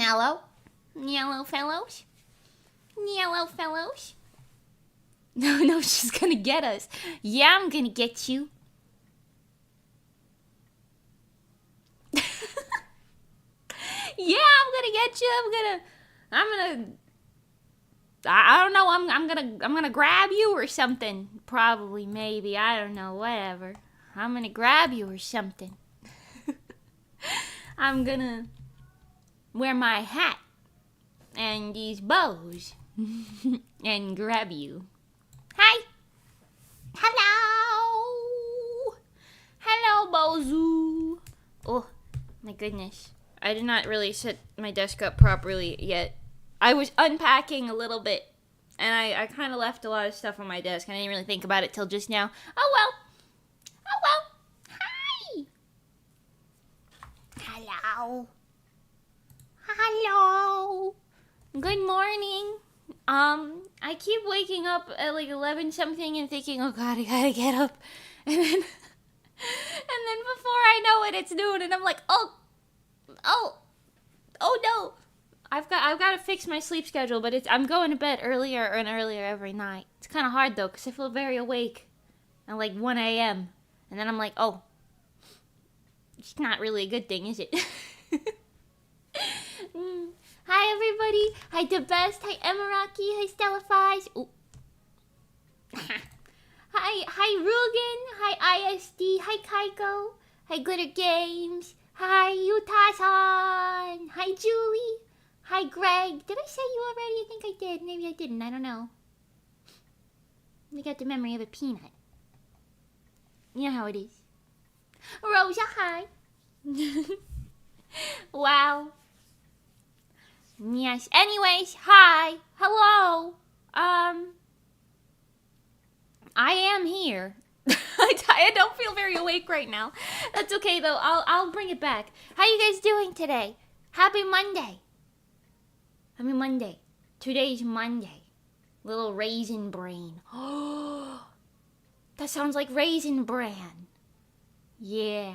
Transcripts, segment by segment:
Yellow. Yellow fellows. Yellow fellows. No, she's gonna get us. Yeah, I'm gonna get you. Yeah, I'm gonna get you. I don't know. I'm gonna grab you or something. Probably, maybe. I don't know. Whatever. I'm gonna grab you or something. I'm gonna wear my hat and these bows and grab you. Hi. Hello. Hello, Bozu. Oh, my goodness. I did not really set my desk up properly yet. I was unpacking a little bit, and I kind of left a lot of stuff on my desk. I didn't really think about it till just now. Oh, well. Hi. Hello. Good morning. I keep waking up at like 11 something and thinking, oh God, I gotta get up. And then before I know it, it's noon, and I'm like, oh no. I've got to fix my sleep schedule, but I'm going to bed earlier and earlier every night. It's kind of hard though, because I feel very awake at like 1 a.m. And then I'm like, oh, it's not really a good thing, is it? Hi everybody. Hi The Best. Hi Emiraki. Hi Stellifies. Hi Rugen. Hi ISD. Hi Kaiko. Hi Glitter Games. Hi Utah-san. Hi Julie. Hi Greg. Did I say you already? I think I did. Maybe I didn't. I don't know. I got the memory of a peanut. You know how it is. Rosa, hi. Wow. Yes. Anyways, hi. Hello. I am here. I don't feel very awake right now. That's okay though. I'll bring it back. How you guys doing today? Happy Monday. Happy Monday. Today's Monday. Little raisin brain. Oh, that sounds like Raisin Bran. Yeah.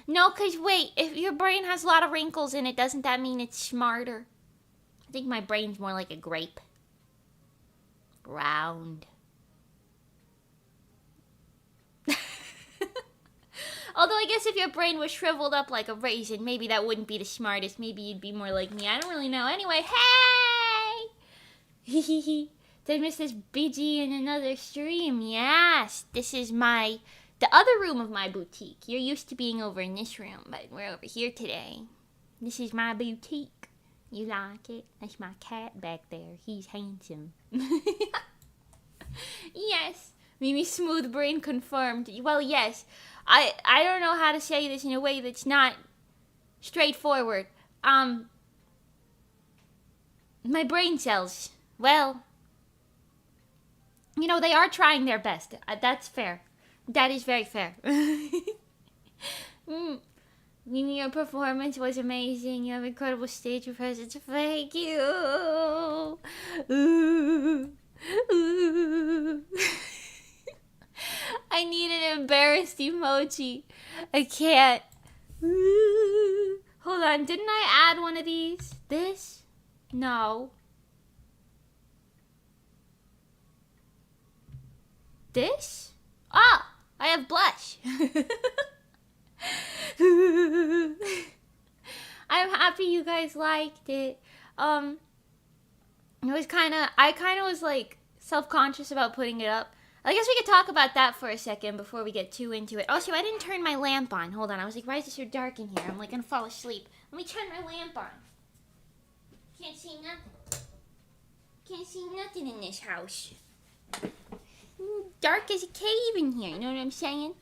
No, cause wait, if your brain has a lot of wrinkles in it, doesn't that mean it's smarter? I think my brain's more like a grape. Round. Although I guess if your brain was shriveled up like a raisin, maybe that wouldn't be the smartest. Maybe you'd be more like me. I don't really know. Anyway, hey! Did I miss this BG in another stream? Yes. This is the other room of my boutique. You're used to being over in this room, but we're over here today. This is my boutique. You like it? That's my cat back there. He's handsome. Yes. Mimi Smooth Brain confirmed. Well, yes. I don't know how to say this in a way that's not straightforward. My brain cells, well, you know, they are trying their best. That's fair. That is very fair. Mimi, your performance was amazing. You have incredible stage presence. Thank you. Ooh. Ooh. I need an embarrassed emoji. I can't. Ooh. Hold on, didn't I add one of these? This? No. This? Ah, I have blush. I'm happy you guys liked it. I kind of was like self-conscious about putting it up. I guess we could talk about that for a second before we get too into it. Also, I didn't turn my lamp on. Hold on, I was like, why is it so dark in here? I'm like gonna fall asleep. Let me turn my lamp on. Can't see nothing. Can't see nothing in this house. Dark as a cave in here, you know what I'm saying?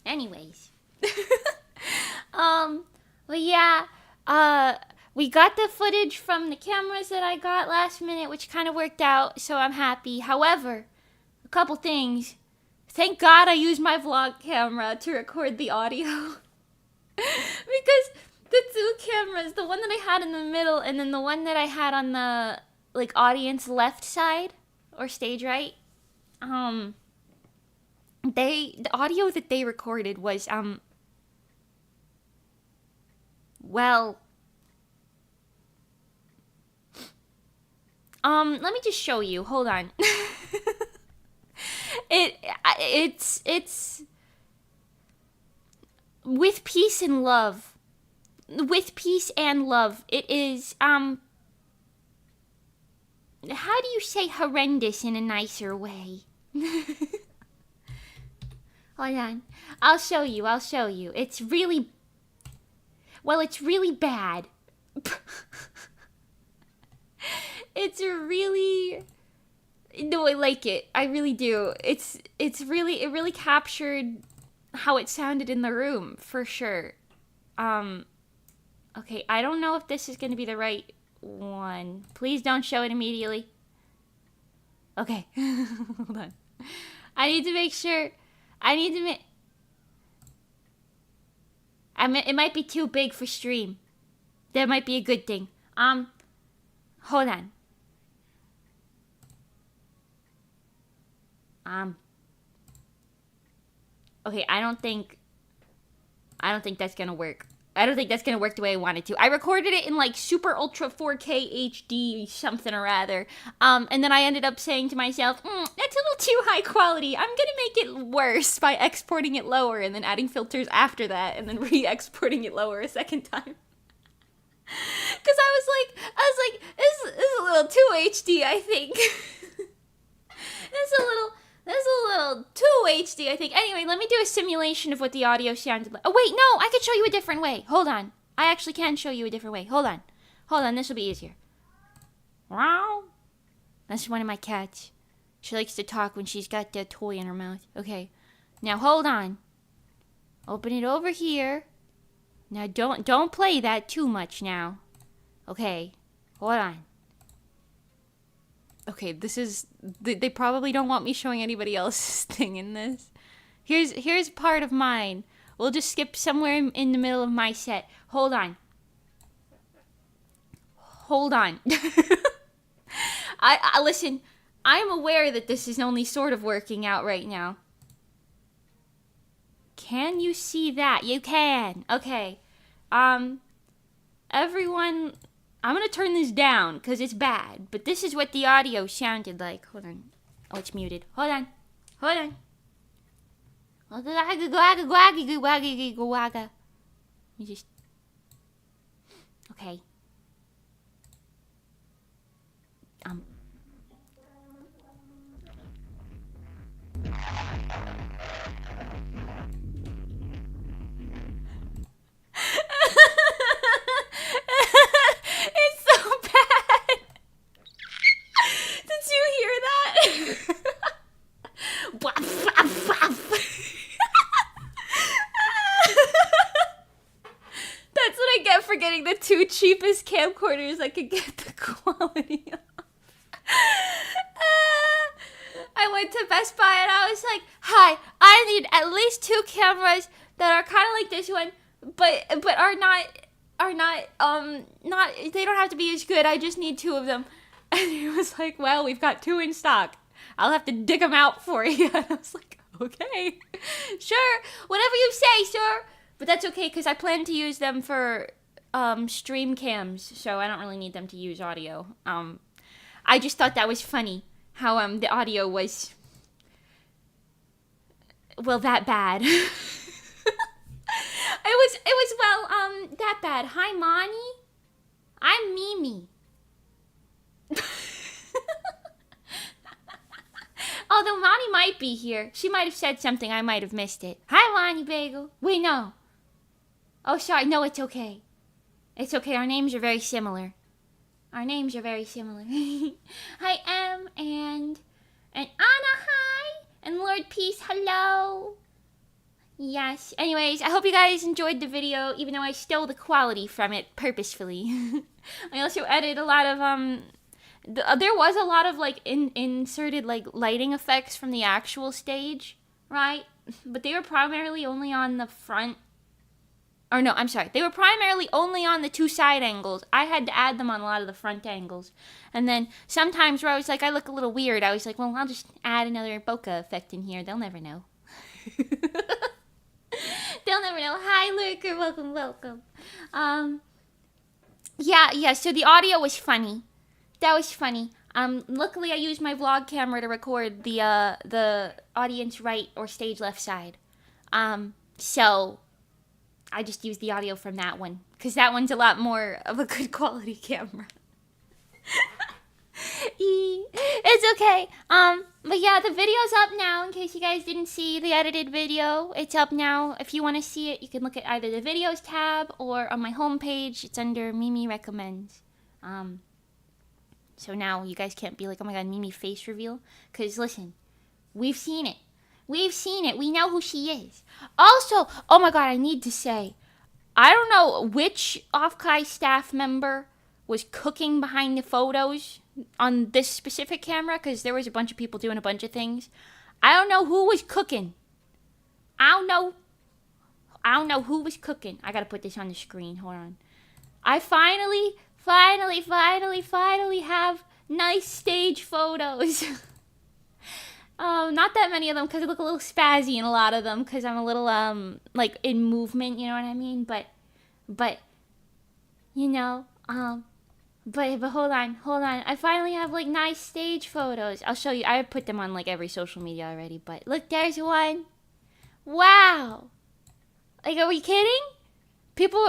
Anyways. Well, yeah, we got the footage from the cameras that I got last minute, which kind of worked out, so I'm happy. However, a couple things. Thank God I used my vlog camera to record the audio. Because the two cameras, the one that I had in the middle and then the one that I had on the, like, audience left side, or stage right, the audio that they recorded was, well, Let me just show you. Hold on. It's with peace and love. With peace and love. It is, how do you say horrendous in a nicer way? Hold on. I'll show you. It's really, well, it's really bad. It's really, no, I like it. I really do. It really captured how it sounded in the room, for sure. Okay, I don't know if this is going to be the right one. Please don't show it immediately. Okay, hold on. I need to make sure. It might be too big for stream. That might be a good thing. Hold on. Okay, I don't think that's gonna work. I don't think that's gonna work the way I want it to. I recorded it in like super ultra 4K HD something or other. And then I ended up saying to myself, that's a little too high quality. I'm gonna make it worse by exporting it lower and then adding filters after that and then re-exporting it lower a second time. Cause I was like, this is a little too HD, I think. That's a little too HD, I think. Anyway, let me do a simulation of what the audio sounded like. Oh, wait, no, I could show you a different way. Hold on. I actually can show you a different way. Hold on, this will be easier. Wow. That's one of my cats. She likes to talk when she's got the toy in her mouth. Okay, now hold on. Open it over here. Now don't play that too much now. Okay, hold on. Okay, this is, they probably don't want me showing anybody else's thing in this. Here's part of mine. We'll just skip somewhere in the middle of my set. Hold on. I listen, I'm aware that this is only sort of working out right now. Can you see that? You can. Okay. Everyone, I'm gonna turn this down because it's bad, but this is what the audio sounded like. Hold on. Oh, it's muted. Hold on. Let me just. Okay. It's so bad. Did you hear that? That's what I get for getting the two cheapest camcorders I could get the quality of. I went to Best Buy and I was like, hi, I need at least two cameras that are kind of like this one, but are not, they don't have to be as good. I just need two of them. And he was like, well, we've got two in stock. I'll have to dig them out for you. And I was like, okay, sure, whatever you say, sir. But that's okay, because I plan to use them for stream cams, so I don't really need them to use audio. I just thought that was funny, how the audio was, well, that bad. It was that bad. Hi, Monty. I'm Mimi. Although Monty might be here. She might have said something. I might have missed it. Hi, Monty Bagel. Wait, no. Oh, sorry. No, it's okay. It's okay. Our names are very similar. Hi, Em, and Anna, hi. And Lord Peace, hello. Yes. Anyways, I hope you guys enjoyed the video, even though I stole the quality from it purposefully. I also added a lot of, there was a lot of, like, inserted, like, lighting effects from the actual stage, right? But they were primarily only on the front. Or no, I'm sorry. They were primarily only on the two side angles. I had to add them on a lot of the front angles. And then sometimes where I was like, I look a little weird, I was like, well, I'll just add another bokeh effect in here. They'll never know. They'll never know. Hi, Lurker. Welcome. Yeah, so the audio was funny. That was funny. Luckily I used my vlog camera to record the audience right or stage left side. So I just used the audio from that one, because that one's a lot more of a good quality camera. It's okay. But yeah, the video's up now, in case you guys didn't see the edited video. It's up now. If you want to see it, you can look at either the videos tab or on my homepage. It's under Mimi Recommends. So now you guys can't be like, oh my god, Mimi face reveal. Because listen, we've seen it. We've seen it. We know who she is. Also, oh my god, I need to say, I don't know which Offkai staff member was cooking behind the photos on this specific camera, because there was a bunch of people doing a bunch of things. I don't know who was cooking. I don't know who was cooking. I gotta put this on the screen. Hold on. I finally have nice stage photos. Not that many of them, because I look a little spazzy in a lot of them, because I'm a little, like, in movement, you know what I mean? But, you know, but hold on. I finally have, like, nice stage photos. I'll show you. I put them on, like, every social media already, but look, there's one. Wow. Like, are we kidding?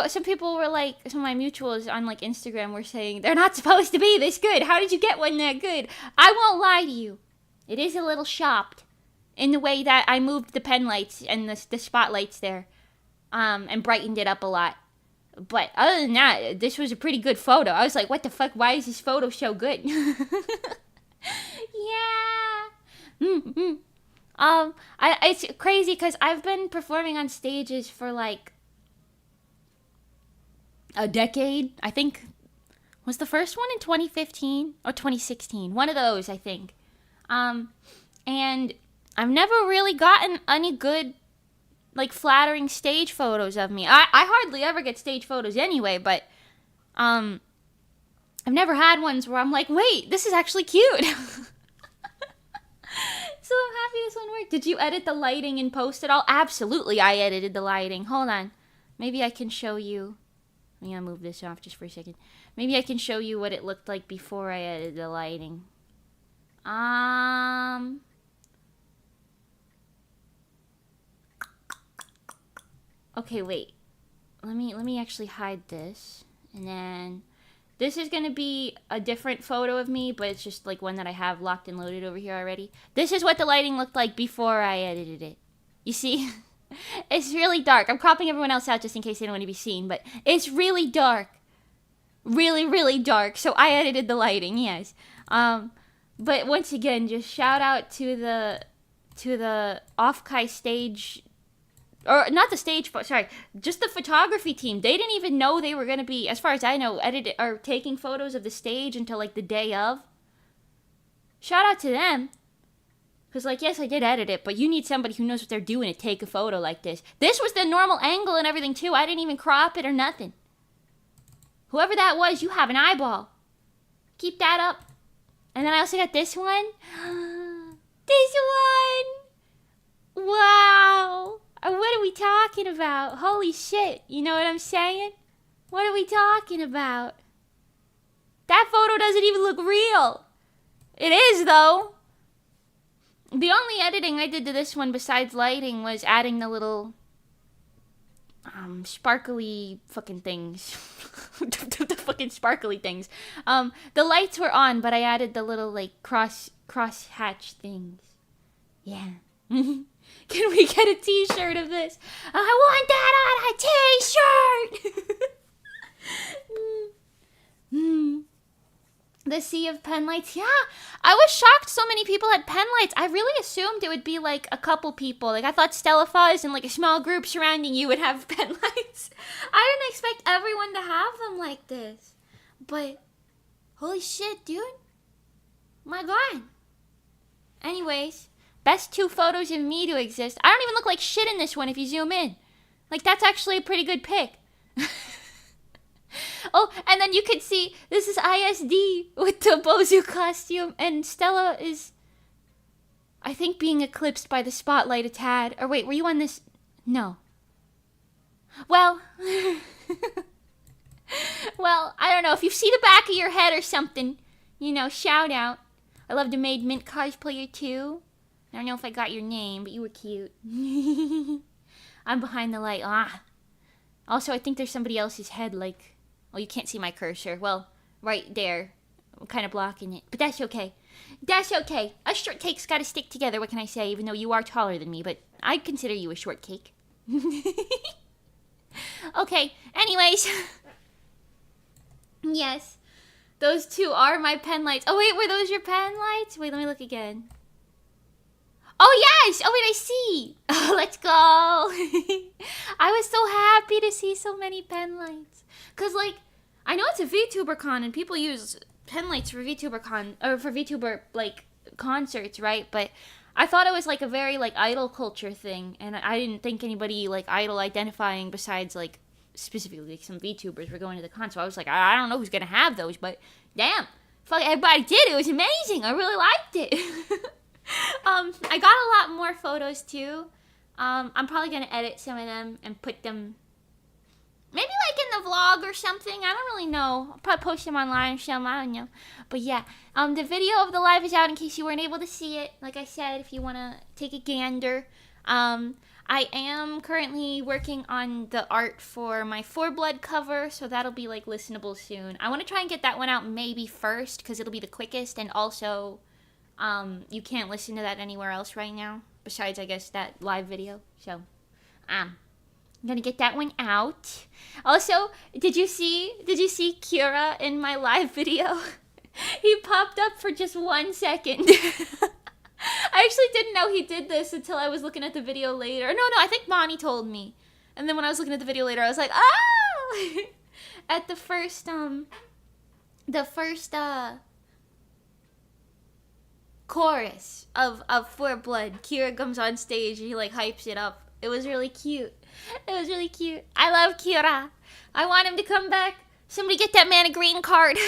Some people were like, some of my mutuals on, like, Instagram were saying, they're not supposed to be this good. How did you get one that good? I won't lie to you. It is a little shopped in the way that I moved the pen lights and the spotlights there, and brightened it up a lot. But other than that, this was a pretty good photo. I was like, what the fuck? Why is this photo so good? Yeah. It's crazy because I've been performing on stages for like a decade. I think, was the first one in 2015 or 2016? One of those, I think. And I've never really gotten any good, like, flattering stage photos of me. I hardly ever get stage photos anyway, but, I've never had ones where I'm like, wait, this is actually cute. So I'm happy this one worked. Did you edit the lighting and post it all? Absolutely, I edited the lighting. Hold on. Maybe I can show you. I'm gonna move this off just for a second. Maybe I can show you what it looked like before I edited the lighting. Okay, wait. Let me actually hide this. And then this is going to be a different photo of me, but it's just like one that I have locked and loaded over here already. This is what the lighting looked like before I edited it. You see? It's really dark. I'm cropping everyone else out just in case they don't want to be seen, but it's really dark. Really, really dark. So I edited the lighting, yes. But once again, just shout out to the Offkai stage, or not the stage, sorry, just the photography team. They didn't even know they were gonna be, as far as I know, editing or taking photos of the stage until like the day of. Shout out to them, because like, yes, I did edit it, but you need somebody who knows what they're doing to take a photo like this. This was the normal angle and everything too. I didn't even crop it or nothing. Whoever that was, you have an eyeball. Keep that up. And then I also got this one. This one! Wow! What are we talking about? Holy shit, you know what I'm saying? What are we talking about? That photo doesn't even look real. It is, though. The only editing I did to this one besides lighting was adding the little sparkly fucking things. The fucking sparkly things. The lights were on, but I added the little like cross hatch things. Yeah. Can we get a t-shirt of this? I want that on a t-shirt. The sea of pen lights. Yeah, I was shocked so many people had pen lights. I really assumed it would be like a couple people. Like I thought Stella Fuzz and like a small group surrounding you would have pen lights. I didn't expect everyone to have them like this. But holy shit, dude. My god. Anyways, best 2 photos of me to exist. I don't even look like shit in this one if you zoom in. Like that's actually a pretty good pic. Oh, and then you can see, this is ISD with the Bozu costume, and Stella is, I think, being eclipsed by the spotlight a tad. Or wait, were you on this? No. Well, well, I don't know. If you see the back of your head or something, You know, shout out. I love the Made Mint cosplayer too. I don't know if I got your name, but you were cute. I'm behind the light. Also, I think there's somebody else's head, like... Oh, you can't see my cursor. Well, right there. I'm kind of blocking it. But that's okay. That's okay. Us shortcakes gotta stick together, what can I say? Even though you are taller than me, but I consider you a shortcake. Okay, anyways. Yes. Those two are my pen lights. Oh, wait, were those your pen lights? Wait, let me look again. Oh, yes! Oh, wait, I see! Oh, let's go! I was so happy to see so many pen lights. Because, like, I know it's a VTuber con and people use pen lights for VTuber con, or for VTuber, like, concerts, right? But I thought it was, like, a very, like, idol culture thing. And I didn't think anybody, like, idol identifying besides, like, specifically like, some VTubers were going to the con. So I was like, I don't know who's going to have those, but damn. Fuck, everybody did. It was amazing. I really liked it. I got a lot more photos too. I'm probably gonna edit some of them and put them maybe like in the vlog or something. I don't really know. I'll probably post them online or something. I don't know. But yeah, the video of the live is out in case you weren't able to see it. Like I said, if you wanna take a gander. I am currently working on the art for my 4Blood cover, so that'll be like listenable soon. I want to try and get that one out maybe first because it'll be the quickest, and also you can't listen to that anywhere else right now besides I guess that live video. So I'm gonna get that one out. Also, did you see Kira in my live video? He popped up for just 1 second. I actually didn't know he did this until I was looking at the video later. No, I think Bonnie told me. And then when I was looking at the video later, I was like, oh! At the first chorus of 4Blood, Kira comes on stage and he like hypes it up. It was really cute. It was really cute. I love Kira. I want him to come back. Somebody get that man a green card.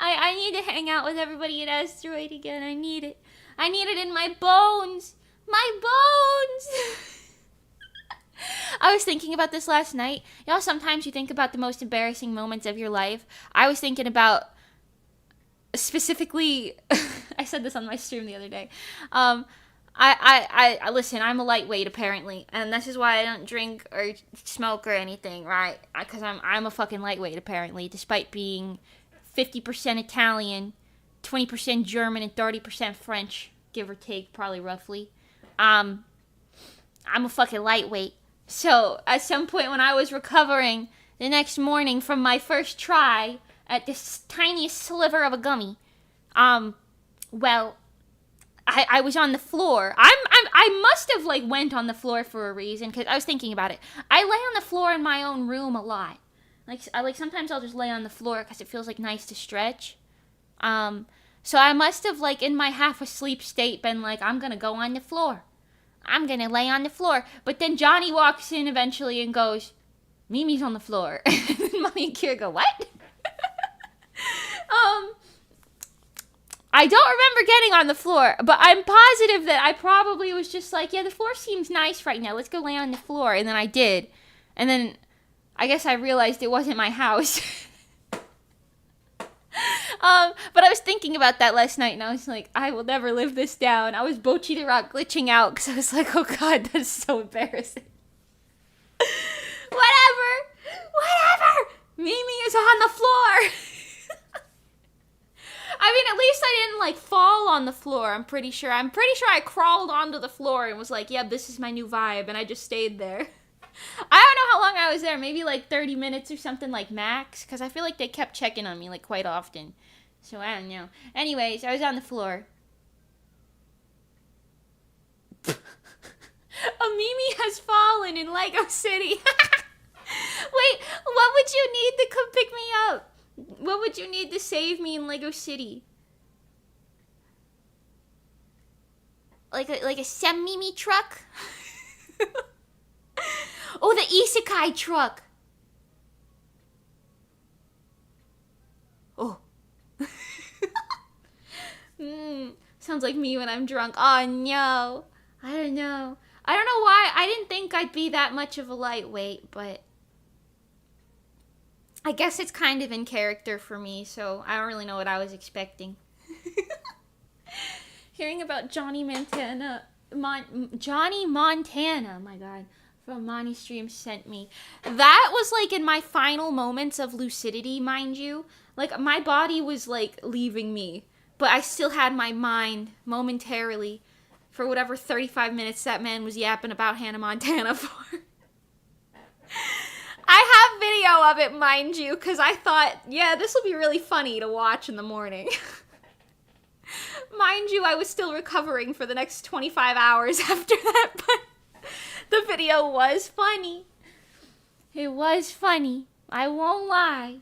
I need to hang out with everybody in Asteroid again. I need it. I need it in my bones. My bones! I was thinking about this last night. Y'all, sometimes you think about the most embarrassing moments of your life. I was thinking about specifically... I said this on my stream the other day. I listen, I'm a lightweight apparently, and this is why I don't drink or smoke or anything, right? Because I'm a fucking lightweight apparently, despite being 50% Italian, 20% German, and 30% French, give or take, probably roughly. I'm a fucking lightweight. So at some point when I was recovering the next morning from my first try at this tiniest sliver of a gummy, well, I was on the floor. I must have like went on the floor for a reason, because I was thinking about it. I lay on the floor in my own room a lot. Like sometimes I'll just lay on the floor because it feels like nice to stretch. So I must have like in my half asleep state been like, I'm gonna go on the floor. I'm gonna lay on the floor. But then Johnny walks in eventually and goes, Mimi's on the floor. And then Mommy and Kira go, what? I don't remember getting on the floor, but I'm positive that I probably was just like, yeah, the floor seems nice right now. Let's go lay on the floor. And then I did. And then I guess I realized it wasn't my house. But I was thinking about that last night, and I was like, I will never live this down. I was Bochi the Rock glitching out, because I was like, oh god, that's so embarrassing. Whatever! Mimi is on the floor! I mean, at least I didn't, like, fall on the floor, I'm pretty sure. I'm pretty sure I crawled onto the floor and was like, yeah, this is my new vibe, and I just stayed there. I don't know how long I was there, maybe like 30 minutes or something, like max, because I feel like they kept checking on me like quite often, so I don't know. Anyways, I was on the floor. A Mimi has fallen in Lego City. Wait, what would you need to come pick me up? What would you need to save me in Lego City? Like a semi-Mimi truck? Oh, the isekai truck. Oh. Sounds like me when I'm drunk. Oh, no. I don't know. I don't know why. I didn't think I'd be that much of a lightweight, but I guess it's kind of in character for me, so I don't really know what I was expecting. Hearing about Johnny Montana, my god, from Monty Stream sent me. That was like in my final moments of lucidity, mind you. Like my body was like leaving me, but I still had my mind momentarily for whatever 35 minutes that man was yapping about Hannah Montana for. I have video of it, mind you, because I thought, yeah, this will be really funny to watch in the morning. Mind you, I was still recovering for the next 25 hours after that, but the video was funny. It was funny. I won't lie.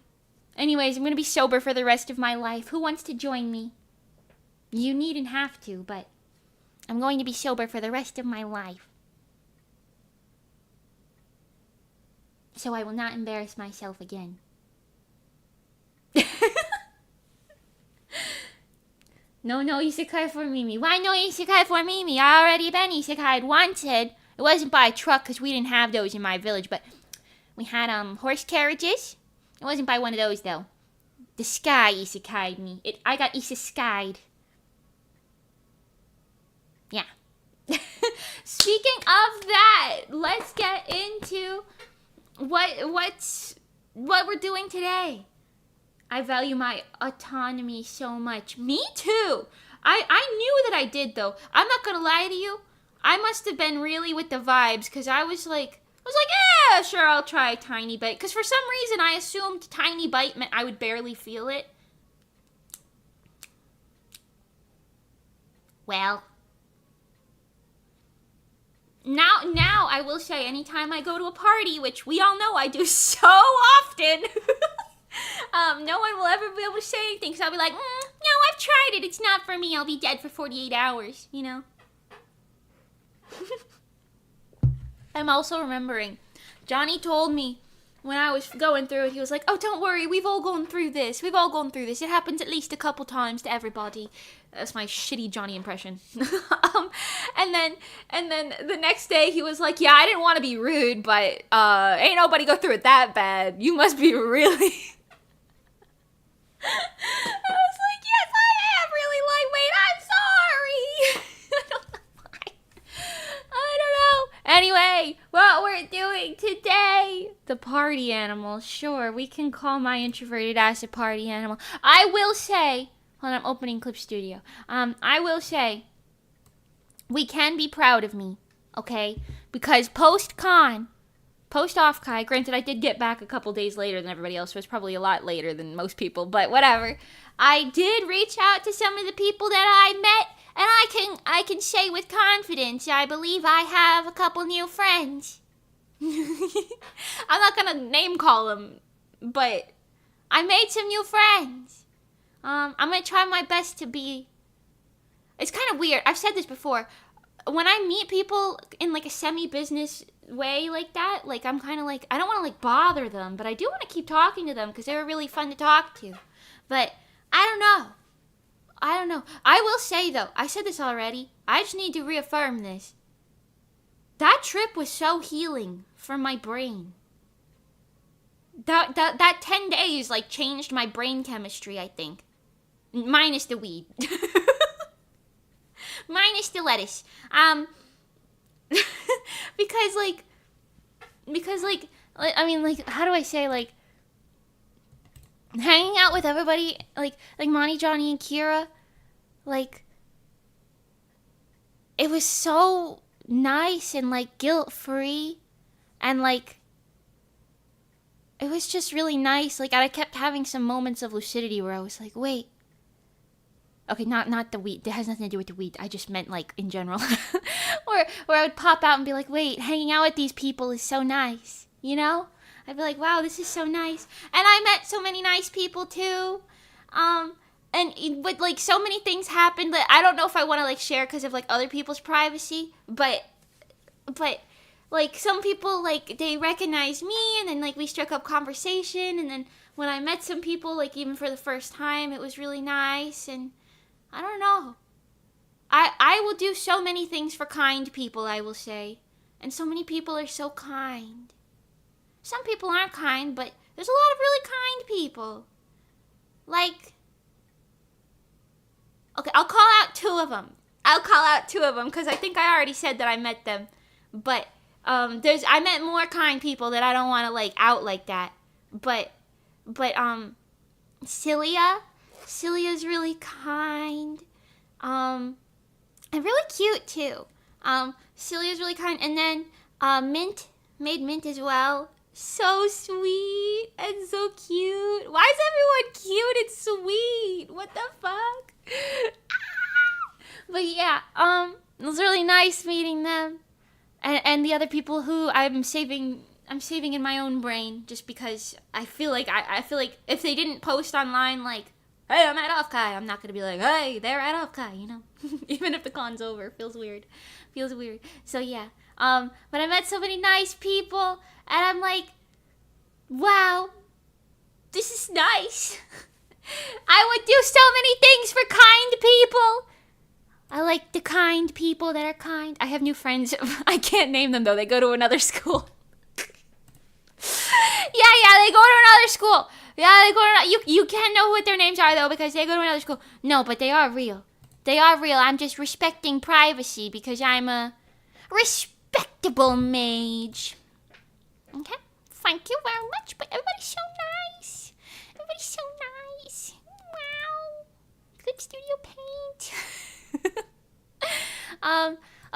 Anyways, I'm going to be sober for the rest of my life. Who wants to join me? You needn't have to, but I'm going to be sober for the rest of my life. So I will not embarrass myself again. No isekai for Mimi. Why no isekai for Mimi? I already been isekai'd wanted. It wasn't by a truck because we didn't have those in my village, but we had horse carriages. It wasn't by one of those though. The sky isekai'd me. I got isekai'd. Yeah. Speaking of that, let's get into what we're doing today. I value my autonomy so much. Me too. I knew that I did though. I'm not gonna lie to you. I must have been really with the vibes because I was like, yeah, sure, I'll try a tiny bite. Because for some reason I assumed tiny bite meant I would barely feel it. Well, now I will say, anytime I go to a party, which we all know I do so often, no one will ever be able to say anything, because I'll be like, no, I've tried it, it's not for me, I'll be dead for 48 hours, you know? I'm also remembering, Johnny told me when I was going through it, he was like, oh, don't worry, we've all gone through this, it happens at least a couple times to everybody. That's my shitty Johnny impression. And then the next day he was like, yeah, I didn't want to be rude, but ain't nobody go through it that bad. You must be really... I was like, yes, I am really lightweight. I'm sorry. I don't know. Anyway, what we're doing today, the party animal. Sure, we can call my introverted ass a party animal. I will say, hold on, I'm opening Clip Studio. I will say, we can be proud of me, okay? Because post-off-kai, granted I did get back a couple days later than everybody else, so it's probably a lot later than most people, but whatever. I did reach out to some of the people that I met, and I can say with confidence, I believe I have a couple new friends. I'm not gonna name call them, but I made some new friends. I'm gonna try my best to be... It's kind of weird. I've said this before. When I meet people in like a semi-business way like that, like I'm kind of like, I don't want to like bother them, but I do want to keep talking to them because they were really fun to talk to. But I don't know. I will say though, I said this already, I just need to reaffirm this. That trip was so healing for my brain. That 10 days like changed my brain chemistry, I think. Minus the weed. Minus the lettuce. Because I mean, like, how do I say, like, hanging out with everybody, like Monty, Johnny, and Kira, like, it was so nice and, like, guilt-free, and, like, it was just really nice. Like, I kept having some moments of lucidity where I was like, wait. Okay, not the weed. It has nothing to do with the weed. I just meant, like, in general. where I would pop out and be like, wait, hanging out with these people is so nice. You know? I'd be like, wow, this is so nice. And I met so many nice people, too. But, like, so many things happened that I don't know if I want to, like, share because of, like, other people's privacy. But, like, some people, like, they recognized me, and then, like, we struck up conversation, and then when I met some people, like, even for the first time, it was really nice, and I don't know. I will do so many things for kind people, I will say. And so many people are so kind. Some people aren't kind, but There's a lot of really kind people. Like, okay, I'll call out two of them. Because I think I already said that I met them. But I met more kind people that I don't want to like out like that. But Celia's really kind. And really cute too. Celia's really kind, and then Mint as well. So sweet and so cute. Why is everyone cute and sweet? What the fuck? But yeah, it was really nice meeting them, and the other people who I'm saving in my own brain, just because I feel like I feel like if they didn't post online like, hey, I'm at Offkai, I'm not gonna be like, hey, they're at Offkai, you know. Even if the con's over, feels weird. So yeah, but I met so many nice people, and I'm like, wow, this is nice. I would do so many things for kind people. I like the kind people that are kind. I have new friends. I can't name them though. They go to another school. Yeah, they go to another school. Yeah, they go to you can't know what their names are though because they go to another school. No, but they are real. I'm just respecting privacy because I'm a respectable mage. Okay? Thank you very much, but everybody's so nice. Wow. Good studio paint.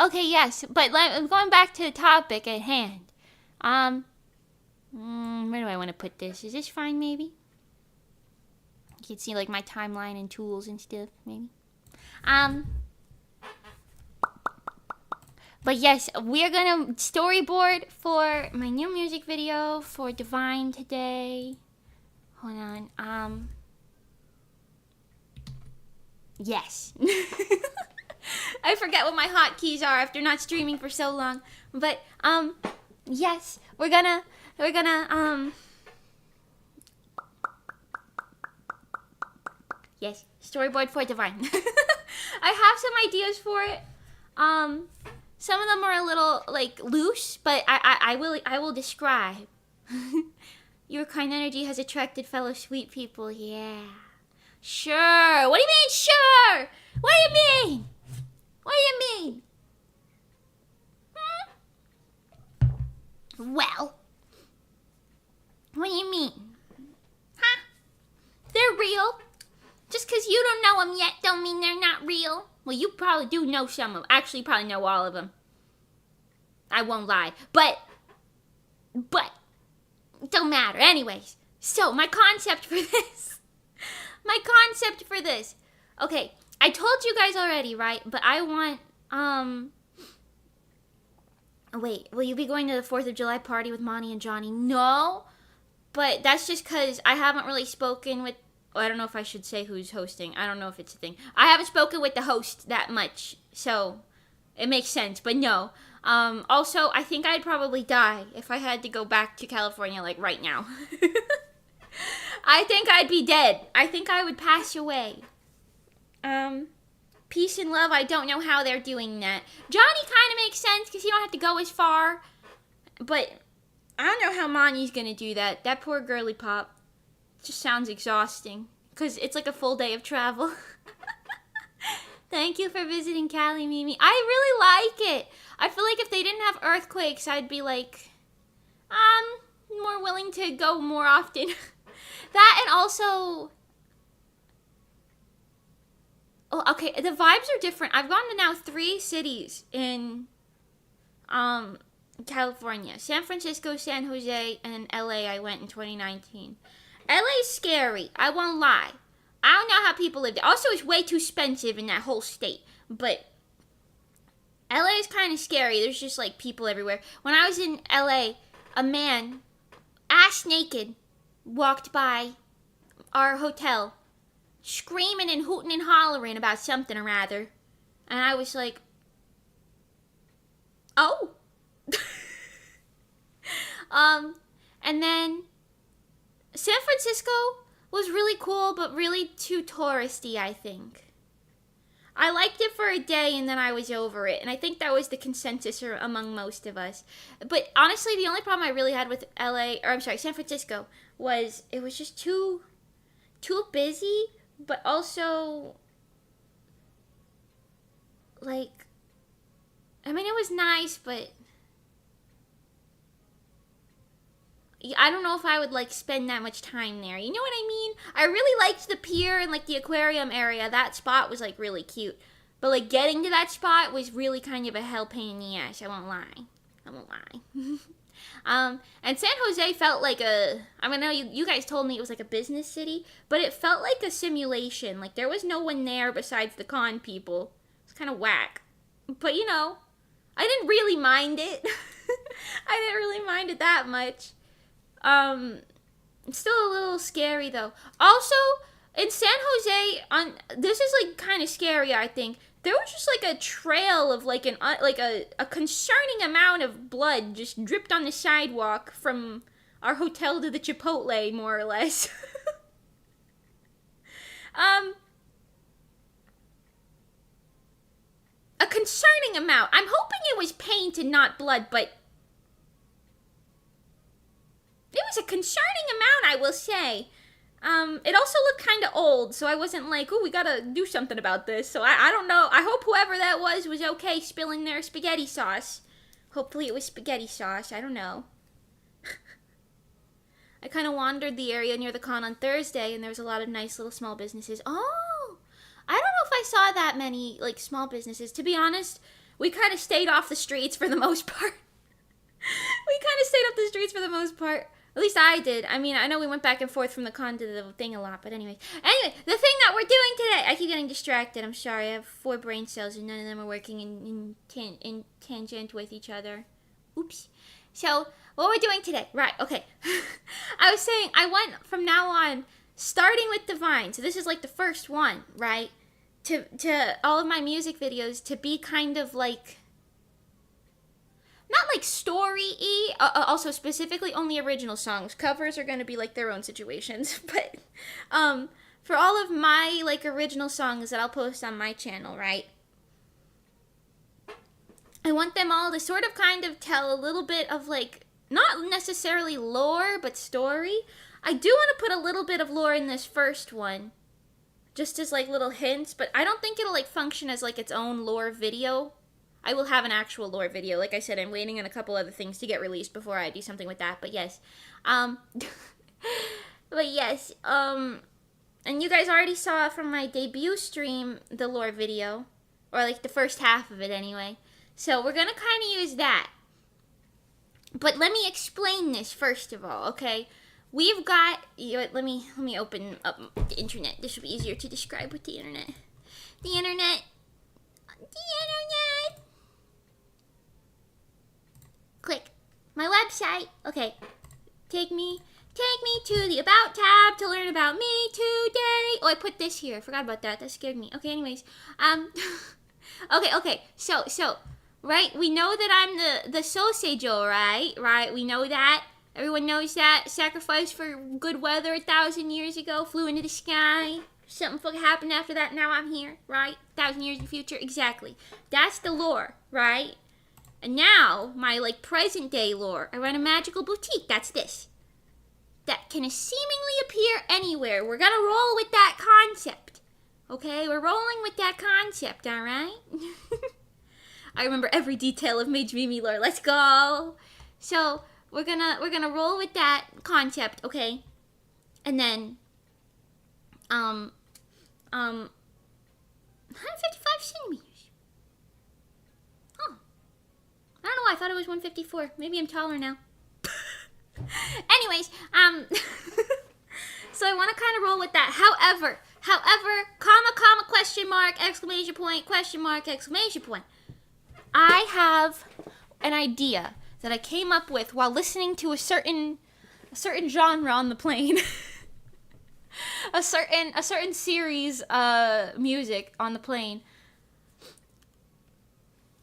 Okay, yes, but going back to the topic at hand. Where do I want to put this? Is this fine, maybe? You can see, like, my timeline and tools and stuff, maybe. But yes, we're gonna storyboard for my new music video for Divine today. Hold on, yes. I forget what my hotkeys are after not streaming for so long. But, yes, we're gonna, yes, storyboard for Divine. I have some ideas for it. Some of them are a little, like, loose, but I will describe. Your kind energy has attracted fellow sweet people, yeah. Sure. What do you mean, sure? What do you mean? Well, what do you mean? Huh? They're real. Just because you don't know them yet don't mean they're not real. Well, you probably do know some of them. Actually, you probably know all of them. I won't lie. But, it don't matter. Anyways, so my concept for this. Okay, I told you guys already, right? But I want, wait, will you be going to the 4th of July party with Monty and Johnny? No, but that's just because I haven't really spoken with, I don't know if I should say who's hosting. I don't know if it's a thing. I haven't spoken with the host that much, so it makes sense, but no. Also, I think I'd probably die if I had to go back to California, like, right now. I think I'd be dead. I think I would pass away. Peace and love, I don't know how they're doing that. Johnny kind of makes sense, because he don't have to go as far. But I don't know how Monty's gonna do that. That poor girly pop. Just sounds exhausting. Because it's like a full day of travel. Thank you for visiting Cali, Mimi. I really like it. I feel like if they didn't have earthquakes, I'd be like, more willing to go more often. That and also, oh, okay, the vibes are different. I've gone to now 3 cities in, California. San Francisco, San Jose, and LA I went in 2019. LA's scary, I won't lie. I don't know how people live there. Also, it's way too expensive in that whole state. But LA is kind of scary. There's just, like, people everywhere. When I was in LA, a man, ass naked, walked by our hotel, screaming and hooting and hollering about something or rather. And I was like, oh. And then San Francisco was really cool, but really too touristy, I think. I liked it for a day, and then I was over it. And I think that was the consensus among most of us. But honestly, the only problem I really had with San Francisco, was it was just too busy, but also like, I mean, it was nice, but I don't know if I would like spend that much time there. You know what I mean? I really liked the pier and like the aquarium area. That spot was like really cute. But like getting to that spot was really kind of a hell pain in the ass. I won't lie. And San Jose felt like I mean, I know you guys told me it was like a business city, but it felt like a simulation. Like there was no one there besides the con people. It's kind of whack. But you know, I didn't really mind it. I didn't really mind it that much. It's still a little scary though. Also, in San Jose, this is like kind of scary, I think. There was just like a trail of like a concerning amount of blood just dripped on the sidewalk from our hotel to the Chipotle, more or less. A concerning amount. I'm hoping it was paint and not blood, but it was a concerning amount, I will say. It also looked kind of old, so I wasn't like, oh, we gotta do something about this. So I don't know. I hope whoever that was okay spilling their spaghetti sauce. Hopefully it was spaghetti sauce. I don't know. I kind of wandered the area near the con on Thursday, and there was a lot of nice little small businesses. Oh, I don't know if I saw that many, like, small businesses. To be honest, we kind of stayed off the streets for the most part. At least I did. I mean, I know we went back and forth from the con to the thing a lot, but anyway. Anyway, the thing that we're doing today, I keep getting distracted. I'm sorry. I have 4 brain cells and none of them are working in tangent with each other. Oops. So, what we're doing today, right, okay. I was saying, I want from now on, starting with Divine, so this is like the first one, right? To all of my music videos to be kind of like, not like story-y, also specifically only original songs. Covers are going to be like their own situations, but for all of my like original songs that I'll post on my channel, right? I want them all to sort of kind of tell a little bit of like, not necessarily lore, but story. I do want to put a little bit of lore in this first one, just as like little hints, but I don't think it'll like function as like its own lore video. I will have an actual lore video. Like I said, I'm waiting on a couple other things to get released before I do something with that. But yes. And you guys already saw from my debut stream the lore video. Or like the first half of it anyway. So we're going to kind of use that. But let me explain this first of all, okay? We've got, let me open up the internet. This will be easier to describe with the internet. The internet. Click my website. Okay, take me to the About tab to learn about me today. Oh, I put this here. I forgot about that. That scared me. Okay, anyways, okay. So, right? We know that I'm the Soseijo, right? Right? We know that. Everyone knows that. Sacrificed for good weather 1,000 years ago. Flew into the sky. Something fucking happened after that. Now I'm here, right? 1,000 years in the future. Exactly. That's the lore, right? And now, my, like, present-day lore. I run a magical boutique. That's this. That can seemingly appear anywhere. We're gonna roll with that concept. Okay? We're rolling with that concept, alright? I remember every detail of Mage VTuber lore. Let's go! So, we're gonna roll with that concept, okay? And then, 155 centimeters. I don't know why I thought it was 154. Maybe I'm taller now. Anyways, so I want to kind of roll with that. However, comma, question mark, exclamation point, question mark, exclamation point. I have an idea that I came up with while listening to a certain genre on the plane. a certain series music on the plane.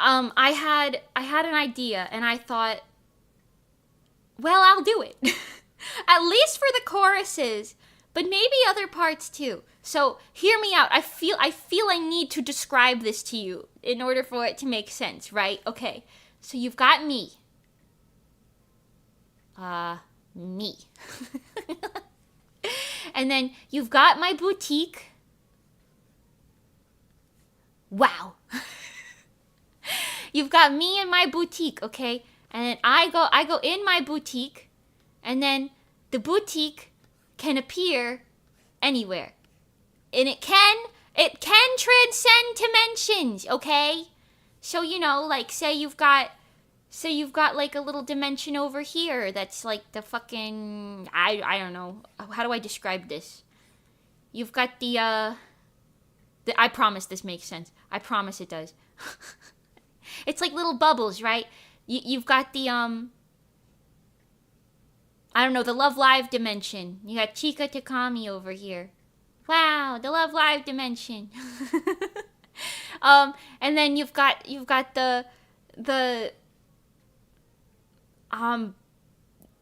I had an idea, and I thought, well, I'll do it. At least for the choruses, but maybe other parts too. So hear me out. I feel I need to describe this to you in order for it to make sense, right? Okay. So you've got me. Me. And then you've got my boutique. Wow. You've got me and my boutique, okay? And then I go in my boutique, and then the boutique can appear anywhere. And it can transcend dimensions, okay? So, you know, like, say you've got like a little dimension over here that's like the fucking, I don't know, how do I describe this? You've got I promise this makes sense. I promise it does. It's like little bubbles, right? You've got the, I don't know, the Love Live dimension. You got Chica Takami over here. Wow, the Love Live dimension. And then you've got the I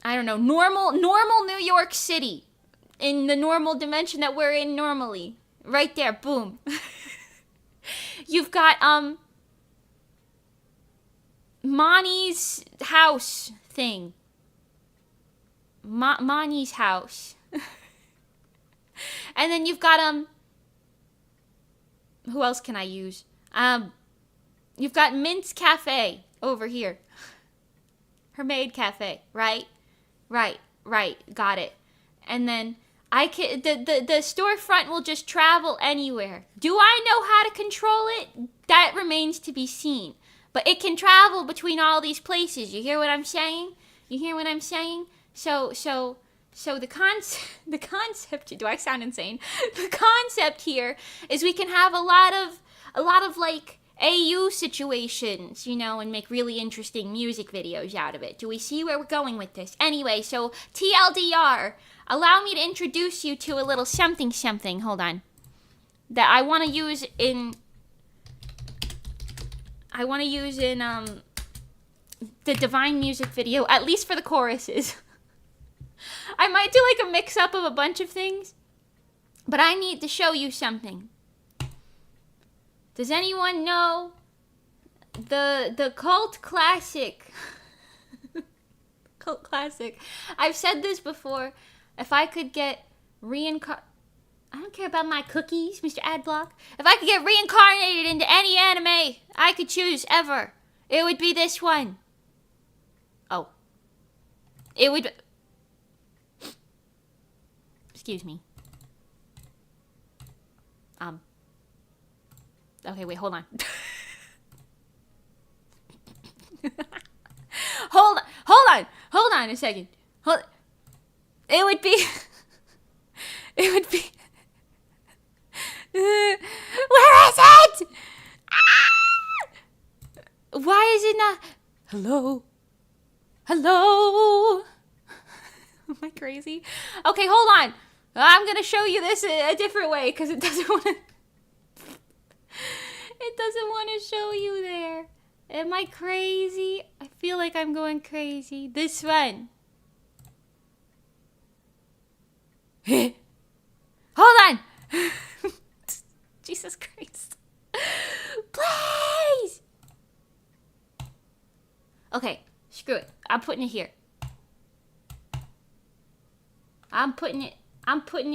don't know, normal New York City in the normal dimension that we're in normally. Right there, boom. You've got Mani's house thing. Mani's house. And then you've got who else can I use? You've got Mint's Cafe over here. Her maid cafe, right? Right, got it. And then I can the storefront will just travel anywhere. Do I know how to control it? That remains to be seen. But it can travel between all these places. You hear what I'm saying? So the concept, do I sound insane? The concept here is we can have a lot of like AU situations, you know, and make really interesting music videos out of it. Do we see where we're going with this? Anyway, so TLDR, allow me to introduce you to a little something. Hold on. That I want to use in the Divine music video, at least for the choruses. I might do like a mix-up of a bunch of things, but I need to show you something. Does anyone know the cult classic? Cult classic. I've said this before. If I could get I don't care about my cookies, Mr. Adblock. If I could get reincarnated into any anime I could choose ever, it would be this one. Oh. It would... Excuse me. Okay, wait, hold on. Hold on a second. It would be... Where is it? Ah! Why is it not... Hello? Am I crazy? Okay, hold on. I'm gonna show you this a different way because it doesn't want to... It doesn't want to show you there. Am I crazy? I feel like I'm going crazy. This one. Hold on. Jesus Christ. Please. Okay, screw it. I'm putting it here. I'm putting it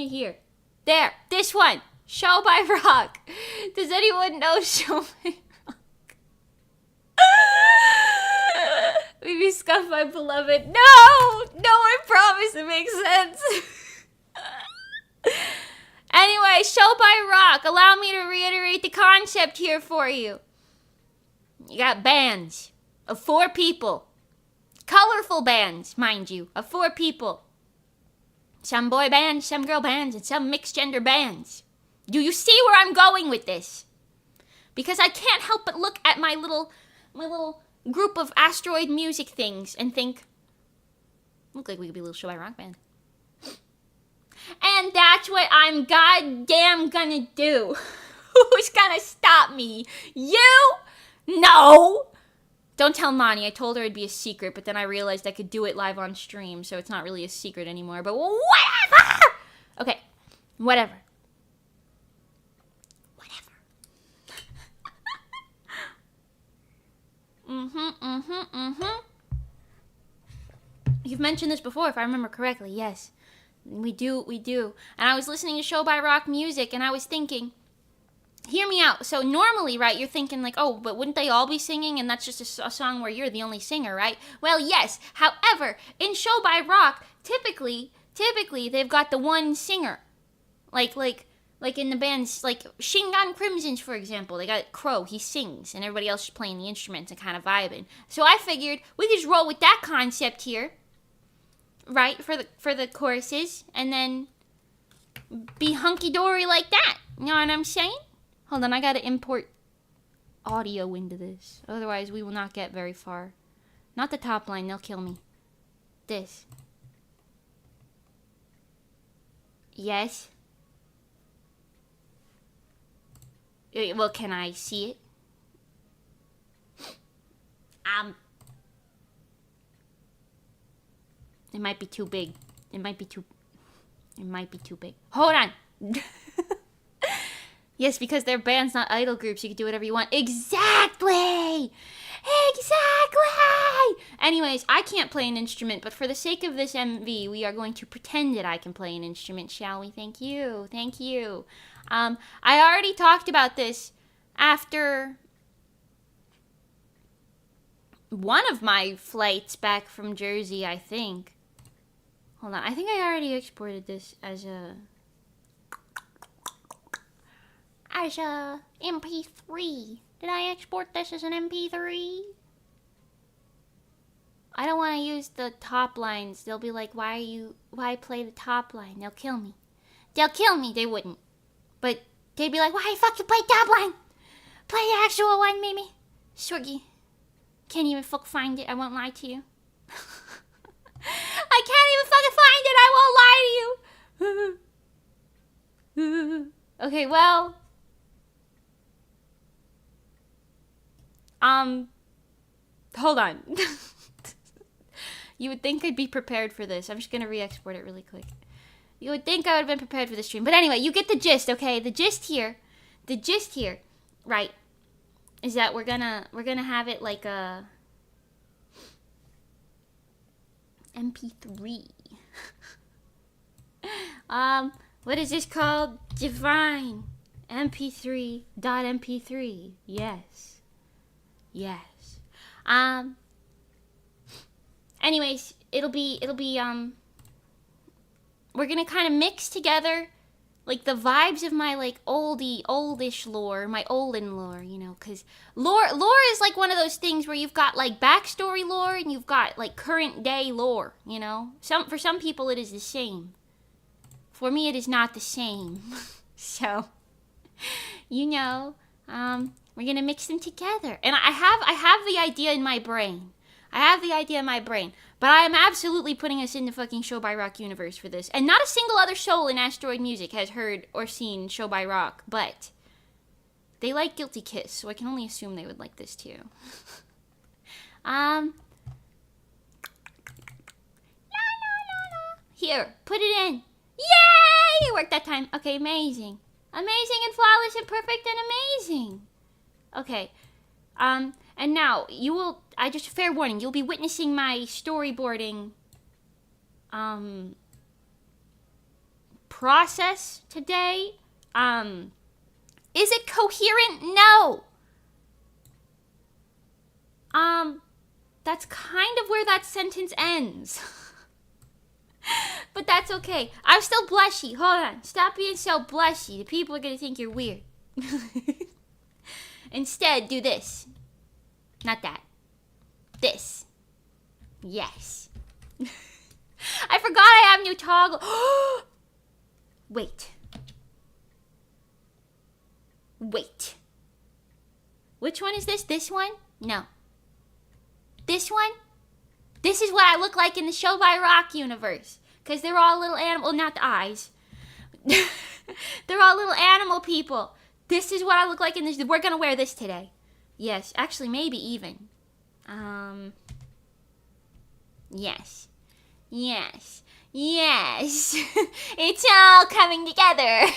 here. There, this one. Show by Rock. Does anyone know Show by Rock? Maybe Scuff My Beloved. No, I promise it makes sense. Anyway, Show by Rock. Allow me to reiterate the concept here for you. You got bands of 4 people. Colorful bands, mind you, of 4 people. Some boy bands, some girl bands, and some mixed gender bands. Do you see where I'm going with this? Because I can't help but look at my little group of asteroid music things and think, look like we could be a little Show by Rock band. And that's what I'm goddamn gonna do. Who's gonna stop me? You? No! Don't tell Mani. I told her it'd be a secret, but then I realized I could do it live on stream, so it's not really a secret anymore. But whatever! Okay, whatever. You've mentioned this before, if I remember correctly, yes. We do. And I was listening to Show by Rock music, and I was thinking, hear me out. So normally, right, you're thinking like, oh, but wouldn't they all be singing? And that's just a song where you're the only singer, right? Well, yes. However, in Show by Rock, typically they've got the one singer. Like in the bands, like Shingon Crimsons, for example. They got Crow, he sings, and everybody else is playing the instruments and kind of vibing. So I figured we could just roll with that concept here, right, for the choruses, and then be hunky-dory like that. You know what I'm saying? Hold on, I gotta import audio into this. Otherwise, we will not get very far. Not the top line, they'll kill me. This. Yes. Well, can I see it? It might be too big. It might be too big. Hold on. Yes, because they're bands, not idol groups. You can do whatever you want. Exactly! Anyways, I can't play an instrument, but for the sake of this MV, we are going to pretend that I can play an instrument, shall we? Thank you. I already talked about this after one of my flights back from Jersey, I think. Hold on, I think I already exported this as a MP3. Did I export this as an MP3? I don't want to use the top lines. They'll be like, why play the top line? They'll kill me. They wouldn't. But they'd be like, why you fucking play top line? Play the actual one, Mimi. Shorty. Can't even fucking find it. I won't lie to you. I can't even fucking find it. I won't lie to you. Okay, well. Hold on. You would think I'd be prepared for this. I'm just gonna re-export it really quick. You would think I would have been prepared for the stream. But anyway, you get the gist, okay? The gist here, right, is that we're gonna have it like a MP3. What is this called? Divine MP3.mp3. Yes. Anyways, it'll be we're gonna kind of mix together like the vibes of my like oldish lore, my olden lore, you know, because lore is like one of those things where you've got like backstory lore and you've got like current day lore, you know. For some people it is the same. For me it is not the same. So, you know, we're gonna mix them together. And I have the idea in my brain. But I am absolutely putting us in the fucking Show by Rock universe for this. And not a single other soul in Asteroid Music has heard or seen Show by Rock, but they like Guilty Kiss, so I can only assume they would like this too. Here, put it in. Yay! It worked that time. Okay, amazing. Amazing and flawless and perfect and amazing. Okay. And now, just fair warning, you'll be witnessing my storyboarding, process today. Is it coherent? No. That's kind of where that sentence ends. But that's okay. I'm still blushy. Hold on. Stop being so blushy. The people are gonna think you're weird. Instead, do this. Not that. This. Yes. I forgot I have new toggle. Wait. Which one is this? This one? No. This one? This is what I look like in the Show by Rock universe. Because they're all little animal... Well, not the eyes. They're all little animal people. This is what I look like in this... We're going to wear this today. Yes. Actually, maybe even. Yes. It's all coming together.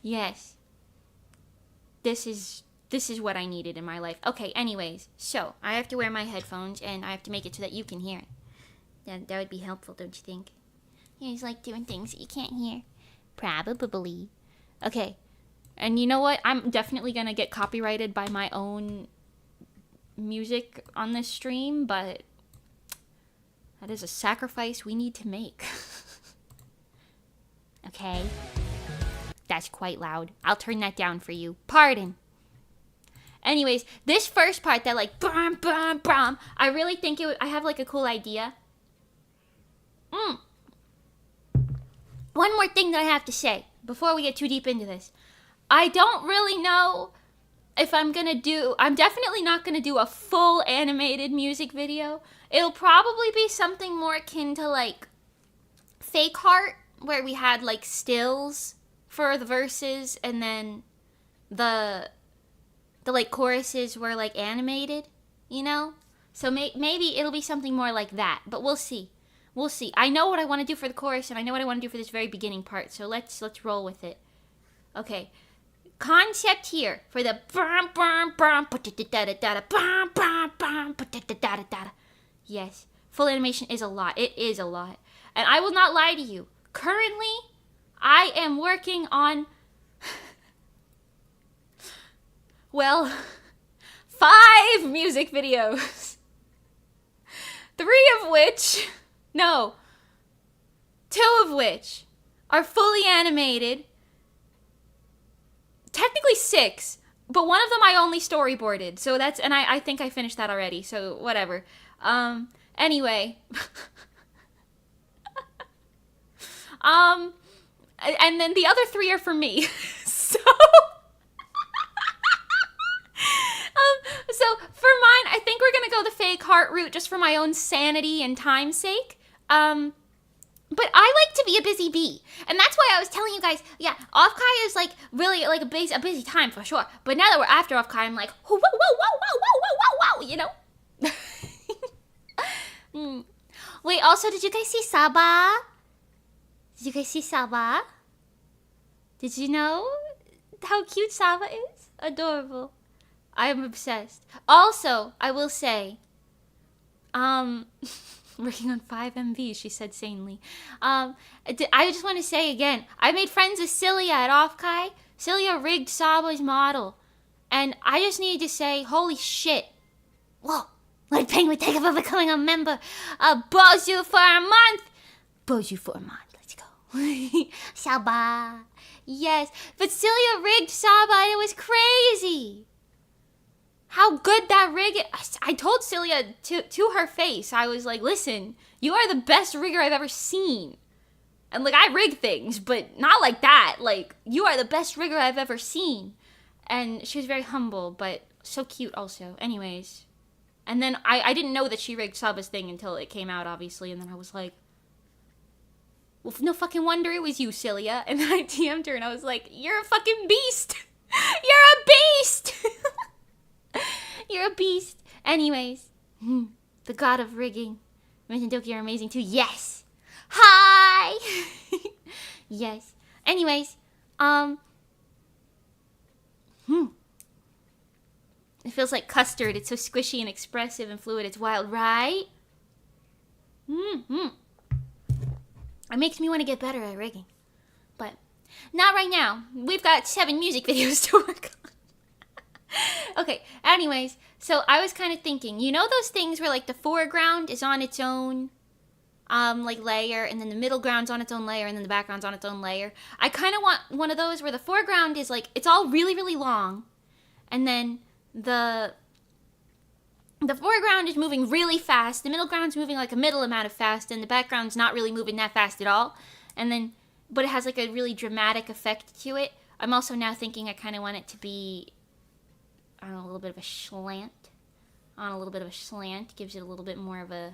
Yes. This is what I needed in my life. Okay, anyways. So, I have to wear my headphones, and I have to make it so that you can hear it. That would be helpful, don't you think? He's like doing things that you can't hear. Probably. Okay. And you know what? I'm definitely gonna get copyrighted by my own music on this stream, but that is a sacrifice we need to make. Okay. That's quite loud. I'll turn that down for you. Pardon. Anyways, this first part that like brum brum brum, I really think I have like a cool idea. One more thing that I have to say before we get too deep into this. I don't really know if I'm definitely not gonna do a full animated music video. It'll probably be something more akin to like Fake Heart, where we had like stills for the verses and then the like choruses were like animated, you know? So maybe it'll be something more like that, but we'll see. We'll see. I know what I want to do for the chorus and I know what I want to do for this very beginning part, so let's roll with it. Okay. Concept here for the brum brum brum brum brum brum. Yes, full animation is a lot. It is a lot. And I will not lie to you. Currently, I am working on well, 5 music videos. 2 of which are fully animated. Technically 6, but one of them I only storyboarded. So and I think I finished that already. So whatever. Anyway. And then the other 3 are for me. So so for mine, I think we're gonna go the Fake Heart route just for my own sanity and time's sake. But I like to be a busy bee. And that's why I was telling you guys, yeah, off-kai is like really like a busy time for sure. But now that we're after off-kai, I'm like, whoa, whoa, whoa, whoa, whoa, whoa, whoa, whoa, you know? Wait, also, did you guys see Saba? Did you guys see Saba? Did you know how cute Saba is? Adorable. I am obsessed. Also, I will say, working on 5 MVs, she said sanely. I just want to say again, I made friends with Cilia at Off-kai. Cilia rigged Saba's model. And I just need to say, holy shit. Whoa, what a penguin take for becoming a member of Bozu for a month. Bozu for a month, let's go. Saba. Yes, but Cilia rigged Saba and it was crazy. How good that rig is. I told Cilia to her face, I was like, listen, you are the best rigger I've ever seen. And like, I rig things, but not like that. Like, you are the best rigger I've ever seen. And she was very humble, but so cute also. Anyways. And then I didn't know that she rigged Saba's thing until it came out, obviously. And then I was like, well, no fucking wonder it was you, Cilia. And then I DM'd her and I was like, you're a fucking beast. You're a beast. You're a beast. Anyways, the god of rigging. Mint and Doki are amazing too. Yes. Hi. Yes. Anyways, it feels like custard. It's so squishy and expressive and fluid. It's wild, right? It makes me want to get better at rigging. But not right now. We've got 7 music videos to work on. Okay, anyways, so I was kind of thinking, you know those things where like the foreground is on its own like layer, and then the middle ground's on its own layer, and then the background's on its own layer? I kind of want one of those where the foreground is like, it's all really, really long, and then the foreground is moving really fast, the middle ground's moving like a middle amount of fast, and the background's not really moving that fast at all, and then, but it has like a really dramatic effect to it. I'm also now thinking I kind of want it to be, I don't know, a little bit of a slant. On a little bit of a slant. Gives it a little bit more of a,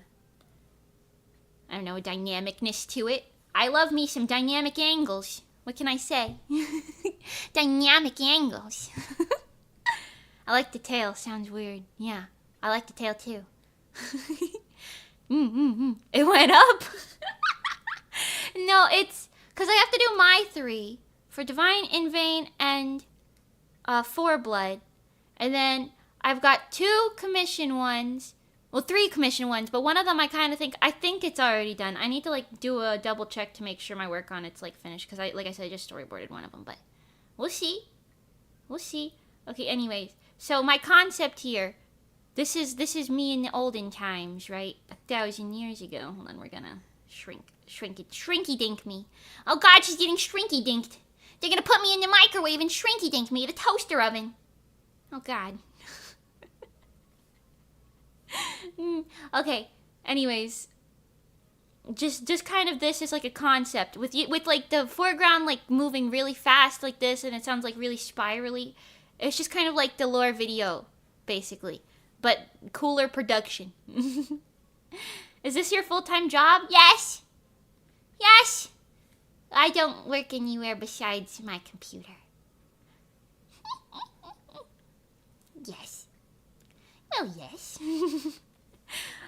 I don't know, a dynamicness to it. I love me some dynamic angles. What can I say? Dynamic angles. I like the tail. Sounds weird. Yeah, I like the tail too. It went up. No, it's because I have to do my 3 for Divine, In Vain, and 4 Blood. And then I've got 2 commission ones Well, 3 commission ones, but one of them I think it's already done. I need to like do a double check to make sure my work on it's like finished, because like I said, I just storyboarded one of them, but we'll see. We'll see. Okay, anyways, so my concept here, this is me in the olden times, right? 1,000 years ago. Hold on, we're gonna shrinky dink me. Oh God, she's getting shrinky dinked. They're gonna put me in the microwave and shrinky dink me at a toaster oven. Oh God. Okay, anyways, just kind of this is like a concept with like the foreground like moving really fast like this, and it sounds like really spirally. It's just kind of like the lore video, basically, but cooler production. Is this your full-time job? Yes. Yes. I don't work anywhere besides my computer. Yes. Well, yes.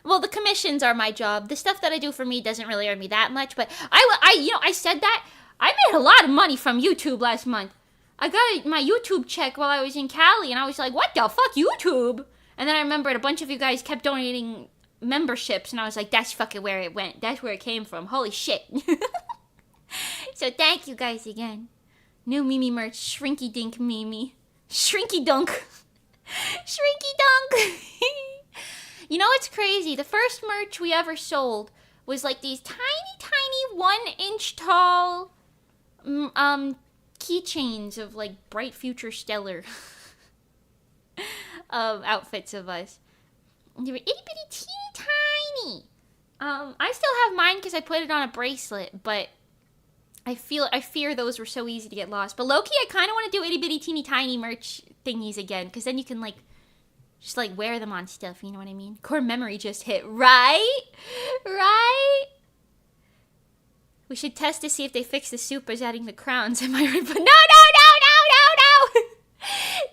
Well, the commissions are my job. The stuff that I do for me doesn't really earn me that much, but I said that. I made a lot of money from YouTube last month. I got my YouTube check while I was in Cali, and I was like, what the fuck, YouTube? And then I remembered a bunch of you guys kept donating memberships, and I was like, that's fucking where it went. That's where it came from. Holy shit. So thank you guys again. New Mimi merch, Shrinky Dink Mimi. Shrinky Dunk. Shrinky Dunk. You know what's crazy? The first merch we ever sold was like these tiny 1-inch tall keychains of like Bright Future Stellar outfits of us. They were itty bitty teeny tiny. I still have mine because I put it on a bracelet, but I fear those were so easy to get lost. But low-key, I kind of want to do itty bitty teeny tiny merch thingies again, because then you can like just like wear them on stuff, you know what I mean? Core memory just hit, right? Right? We should test to see if they fix the soup as adding the crowns. Am I right? But no!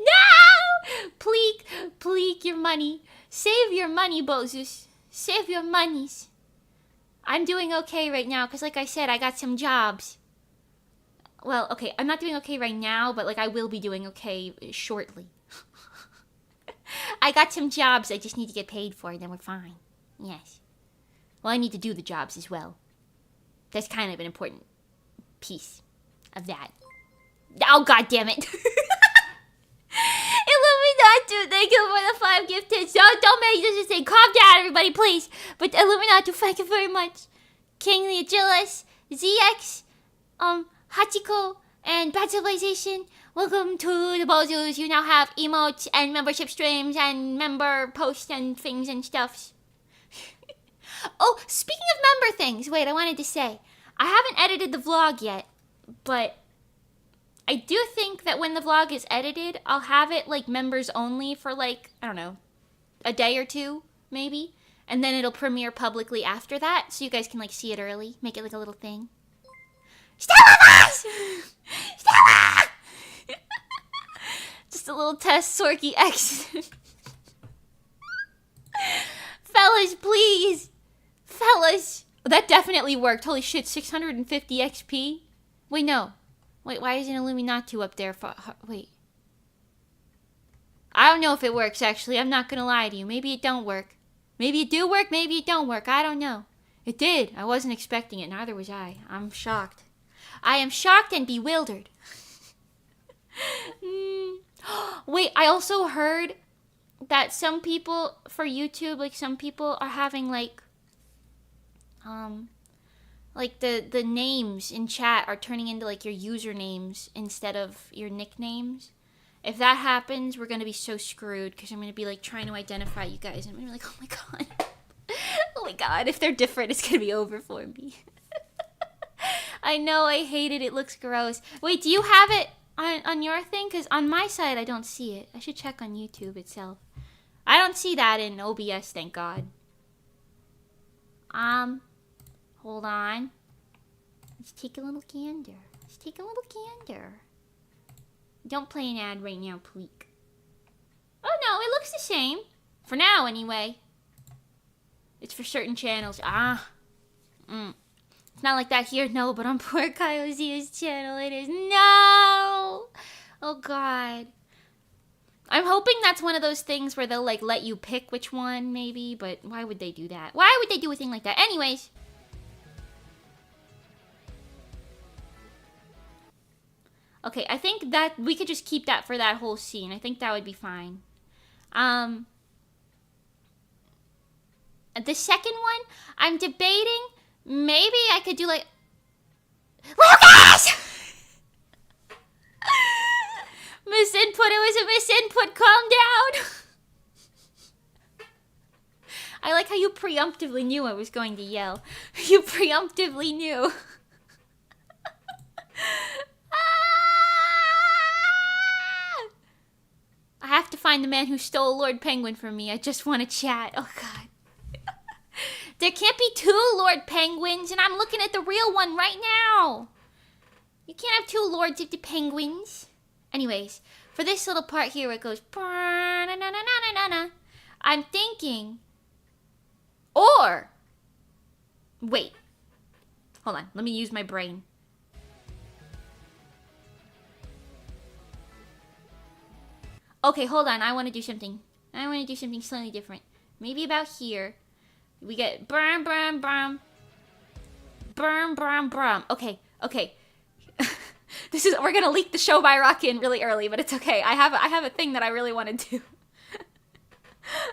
No! Pleek your money. Save your money, Bozus. Save your monies. I'm doing okay right now, because like I said, I got some jobs. Well, okay, I'm not doing okay right now, but like I will be doing okay shortly. I got some jobs I just need to get paid for, and then we're fine. Yes. Well, I need to do the jobs as well. That's kind of an important piece of that. Oh, God damn it. Illuminatu, thank you for the 5 gifted. Don't make this a thing. Calm down, everybody, please. But Illuminatu, thank you very much. King the Agilis, ZX, Hachiko, and Bad Civilization. Welcome to the Bozus. You now have emotes and membership streams and member posts and things and stuffs. Oh, speaking of member things, wait, I wanted to say, I haven't edited the vlog yet, but I do think that when the vlog is edited, I'll have it like members only for like, I don't know, a day or two, maybe. And then it'll premiere publicly after that, so you guys can like see it early, make it like a little thing. Stella Voice! Stella! Just a little test, Sorky X. Fellas, please. Fellas. Oh, that definitely worked. Holy shit, 650 XP? Wait, no. Wait, why isn't Illuminatu up there? Wait. I don't know if it works, actually. I'm not gonna lie to you. Maybe it don't work. Maybe it do work, maybe it don't work. I don't know. It did. I wasn't expecting it. Neither was I. I'm shocked. I am shocked and bewildered. Wait, I also heard that some people, for YouTube, like some people are having like the names in chat are turning into like your usernames instead of your nicknames. If that happens, we're gonna be so screwed, because I'm gonna be like trying to identify you guys, and I'm gonna be like, oh my god. Oh my god, if they're different, it's gonna be over for me. I know, I hate it, it looks gross. Wait, do you have it on your thing? Because on my side, I don't see it. I should check on YouTube itself. I don't see that in OBS, thank god. Hold on. Let's take a little gander. Let's take a little gander. Don't play an ad right now, please. Oh no, it looks the same. For now, anyway. It's for certain channels. It's not like that here, no, but on poor Kyozia's channel it is. No! Oh god. I'm hoping that's one of those things where they'll like let you pick which one, maybe, but why would they do that? Why would they do a thing like that? Anyways. Okay, I think that we could just keep that for that whole scene. I think that would be fine. The second one, I'm debating, maybe I could do like, Lucas! Misinput, it was a misinput, calm down. I like how you preemptively knew I was going to yell. You preemptively knew. I have to find the man who stole Lord Penguin from me. I just want to chat. Oh, God. There can't be two Lord Penguins, and I'm looking at the real one right now. You can't have two Lords of the Penguins. Anyways, for this little part here where it goes, I'm thinking, or, wait, hold on, let me use my brain. Okay, hold on, I want to do something. I want to do something slightly different. Maybe about here, we get brum, brum, brum, brum, brum, brum. Okay, okay. We're gonna leak the show by Rock in really early, but it's okay. I have a thing that I really want to do.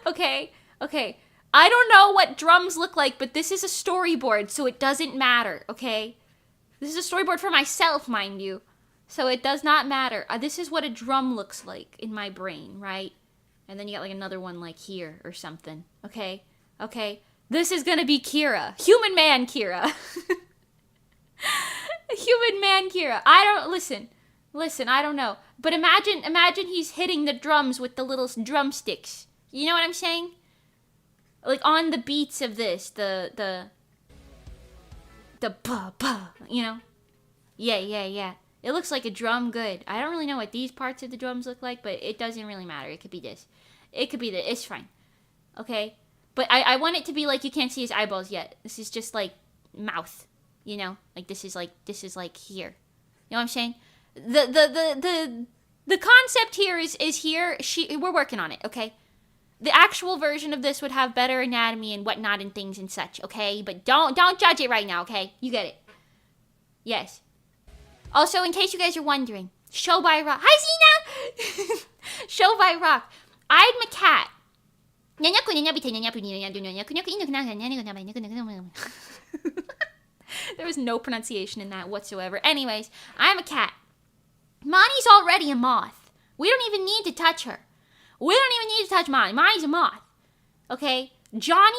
Okay. I don't know what drums look like, but this is a storyboard, so it doesn't matter, okay? This is a storyboard for myself, mind you. So it does not matter. This is what a drum looks like in my brain, right? And then you got like another one like here or something, okay? Okay. This is gonna be Kira. Human man Kira. Human man Kira. Listen, I don't know. But imagine he's hitting the drums with the little drumsticks. You know what I'm saying? Like on the beats of this, the ba ba, you know? Yeah. It looks like a drum good. I don't really know what these parts of the drums look like, but it doesn't really matter. It could be this. It could be this. It's fine. Okay? But I want it to be like you can't see his eyeballs yet. This is just like mouth. You know? Like this is like here. You know what I'm saying? The concept here is here. We're working on it, okay? The actual version of this would have better anatomy and whatnot and things and such, okay? But don't judge it right now, okay? You get it. Yes. Also, in case you guys are wondering, Show by Rock. Hi, Zena! Show by Rock. I'm a cat. There was no pronunciation in that whatsoever. Anyways, I'm a cat. Mani's already a moth. We don't even need to touch her. We don't even need to touch Mani. Mani's a moth. Okay? Johnny,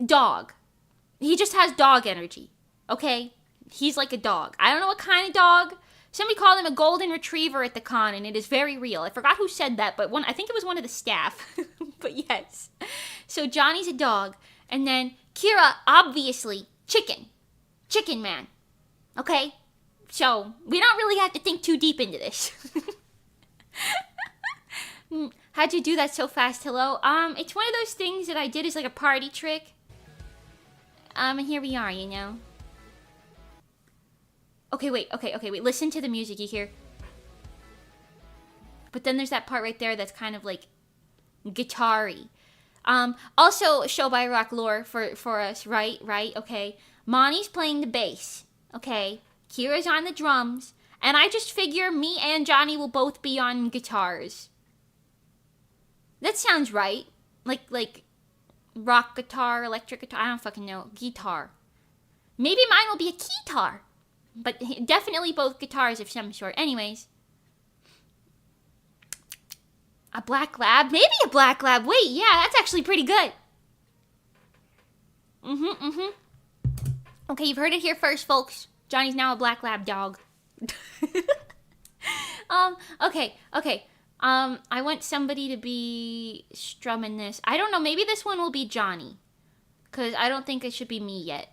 dog. He just has dog energy. Okay? He's like a dog. I don't know what kind of dog. Somebody called him a golden retriever at the con, and it is very real. I forgot who said that, but I think it was one of the staff. But yes. So Johnny's a dog. And then Kira, obviously, chicken. Chicken man. Okay? So, we don't really have to think too deep into this. How'd you do that so fast? Hello? It's one of those things that I did as like a party trick. And here we are, you know? Okay, wait. Listen to the music, you hear? But then there's that part right there that's kind of like guitar-y. Also, Show by Rock lore for us, right? Okay. Mani's playing the bass, okay? Kira's on the drums, and I just figure me and Johnny will both be on guitars. That sounds right. Like rock guitar, electric guitar, I don't fucking know. Guitar. Maybe mine will be a keytar. But definitely both guitars of some sort. Anyways. A black lab? Maybe a black lab. Wait, yeah, that's actually pretty good. Okay, you've heard it here first, folks. Johnny's now a black lab dog. Okay. I want somebody to be strumming this. I don't know, maybe this one will be Johnny. Because I don't think it should be me yet.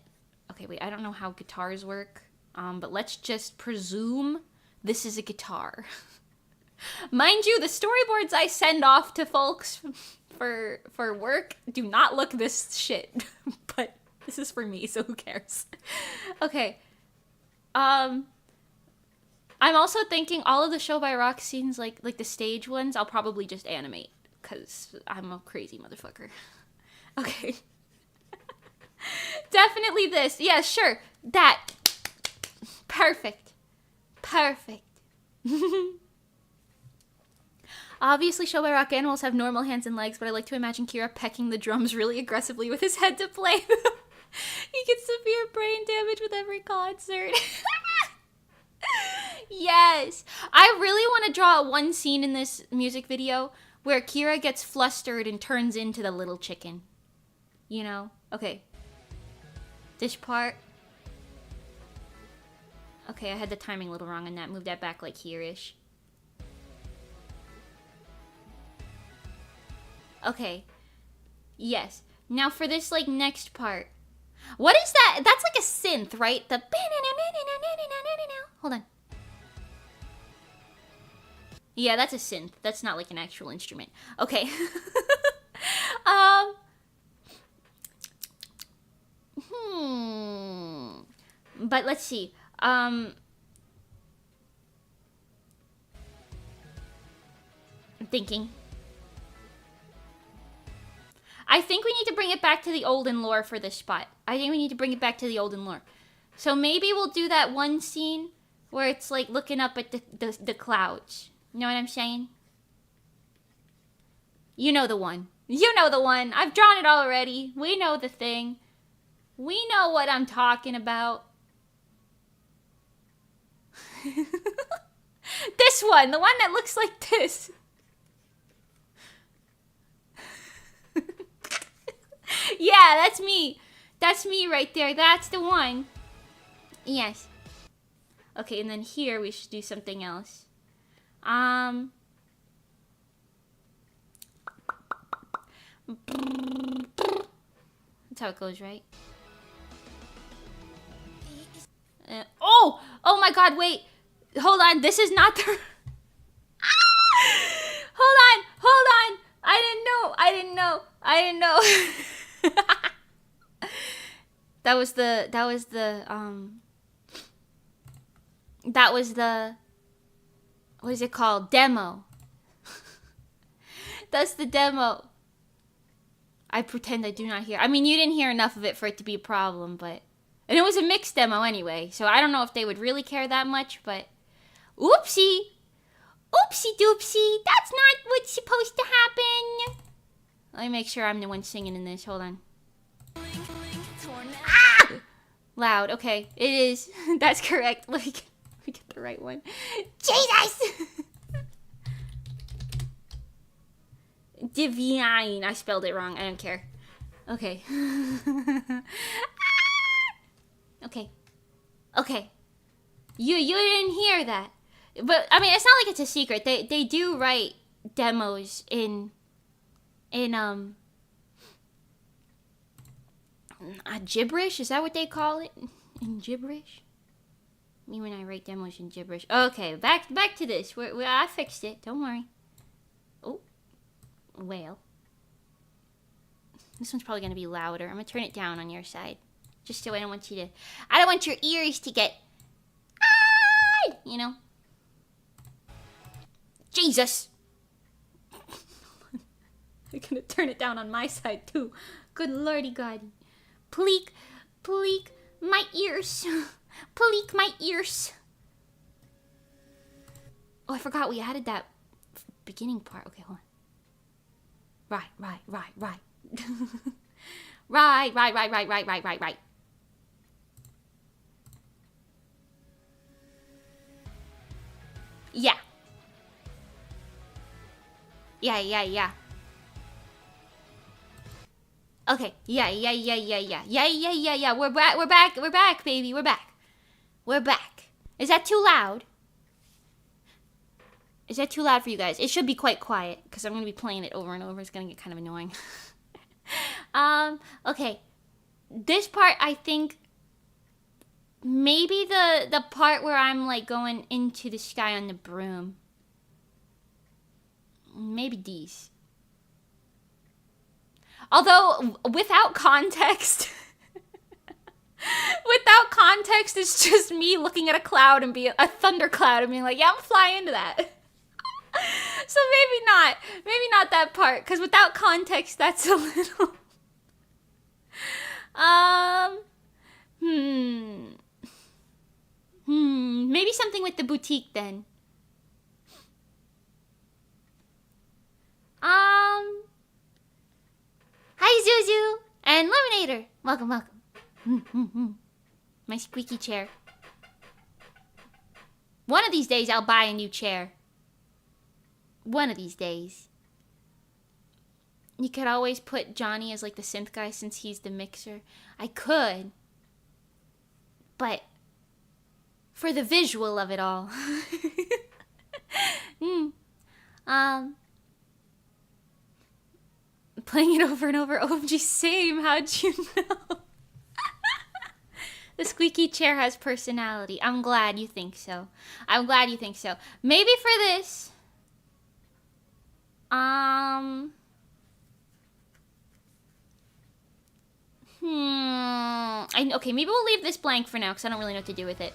Okay, wait, I don't know how guitars work. But let's just presume this is a guitar. Mind you, the storyboards I send off to folks for work do not look this shit. But this is for me, so who cares? Okay. I I'm also thinking all of the Show by Rock scenes, like the stage ones, I'll probably just animate because I'm a crazy motherfucker. Okay. Definitely this. Yeah, sure. That. Perfect. Perfect. Obviously, Show by Rock animals have normal hands and legs, but I like to imagine Kira pecking the drums really aggressively with his head to play them. He gets severe brain damage with every concert. Yes. I really want to draw one scene in this music video where Kira gets flustered and turns into the little chicken. You know? Okay. This part. Okay, I had the timing a little wrong on that. Move that back like here-ish. Okay. Yes. Now for this, like, next part. What is that? That's like a synth, right? The... Hold on. Yeah, that's a synth. That's not like an actual instrument. Okay. But let's see. I'm thinking. I think we need to bring it back to the olden lore for this spot. I think we need to bring it back to the olden lore. So maybe we'll do that one scene where it's like looking up at the clouds. You know what I'm saying? You know the one. You know the one. I've drawn it already. We know the thing. We know what I'm talking about. This one. The one that looks like this. Yeah, that's me. That's me right there. That's the one. Yes. Okay, and then here we should do something else. That's how it goes, right? Oh my god, wait. Hold on, this is not the... Hold on. I didn't know. That was the, what is it called? Demo. That's the demo. I pretend I do not hear. I mean, you didn't hear enough of it for it to be a problem, but... And it was a mixed demo anyway, so I don't know if they would really care that much, but... Oopsie! Oopsie doopsie! That's not what's supposed to happen! Let me make sure I'm the one singing in this. Hold on. Ah! Loud. Okay, it is. That's correct. Like, we get the right one. Jesus! Divine. I spelled it wrong. I don't care. Okay. Okay. You didn't hear that. But, I mean, it's not like it's a secret. They do write demos in gibberish? Is that what they call it? In gibberish? Me when I write demos in gibberish. Okay, back to this. I fixed it. Don't worry. Oh. Well. This one's probably going to be louder. I'm going to turn it down on your side. Just so I don't want your ears to get... You know? Jesus! I'm going to turn it down on my side, too. Good lordy god. Pleek, my ears. Pleek, my ears. Oh, I forgot we added that beginning part. Okay, hold on. Right. Right. Yeah. Okay. Yeah. We're back, baby. We're back. Is that too loud? Is that too loud for you guys? It should be quite quiet because I'm going to be playing it over and over. It's going to get kind of annoying. Okay. This part, I think, maybe the part where I'm like going into the sky on the broom. Maybe these. Although, without context, Without context, it's just me looking at a cloud and being a thundercloud and being like, yeah, I'm flying into that. So maybe not that part, because without context, that's a little. Maybe something with the boutique then. Hi Zuzu and Lemonator. Welcome, welcome. My squeaky chair. One of these days I'll buy a new chair. One of these days. You could always put Johnny as like the synth guy since he's the mixer. I could. But for the visual of it all. Playing it over and over. OMG, same. How'd you know? The squeaky chair has personality. I'm glad you think so. I'm glad you think so. Maybe for this. Okay, maybe we'll leave this blank for now because I don't really know what to do with it.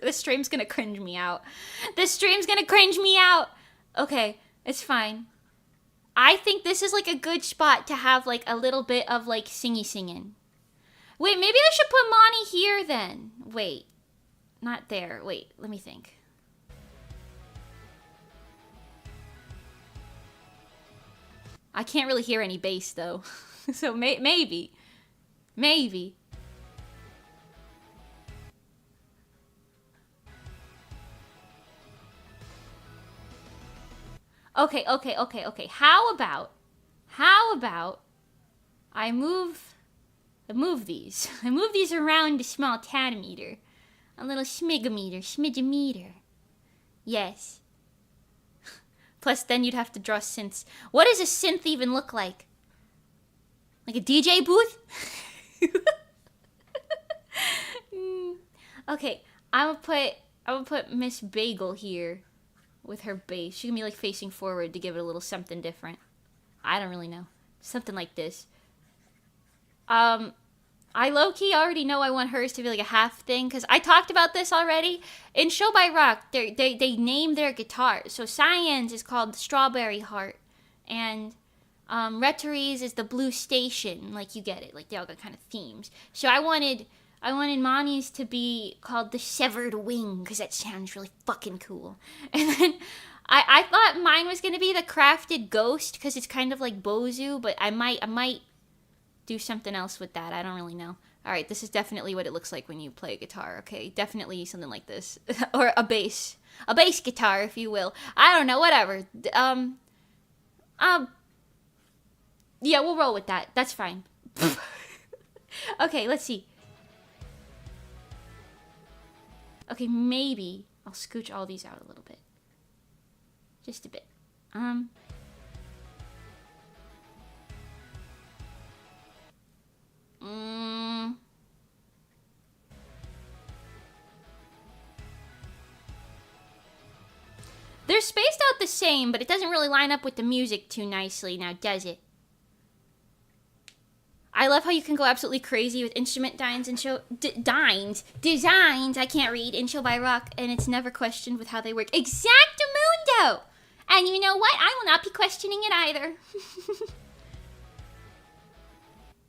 This stream's gonna cringe me out. This stream's gonna cringe me out. Okay, it's fine. I think this is like a good spot to have like a little bit of like singing. Wait, maybe I should put Monty here then. Wait, not there. Wait, let me think. I can't really hear any bass though. So maybe. Okay. How about I move these. I move these around a small tanometer. A little smidgemeter. Yes. Plus then you'd have to draw synths. What does a synth even look like? Like a DJ booth? Okay, I'm gonna put Miss Bagel here with her bass. She can be like facing forward to give it a little something different. I don't really know. Something like this. I low-key already know I want hers to be like a half thing, because I talked about this already. In Show by Rock, they name their guitar. So Cyan's is called the Strawberry Heart, and Rhetori's is the Blue Station. Like, you get it. Like, they all got kind of themes. So I wanted Mani's to be called the Severed Wing, because that sounds really fucking cool. And then I thought mine was going to be the Crafted Ghost, because it's kind of like Bozu, but I might do something else with that. I don't really know. All right, this is definitely what it looks like when you play a guitar. Okay, definitely something like this. Or a bass guitar, if you will. I don't know, whatever. Yeah, we'll roll with that. That's fine. Okay, let's see. Okay, maybe I'll scooch all these out a little bit. Just a bit. They're spaced out the same, but it doesn't really line up with the music too nicely now, does it? I love how you can go absolutely crazy with instrument designs, I can't read, in Show by Rock, and it's never questioned with how they work. Exactamundo! And you know what? I will not be questioning it either.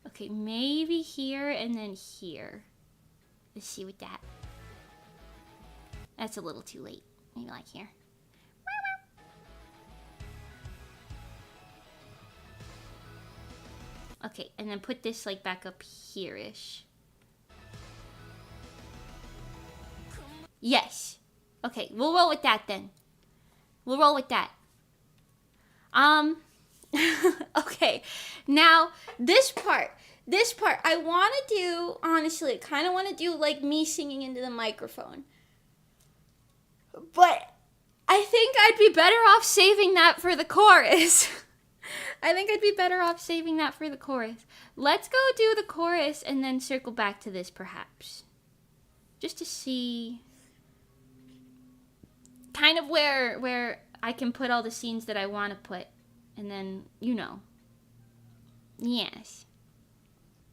Okay, maybe here and then here. Let's see with that. That's a little too late. Maybe like here. Okay, and then put this like back up here-ish. Yes. Okay, we'll roll with that then. We'll roll with that. Okay. Now, this part, I want to do, honestly, kind of want to do like me singing into the microphone. But I think I'd be better off saving that for the chorus. Let's go do the chorus and then circle back to this, perhaps. Just to see kind of where I can put all the scenes that I want to put. And then, you know. Yes.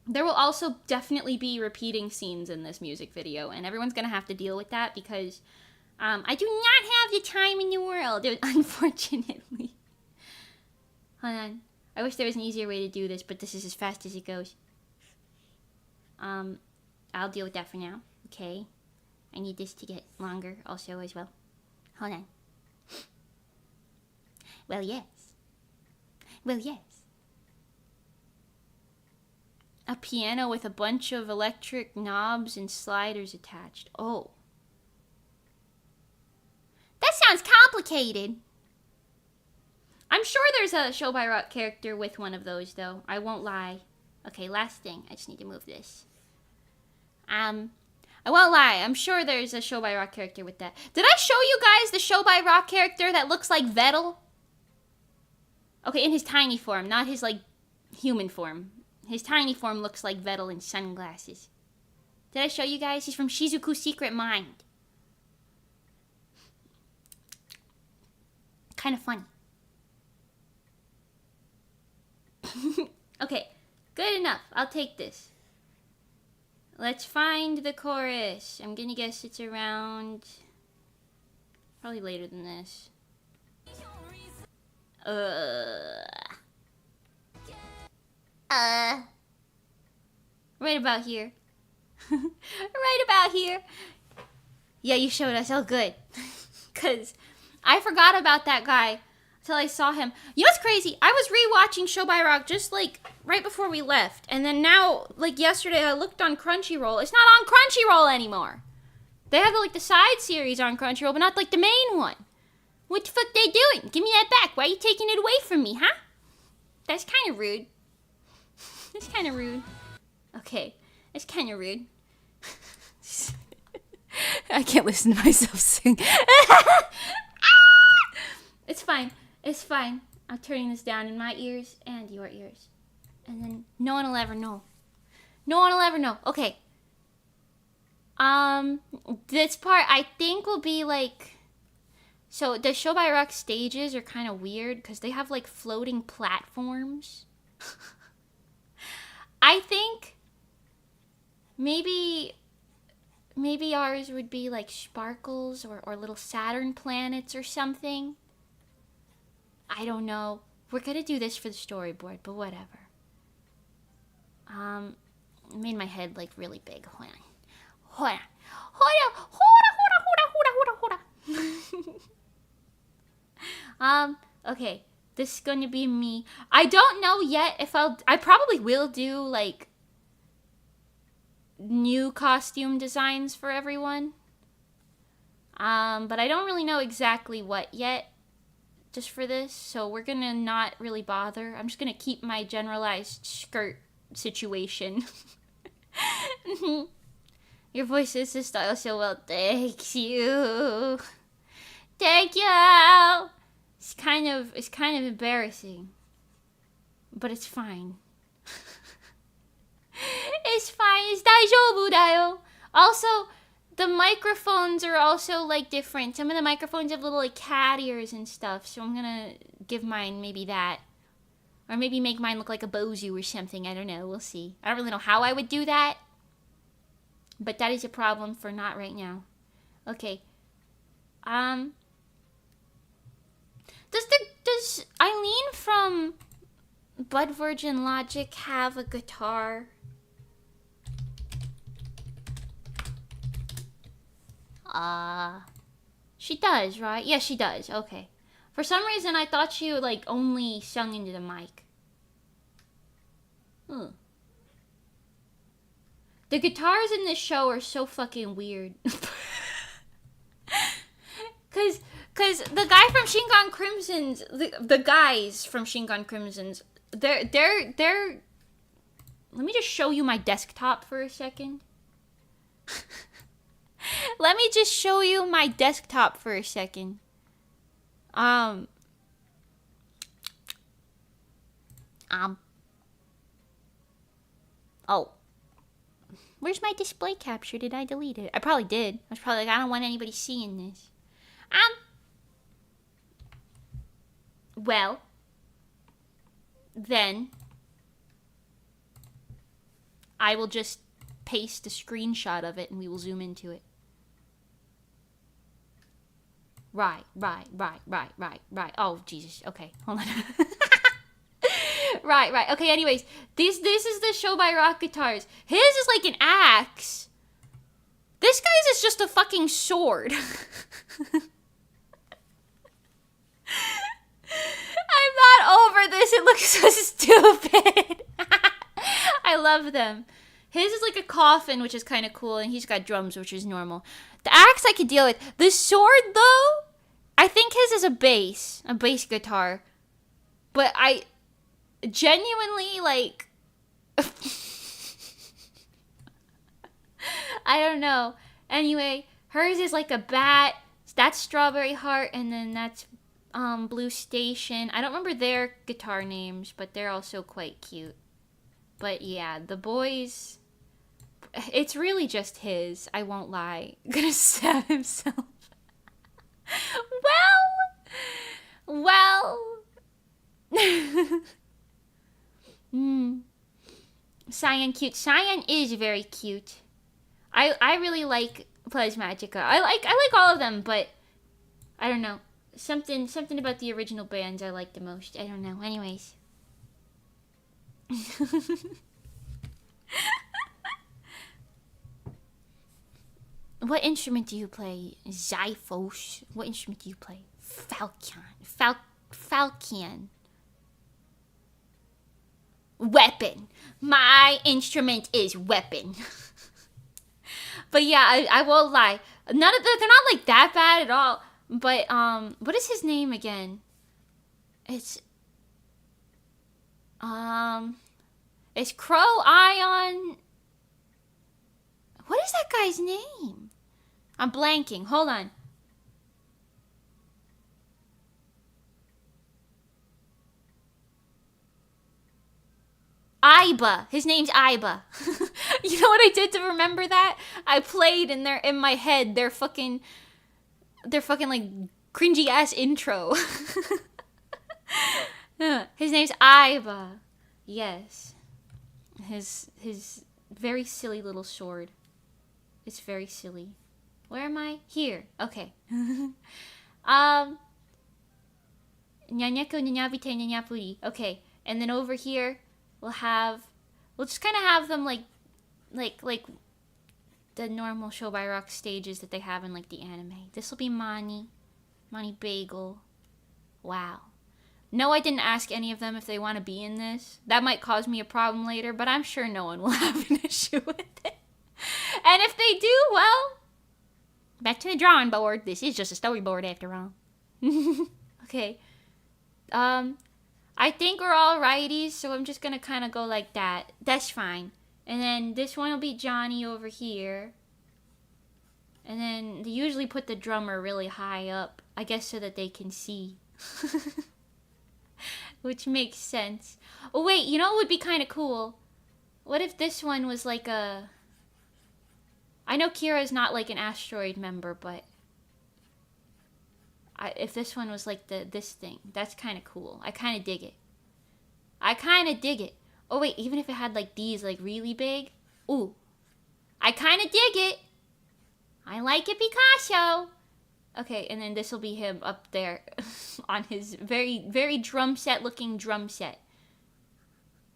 There will also definitely be repeating scenes in this music video, and everyone's gonna have to deal with that because I do not have the time in the world, unfortunately. Hold on. I wish there was an easier way to do this, but this is as fast as it goes. I'll deal with that for now. Okay. I need this to get longer also as well. Hold on. Well, yes. Well, yes. A piano with a bunch of electric knobs and sliders attached. Oh. That sounds complicated. I'm sure there's a Show by Rock character with one of those, though. I won't lie. Okay, last thing. I just need to move this. I won't lie. I'm sure there's a Show by Rock character with that. Did I show you guys the Show by Rock character that looks like Vettel? Okay, in his tiny form, not his, like, human form. His tiny form looks like Vettel in sunglasses. Did I show you guys? He's from Shizuku's Secret Mind. Kind of funny. Okay, good enough. I'll take this. Let's find the chorus. I'm gonna guess it's around... probably later than this. Right about here. Right about here. Yeah, you showed us. Oh, good. Because I forgot about that guy until I saw him. You know what's crazy? I was rewatching Show by Rock just, like, right before we left. And then now, like, yesterday, I looked on Crunchyroll. It's not on Crunchyroll anymore. They have, like, the side series on Crunchyroll, but not, like, the main one. What the fuck they doing? Give me that back. Why are you taking it away from me, huh? That's kind of rude. That's kind of rude. Okay. That's kind of rude. I can't listen to myself sing. It's fine. It's fine. I'm turning this down in my ears and your ears. And then no one will ever know. No one will ever know. Okay. This part I think will be like... So the Show by Rock stages are kind of weird because they have like floating platforms. I think maybe ours would be like sparkles or little Saturn planets or something. I don't know. We're gonna do this for the storyboard, but whatever. I made my head like really big. Hold on. Hold on. Hold on. Hold on. Okay. This is gonna be me. I don't know yet if I probably will do like new costume designs for everyone. But I don't really know exactly what yet just for this, so we're gonna not really bother. I'm just gonna keep my generalized skirt situation. Your voice is the style so well. Thank you. Thank you. It's kind of embarrassing. But it's fine. It's fine. It's 大丈夫だよ. Also, the microphones are also like different. Some of the microphones have little like cat ears and stuff, so I'm gonna give mine maybe that. Or maybe make mine look like a Bozu or something. I don't know. We'll see. I don't really know how I would do that. But that is a problem for not right now. Okay. Does Eileen from Bud Virgin Logic have a guitar? She does, right? Yeah, she does. Okay. For some reason, I thought she like only sung into the mic. The guitars in this show are so fucking weird. Cause the guy from Shingon Crimson's, the guys from Shingon Crimson's, they're. Let me just show you my desktop for a second. Let me just show you my desktop for a second. Oh. Where's my display capture? Did I delete it? I probably did. I was probably like, I don't want anybody seeing this. Well, then, I will just paste a screenshot of it and we will zoom into it. Right. Oh, Jesus. Okay, hold on. Right. Okay, anyways. This is the Show by Rock guitars. His is like an axe. This guy's is just a fucking sword. I'm not over this. It looks so stupid. I love them. His is like a coffin, which is kind of cool, and he's got drums, which is normal. The axe I could deal with. The sword, though, I think his is a bass guitar. But I genuinely, like, I don't know. Anyway, hers is like a bat. That's Strawberry Heart, and then that's Blue Station. I don't remember their guitar names, but they're also quite cute. But yeah, the boys, it's really just his. I won't lie. Gonna stab himself. Well. Cyan cute. Cyan is very cute. I really like Plasmatica. I like all of them, but I don't know. Something about the original bands I like the most. I don't know. Anyways. What instrument do you play? Zyphos. What instrument do you play? Falcon. Weapon. My instrument is weapon. But yeah, I won't lie. They're not like that bad at all. But what is his name again? It's Crow Ion. What is that guy's name? I'm blanking. Hold on. Iba. His name's Iba. You know what I did to remember that? I played in my head their fucking like cringy ass intro. His name's Iba. Yes. His very silly little sword. It's very silly. Where am I? Here. Okay. Nyanyako nyanyabite nyanyapuri. Okay. And then over here we'll just kind of have them like the normal Show by Rock stages that they have in like the anime. This will be Mani Bagel. Wow. No, I didn't ask any of them if they want to be in this. That might cause me a problem later, but I'm sure no one will have an issue with it. And if they do, well, back to the drawing board. This is just a storyboard after all. Okay. I think we're all righties, so I'm just going to kind of go like that. That's fine. And then this one will be Johnny over here. And then they usually put the drummer really high up, I guess so that they can see. Which makes sense. Oh, wait, you know what would be kind of cool? What if this one was like a... I know Kira's not like an asteroid member, but... if this one was like this thing, that's kind of cool. I kind of dig it. Oh, wait, even if it had like these like really big. Ooh. I kind of dig it. I like it, Picasso. Okay, and then this will be him up there on his very, very drum set looking drum set.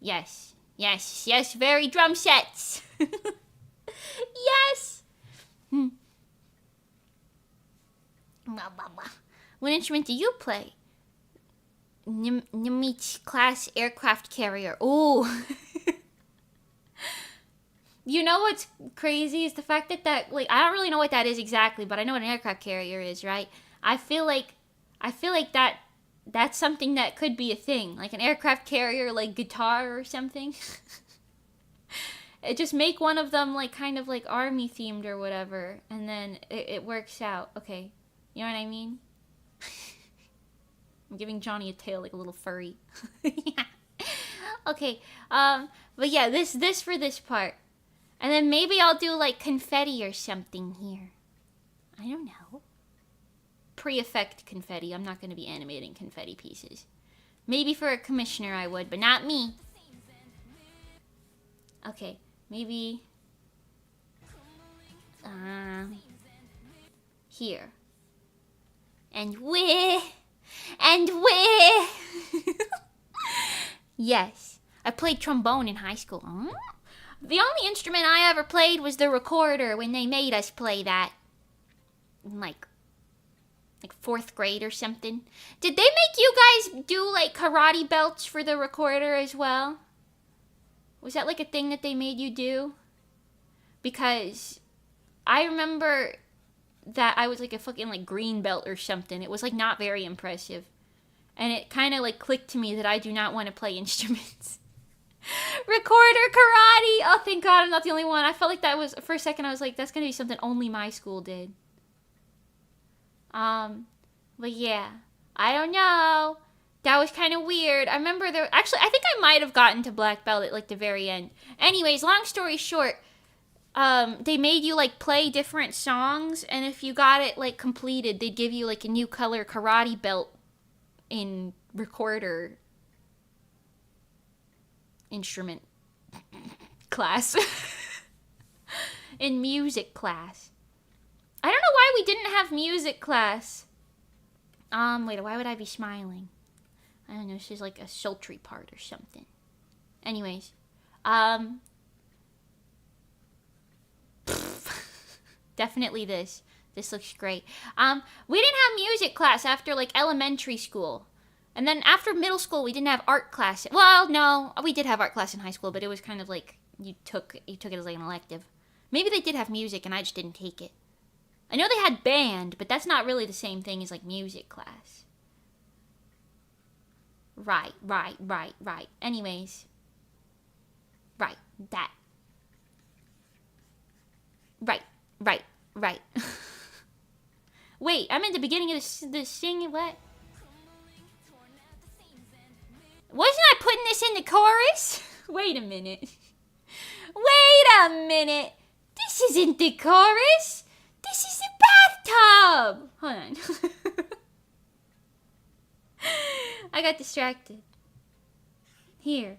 Yes, very drum sets. Yes. What instrument do you play? Nimitz class aircraft carrier. Ooh. You know what's crazy is the fact that like I don't really know what that is exactly, but I know what an aircraft carrier is, right? I feel like that's something that could be a thing, like an aircraft carrier, like guitar or something. It just make one of them like kind of like army themed or whatever, and then it works out. Okay, you know what I mean? I'm giving Johnny a tail like a little furry. Yeah. Okay, but yeah, this for this part. And then maybe I'll do like confetti or something here. I don't know. Pre-effect confetti. I'm not going to be animating confetti pieces. Maybe for a commissioner I would, but not me. Okay, Maybe here. And we yes, I played trombone in high school. The only instrument I ever played was the recorder when they made us play that in like 4th grade or something. Did they make you guys do like karate belts for the recorder as well? Was that like a thing that they made you do? Because I remember that I was like a fucking like green belt or something. It was like not very impressive. And it kind of like clicked to me that I do not want to play instruments. Recorder karate! Oh, thank God I'm not the only one. I felt like that was, for a second I was like, that's gonna be something only my school did. But yeah, I don't know. That was kind of weird. I remember there, actually, I think I might have gotten to black belt at like the very end. Anyways, long story short, they made you like play different songs, and if you got it like completed, they'd give you like a new color karate belt in recorder instrument class. In music class. I don't know why we didn't have music class. Wait, why would I be smiling? I don't know, she's like a sultry part or something. Anyways, definitely this. This looks great. We didn't have music class after like elementary school. And then after middle school, we didn't have art class. Well, no, we did have art class in high school, but it was kind of like you took it as like an elective. Maybe they did have music and I just didn't take it. I know they had band, but that's not really the same thing as like music class. Right. Anyways. Right, that. Right. Wait, I'm at the beginning of the singing, what? Wasn't I putting this in the chorus? Wait a minute. This isn't the chorus. This is the bathtub. Hold on. I got distracted. Here.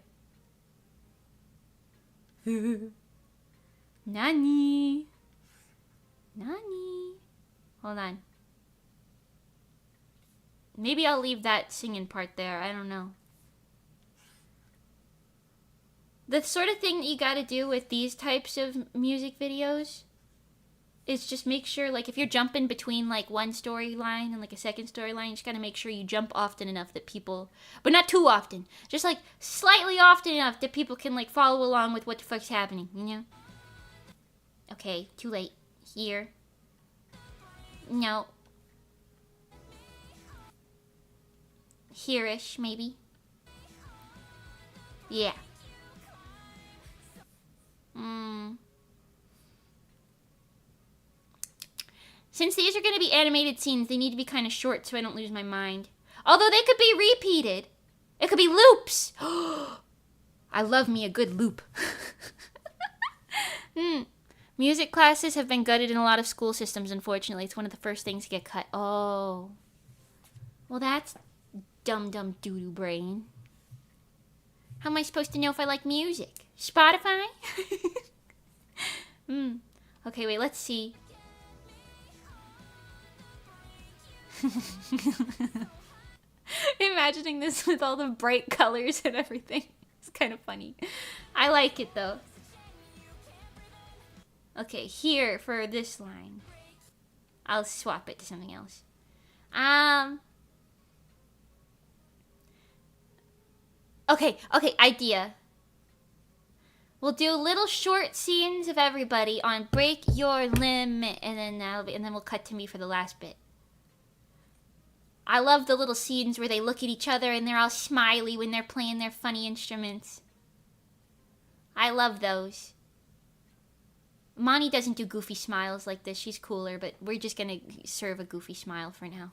Nani? Hold on. Maybe I'll leave that singing part there. I don't know. The sort of thing that you gotta do with these types of music videos is just make sure, like, if you're jumping between, like, one storyline and, like, a second storyline, you just gotta make sure you jump often enough that people... But not too often. Just, like, slightly often enough that people can, like, follow along with what the fuck's happening, you know? Okay, too late. Here. No. Here-ish, maybe. Yeah. Since these are going to be animated scenes, they need to be kind of short so I don't lose my mind. Although they could be repeated. It could be loops. I love me a good loop. Music classes have been gutted in a lot of school systems, unfortunately. It's one of the first things to get cut. Oh. Well, that's dumb doo-doo brain. How am I supposed to know if I like music? Spotify? Okay, wait, let's see. Imagining this with all the bright colors and everything. It's kind of funny. I like it, though. Okay, here for this line. I'll swap it to something else. Okay, idea. We'll do little short scenes of everybody on Break Your Limit, and then we'll cut to me for the last bit. I love the little scenes where they look at each other and they're all smiley when they're playing their funny instruments. I love those. Moni doesn't do goofy smiles like this. She's cooler, but we're just gonna serve a goofy smile for now.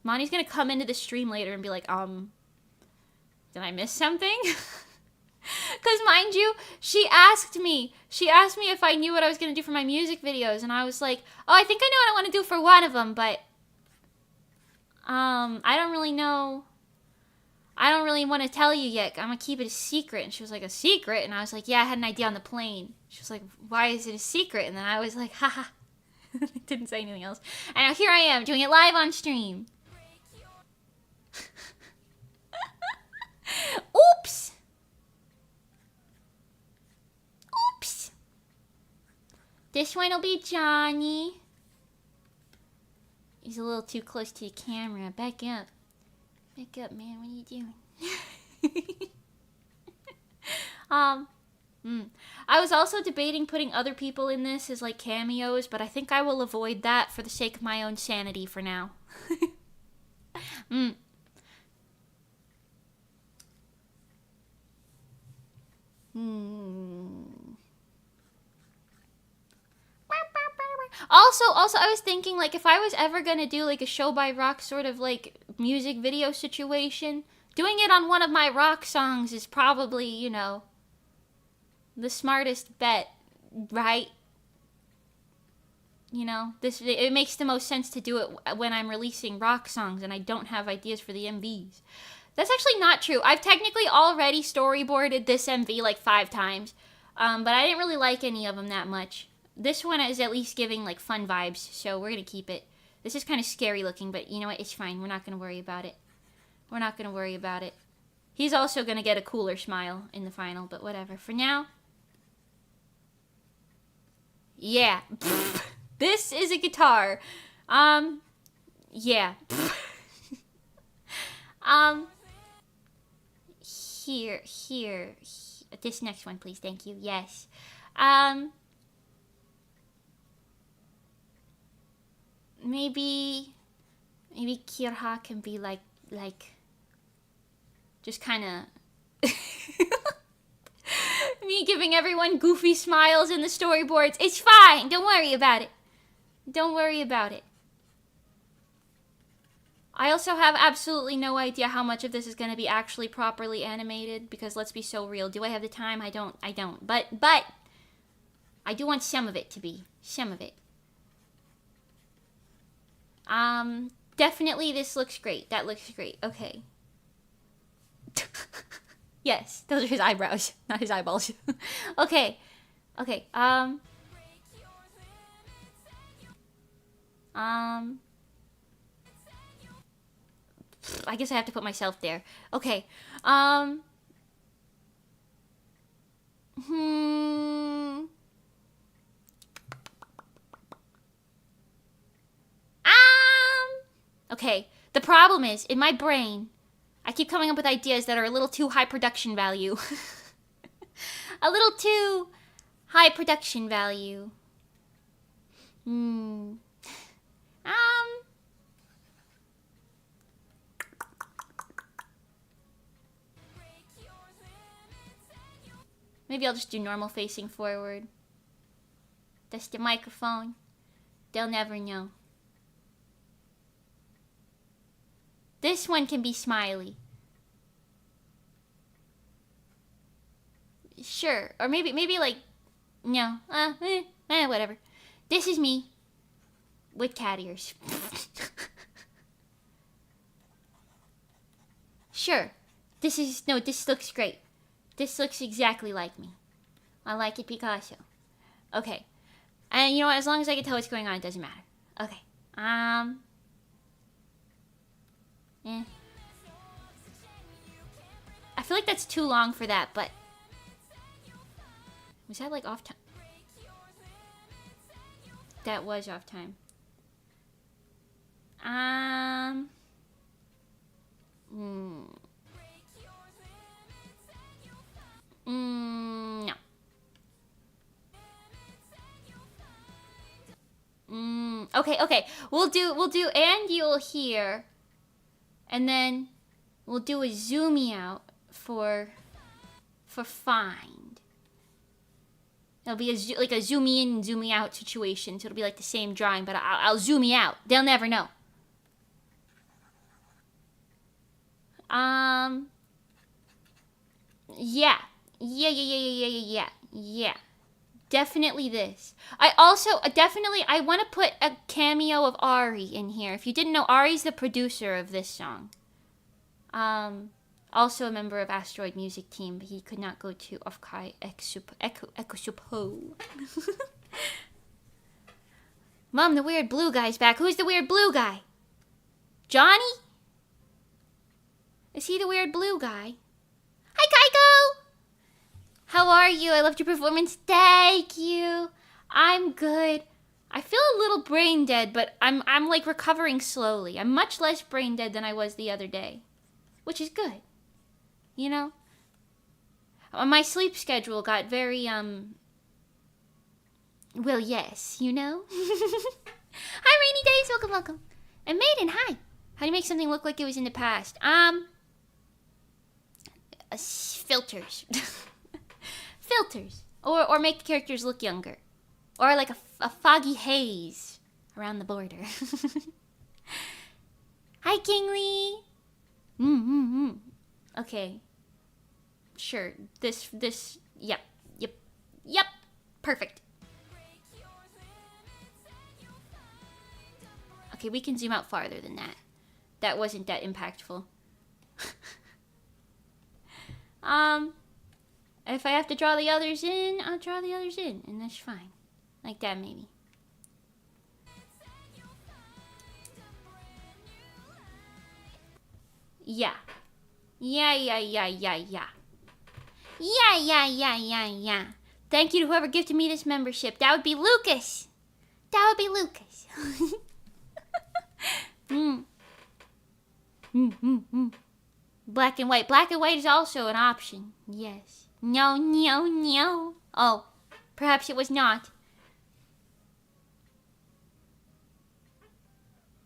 Moni's gonna come into the stream later and be like, did I miss something? Because, mind you, she asked me if I knew what I was gonna do for my music videos, and I was like, oh, I think I know what I want to do for one of them, but, I don't really know I don't really want to tell you yet. I'm going to keep it a secret. And she was like, a secret? And I was like, yeah, I had an idea on the plane. She was like, why is it a secret? And then I was like, haha. I didn't say anything else. And now here I am doing it live on stream. Oops. Oops. This one will be Johnny. He's a little too close to the camera. Back up. Back up, man. What are you doing? I was also debating putting other people in this as like cameos, but I think I will avoid that for the sake of my own sanity for now. Also, I was thinking, like, if I was ever gonna do, like, a show by rock sort of, like, music video situation, doing it on one of my rock songs is probably, you know, the smartest bet, right? You know, it makes the most sense to do it when I'm releasing rock songs and I don't have ideas for the MVs. That's actually not true. I've technically already storyboarded this MV, like, 5 times, but I didn't really like any of them that much. This one is at least giving, like, fun vibes, so we're gonna keep it. This is kind of scary looking, but you know what? It's fine. We're not gonna worry about it. We're not gonna worry about it. He's also gonna get a cooler smile in the final, but whatever. For now... Yeah. This is a guitar. Yeah. Here. This next one, please. Thank you. Yes. Maybe Kirha can be like, just kind of me giving everyone goofy smiles in the storyboards. It's fine. Don't worry about it. Don't worry about it. I also have absolutely no idea how much of this is going to be actually properly animated, because let's be so real. Do I have the time? I don't. But I do want some of it to be. Some of it. Definitely this looks great. That looks great. Okay. Yes, those are his eyebrows, not his eyeballs. Okay. I guess I have to put myself there. Okay. Okay, the problem is, in my brain, I keep coming up with ideas that are a little too high production value. A little too high production value. Maybe I'll just do normal facing forward. That's the microphone. They'll never know. This one can be smiley. Sure. Or maybe like, no. Whatever. This is me. With cat ears. Sure. This looks great. This looks exactly like me. I like it, Picasso. Okay. And you know what? As long as I can tell what's going on, it doesn't matter. Okay. I feel like that's too long for that, but... Was that like off time? That was off time. No. Okay. We'll do and you'll hear. And then we'll do a zoomy out for find. It'll be like a zoomy in, zoomy out situation. So it'll be like the same drawing, but I'll zoom you out. They'll never know. Yeah. Definitely this. I want to put a cameo of Ari in here. If you didn't know, Ari's the producer of this song. Also a member of Asteroid Music Team, but he could not go to Ofkai Ekosupo. Mom, the weird blue guy's back. Who's the weird blue guy? Johnny? Is he the weird blue guy? Hi, Kaiko! How are you? I loved your performance. Thank you. I'm good. I feel a little brain dead, but I'm like recovering slowly. I'm much less brain dead than I was the other day, which is good. You know? My sleep schedule got very, well, yes, you know? Hi, Rainy Days. Welcome, welcome. And Maiden, hi. How do you make something look like it was in the past? Filters. Filters. Or make the characters look younger. Or like a foggy haze around the border. Hi, Kingly. Okay. Sure. Yep. Perfect. Okay, we can zoom out farther than that. That wasn't that impactful. If I have to draw the others in, I'll draw the others in, and that's fine. Like that, maybe. Yeah. Yeah. Thank you to whoever gifted me this membership. That would be Lucas. Black and white. Black and white is also an option. Yes. No. Oh, perhaps it was not.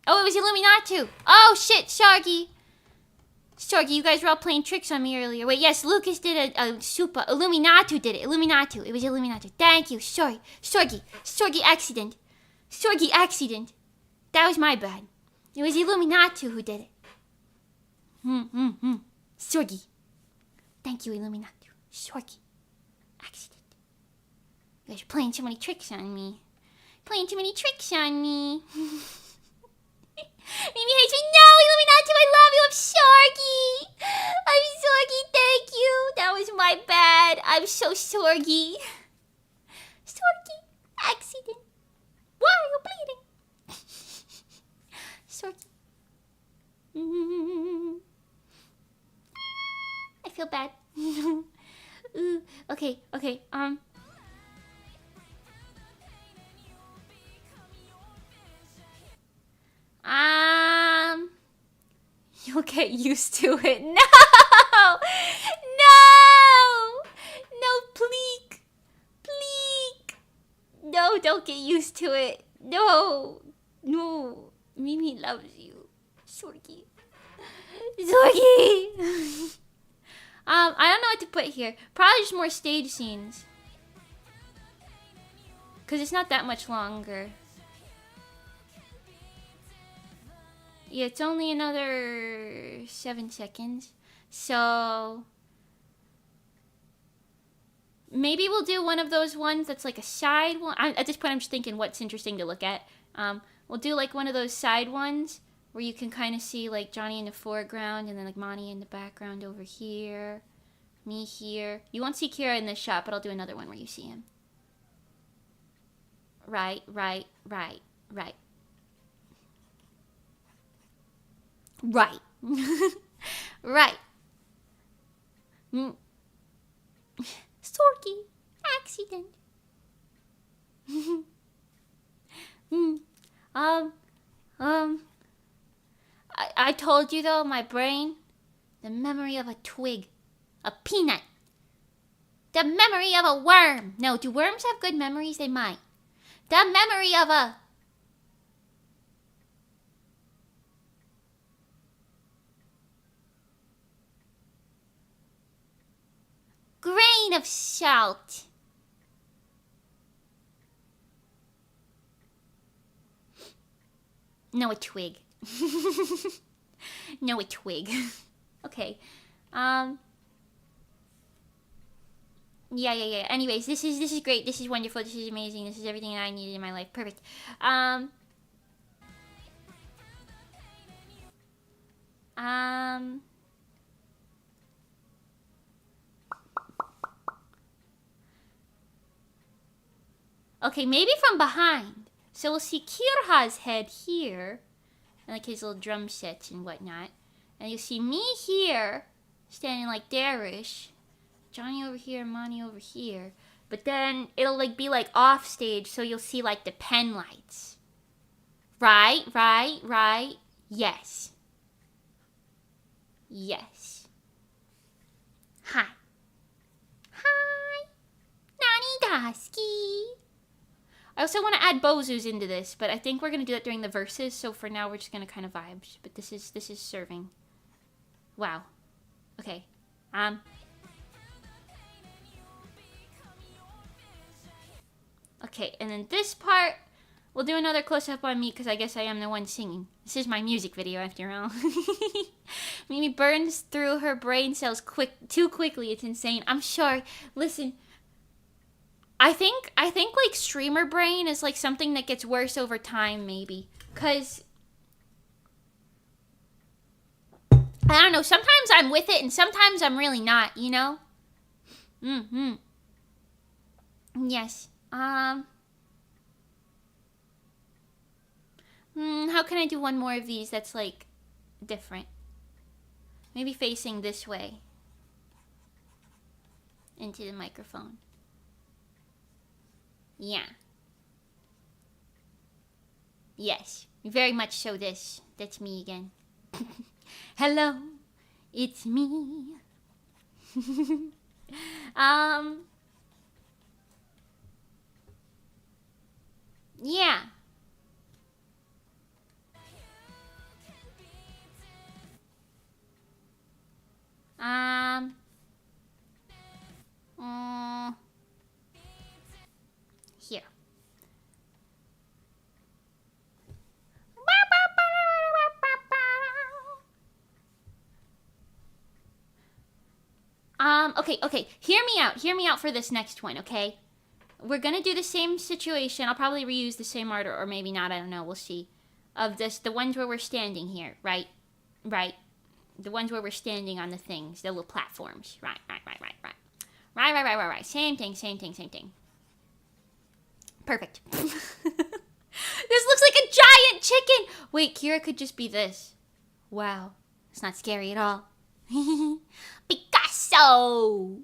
Oh, it was Illuminatu. Oh, shit, Sharky, you guys were all playing tricks on me earlier. Wait, yes, Lucas did a super. Illuminatu did it. It was Illuminatu. Thank you. Sorry. Sorgi accident. That was my bad. It was Illuminatu who did it. Sorgi. Thank you, Illuminatu. Sorgi. Accident. You guys are playing too many tricks on me. Mimi hates me. No, Illuminati, I love you. I'm Sorgy, thank you. That was my bad. I'm so Sorgy. Accident. Why are you bleeding? Sorgy. I feel bad. Okay. You'll get used to it. No, pleek. No, don't get used to it. No. Mimi loves you, Sorgy. I don't know what to put here. Probably just more stage scenes, cause it's not that much longer. Yeah, it's only another 7 seconds. So maybe we'll do one of those ones that's like a side one. At this point, I'm just thinking what's interesting to look at. We'll do like one of those side ones where you can kind of see like Johnny in the foreground and then like Monty in the background over here. Me here. You won't see Kira in this shot, but I'll do another one where you see him. Right. Right. Sorky. Accident. I told you though, my brain, the memory of a twig, a peanut, the memory of a worm. No, do worms have good memories? They might. The memory of a grain of salt. No, a twig. No, a twig. Okay. Yeah. Anyways, this is great. This is wonderful. This is amazing. This is everything that I needed in my life. Perfect. Okay, maybe from behind. So we'll see Kirha's head here. And like his little drum sets and whatnot. And you'll see me here, standing like there-ish. Johnny over here, Monty over here. But then it'll like be like off stage, so you'll see like the pen lights. Right. Yes. Yes. Hi. Nani Daski. I also want to add Bozus into this, but I think we're going to do that during the verses, so for now we're just going to kind of vibe. But this is serving. Wow. Okay. Okay, and then this part, we'll do another close-up on me, because I guess I am the one singing. This is my music video, after all. Mimi burns through her brain cells too quickly. It's insane. I'm sure. Listen, I think like streamer brain is like something that gets worse over time, maybe. Because I don't know, sometimes I'm with it and sometimes I'm really not, you know? Yes. How can I do one more of these that's like different? Maybe facing this way into the microphone. Yeah. Yes, very much so this. That's me again. Hello, it's me. Yeah. Here. Okay. Hear me out for this next one, okay? We're gonna do the same situation. I'll probably reuse the same art, or maybe not, I don't know, we'll see. Of this, the ones where we're standing here, right? The ones where we're standing on the things, the little platforms. Right. Same thing. Perfect. This looks like a giant chicken! Wait, Kira could just be this. Wow. It's not scary at all. Picasso!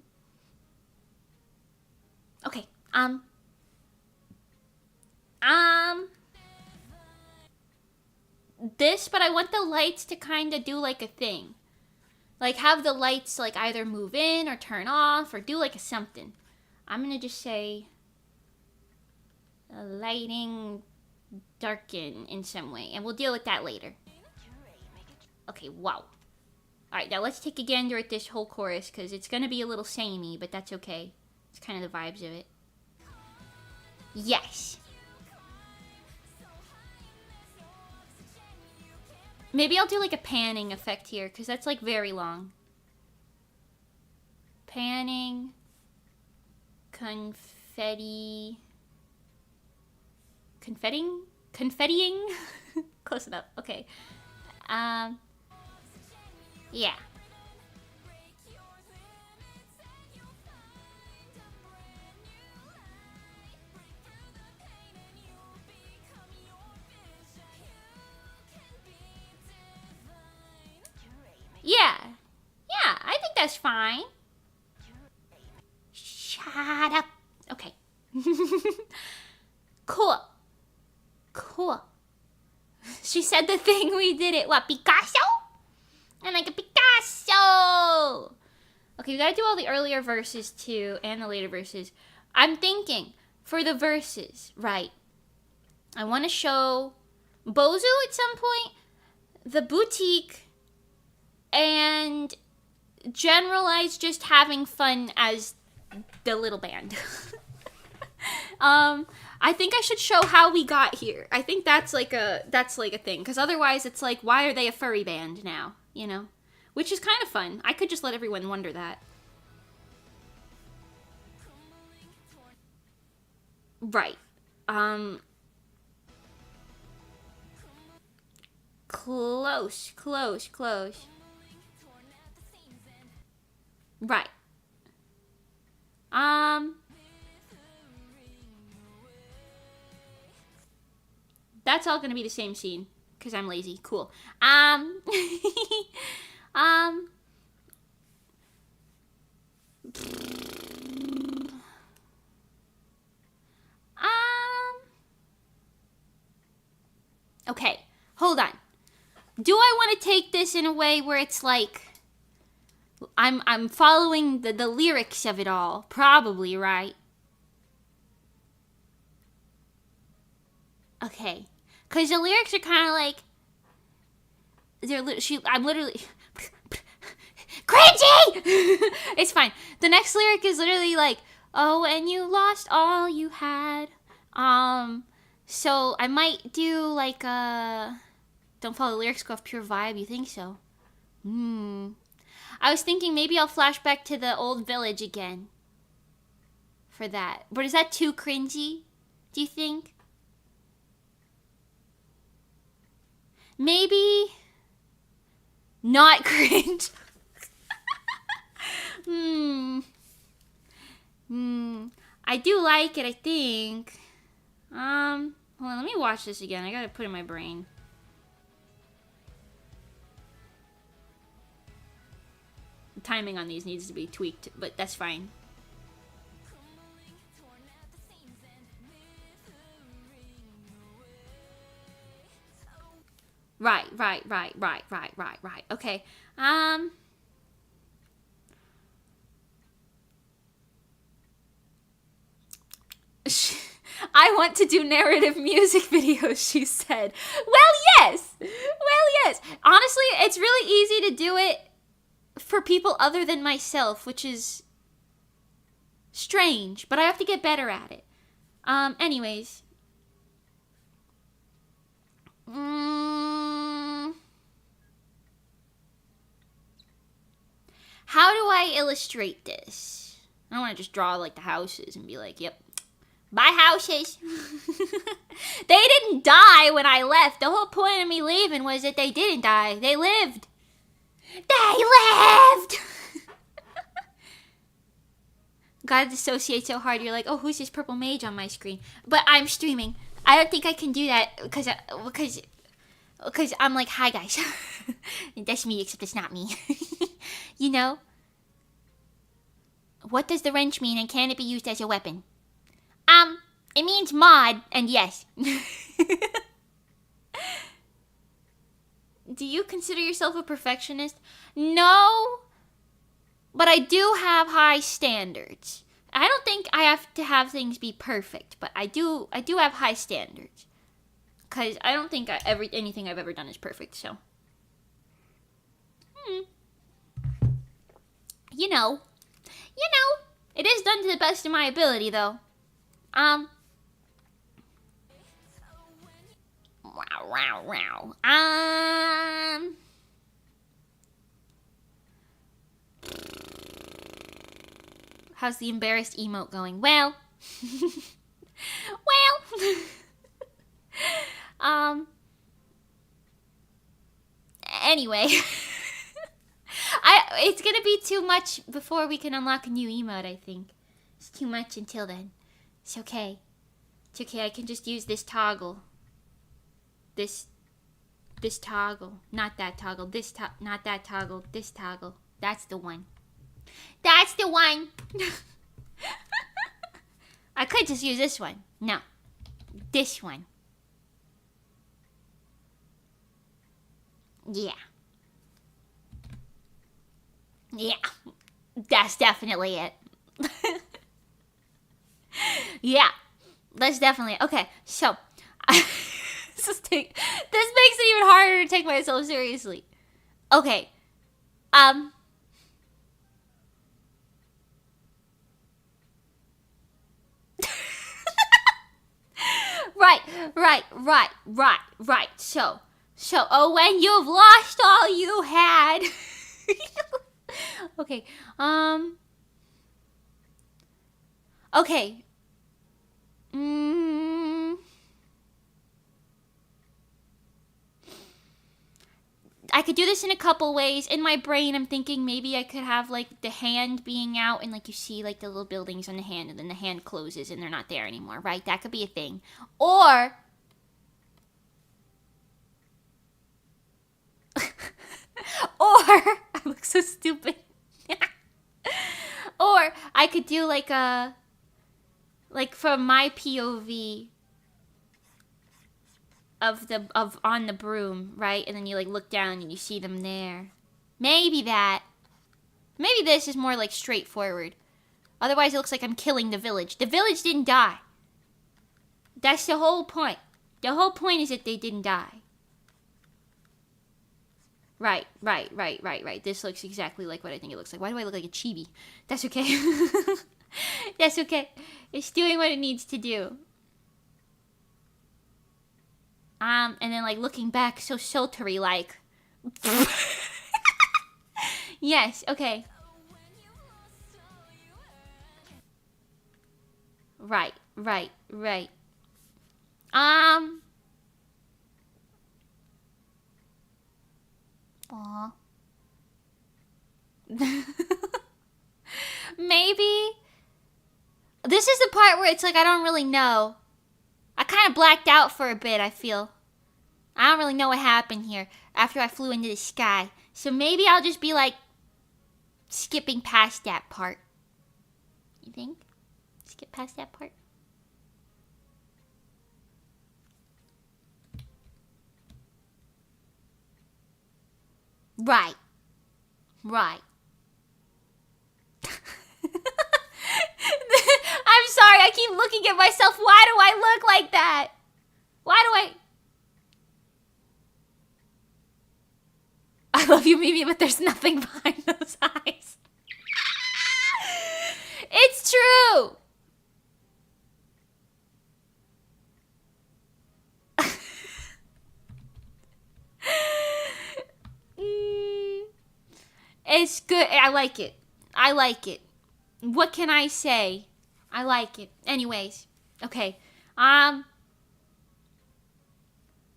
Okay, this, but I want the lights to kind of do like a thing. Like have the lights like either move in or turn off or do like a something. I'm gonna just say lighting darken in some way, and we'll deal with that later. Okay, wow. Alright, now let's take a gander at this whole chorus, because it's gonna be a little samey, but that's okay. It's kind of the vibes of it. Yes. Maybe I'll do like a panning effect here, because that's like very long. Panning. Confetti. Confettiing? Close enough. Okay. Yeah. Yeah, I think that's fine. Shut up. Okay. Cool. She said the thing, we did it. What, Picasso? I'm like a Picasso. Okay, we gotta do all the earlier verses too, and the later verses. I'm thinking, for the verses, right, I want to show Bozu at some point, the boutique, and generalize just having fun as the little band. I think I should show how we got here. I think that's like a thing, because otherwise it's like, why are they a furry band now, you know? Which is kind of fun. I could just let everyone wonder that. Right. Close. Right. that's all gonna be the same scene. Because I'm lazy. Cool. Okay, hold on. Do I want to take this in a way where it's like I'm following the lyrics of it all? Probably, right? Okay. Cause the lyrics are kind of like I'm literally cringy. It's fine. The next lyric is literally like, "Oh, and you lost all you had." So I might do like don't follow the lyrics, go off pure vibe. You think so? I was thinking maybe I'll flash back to the old village again for that. But is that too cringy? Do you think? Maybe not cringe. I do like it, I think. Hold on, let me watch this again. I gotta put it in my brain. The timing on these needs to be tweaked, but that's fine. Right. Okay. I want to do narrative music videos, she said. Well, yes. Honestly, it's really easy to do it for people other than myself, which is strange, but I have to get better at it. Anyways. How do I illustrate this? I don't want to just draw like the houses and be like, yep, bye houses. They didn't die when I left. The whole point of me leaving was that they didn't die. They lived. Gotta dissociate so hard. You're like, oh, who's this purple mage on my screen? But I'm streaming. I don't think I can do that because I'm like, hi guys. That's me, except it's not me. You know? What does the wrench mean, and can it be used as a weapon? It means mod, and yes. Do you consider yourself a perfectionist? No, but I do have high standards. I don't think I have to have things be perfect, but I do have high standards. Because I don't think anything I've ever done is perfect, so. You know, it is done to the best of my ability, though. Wow. How's the embarrassed emote going? Well. Anyway. It's gonna be too much before we can unlock a new emote, I think. It's too much until then. It's okay. I can just use this toggle. This toggle. Not that toggle. Not that toggle. This toggle. That's the one. I could just use this one. No. This one. Yeah, that's definitely it. Yeah, that's definitely it. Okay, so this makes it even harder to take myself seriously. Okay, right. So, oh, when you've lost all you had. Okay, okay. I could do this in a couple ways. In my brain, I'm thinking maybe I could have, like, the hand being out and, like, you see, like, the little buildings on the hand, and then the hand closes and they're not there anymore, right? That could be a thing. Or Or, I look so stupid. Or, I could do like a, like from my POV of on the broom, right? And then you like look down and you see them there. Maybe that. Maybe this is more like straightforward. Otherwise it looks like I'm killing the village. The village didn't die. That's the whole point. The whole point is that they didn't die. Right. This looks exactly like what I think it looks like. Why do I look like a chibi? That's okay. That's okay. It's doing what it needs to do. And then like looking back, so sultry like. Yes, okay. Right. Aw. Maybe. This is the part where it's like I don't really know. I kind of blacked out for a bit, I feel. I don't really know what happened here after I flew into the sky. So maybe I'll just be like skipping past that part. You think? Skip past that part? Right. I'm sorry, I keep looking at myself. Why do I look like that? I love you, Mimi, but there's nothing behind those eyes. It's true. It's good. I like it. What can I say? I like it. Anyways, okay.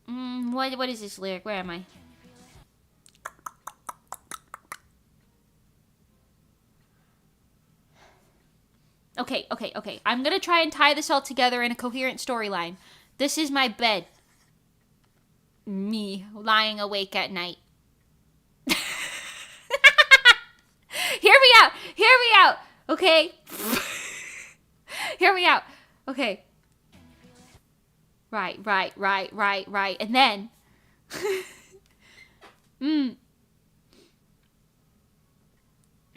What is this lyric? Where am I? Okay. I'm gonna try and tie this all together in a coherent storyline. This is my bed. Me lying awake at night. Hear me out. Okay. Hear me out. Okay. Right. And then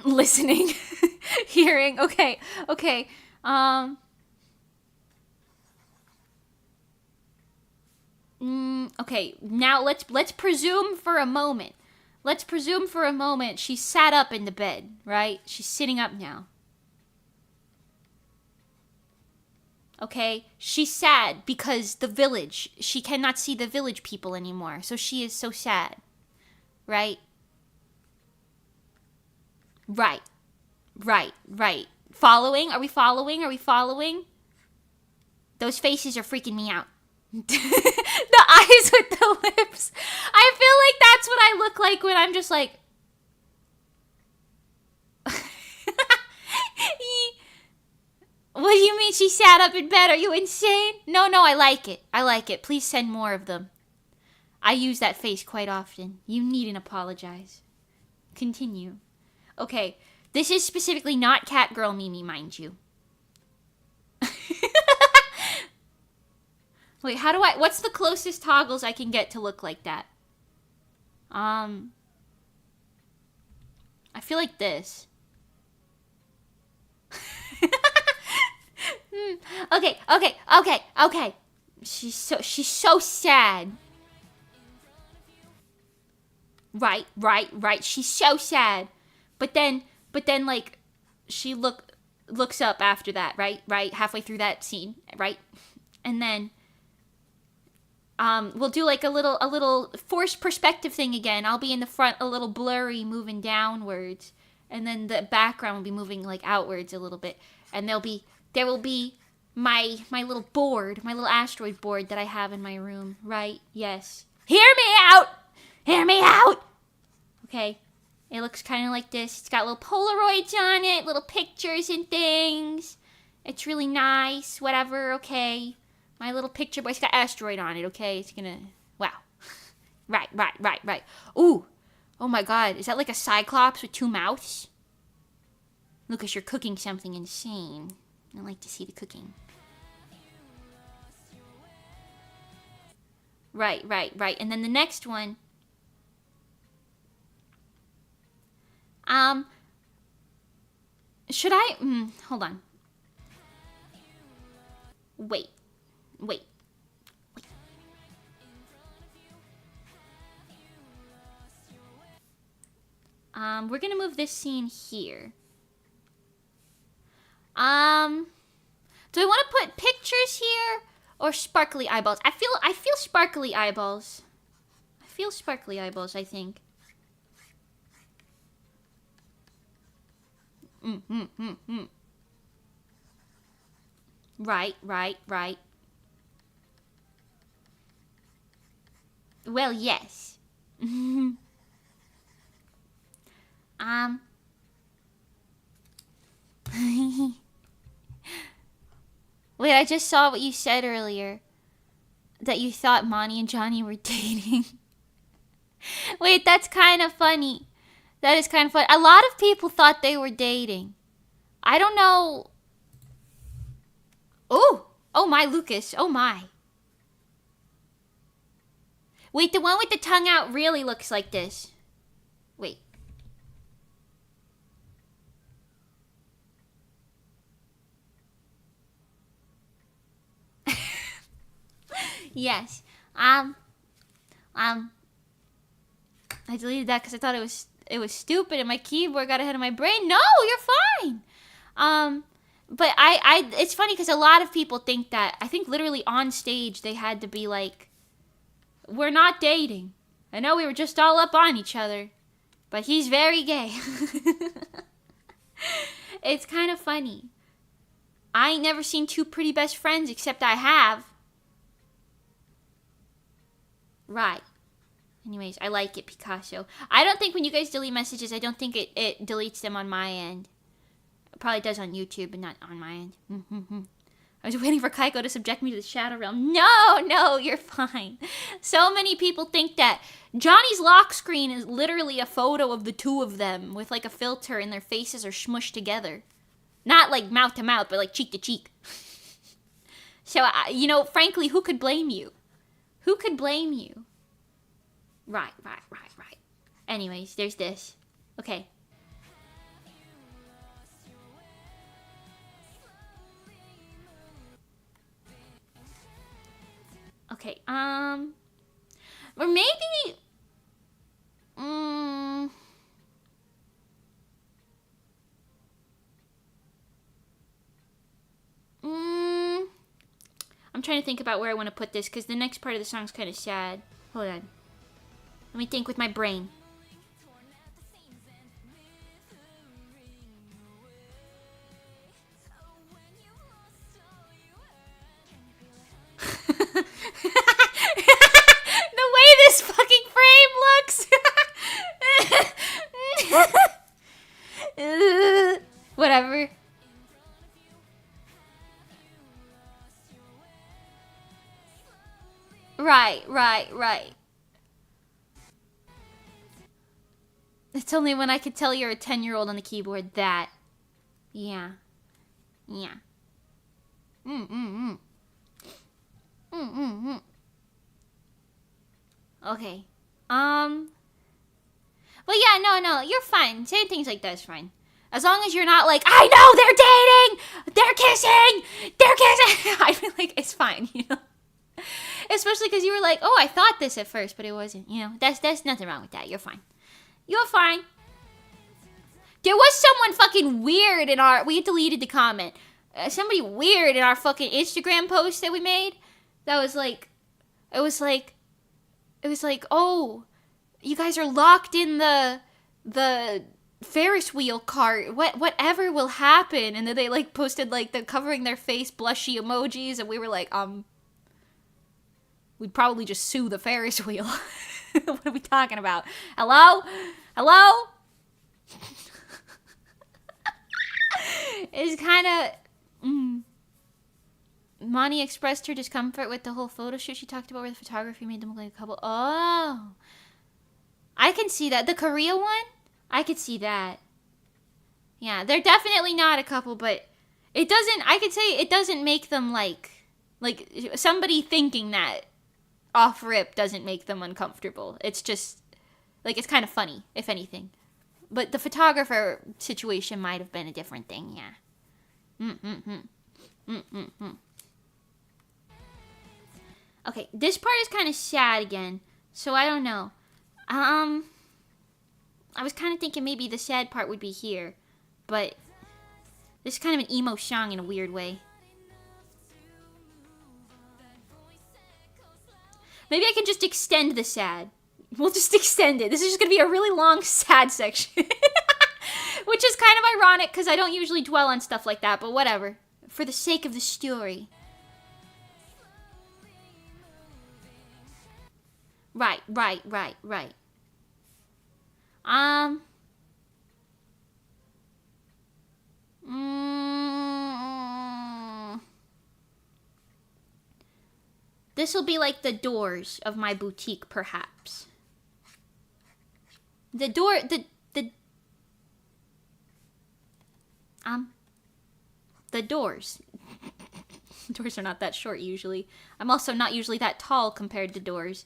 listening. Hearing. Okay. Okay, now let's presume for a moment. She's sat up in the bed, right? She's sitting up now. Okay? She's sad because the village, she cannot see the village people anymore. So she is so sad. Right? Right. Following? Are we following? Those faces are freaking me out. The eyes with the lips. I feel like that's what I look like when I'm just like... What do you mean she sat up in bed? Are you insane? No, I like it. Please send more of them. I use that face quite often. You needn't apologize. Continue. Okay, this is specifically not Catgirl Mimi, mind you. Wait, what's the closest toggles I can get to look like that? I feel like this. Okay. She's so sad. Right. She's so sad. But then like she looks up after that, right? Halfway through that scene, right? And then we'll do like a little forced perspective thing again. I'll be in the front, a little blurry, moving downwards, and then the background will be moving like outwards a little bit, and there will be my little board, my little asteroid board that I have in my room, right? Yes. Hear me out. Okay. It looks kind of like this. It's got little Polaroids on it, little pictures and things. It's really nice. Whatever. Okay. My little picture boy's got asteroid on it, okay? It's gonna... Wow. Right. Ooh. Oh my god, is that like a cyclops with 2 mouths? Lucas, you're cooking something insane. I like to see the cooking. Right. And then the next one. Should I? Hold on. Wait. We're gonna move this scene here. Do I want to put pictures here or sparkly eyeballs? I feel sparkly eyeballs. I feel sparkly eyeballs, I think. Right. Well, yes. Wait, I just saw what you said earlier. That you thought Monty and Johnny were dating. Wait, that's kind of funny. That is kind of funny. A lot of people thought they were dating. I don't know. Oh my, Lucas. Oh my. Wait, the one with the tongue out really looks like this. Wait. Yes. I deleted that because I thought it was stupid and my keyboard got ahead of my brain. No, you're fine. But it's funny because a lot of people think that. I think literally on stage they had to be like, we're not dating. I know we were just all up on each other, but he's very gay. It's kind of funny. I ain't never seen 2 pretty best friends, except I have. Right. Anyways, I like it, Picasso. I don't think when you guys delete messages, I don't think it deletes them on my end. It probably does on YouTube, but not on my end. I was waiting for Kaiko to subject me to the Shadow Realm. No, you're fine. So many people think that Johnny's lock screen is literally a photo of the 2 of them with like a filter and their faces are smushed together. Not like mouth to mouth, but like cheek to cheek. So, frankly, who could blame you? Who could blame you? Right. Anyways, there's this. Okay. Okay, or maybe, I'm trying to think about where I want to put this, because the next part of the song's kind of sad. Hold on. Let me think with my brain. The way this fucking frame looks. Whatever. Right. It's only when I could tell you're a 10-year-old on the keyboard that. Yeah. Okay. Well, yeah, no, you're fine. Saying things like that is fine. As long as you're not like, I know they're dating! They're kissing! I feel like it's fine, Especially because you were like, oh, I thought this at first, but it wasn't. There's nothing wrong with that. You're fine. You're fine. There was someone fucking weird in our... We deleted the comment. Somebody weird in our fucking Instagram post that we made. That was like... It was like, oh, you guys are locked in the Ferris wheel cart. Whatever will happen? And then they like posted like the covering their face blushy emojis, and we were like, we'd probably just sue the Ferris wheel. What are we talking about? Hello? It's kind of... Monty expressed her discomfort with the whole photo shoot she talked about where the photography made them look like a couple. Oh. I can see that. The Korea one? I could see that. Yeah, they're definitely not a couple, but it doesn't, I could say it doesn't make them like somebody thinking that off rip doesn't make them uncomfortable. It's just, like, it's kind of funny, if anything. But the photographer situation might have been a different thing, yeah. Okay, this part is kind of sad again, so I don't know. I was kind of thinking maybe the sad part would be here, but this is kind of an emo song in a weird way. Maybe I can just extend the sad. We'll just extend it. This is just going to be a really long sad section. Which is kind of ironic because I don't usually dwell on stuff like that, but whatever. For the sake of the story. Right. This will be like the doors of my boutique, perhaps. The doors. Doors are not that short usually. I'm also not usually that tall compared to doors.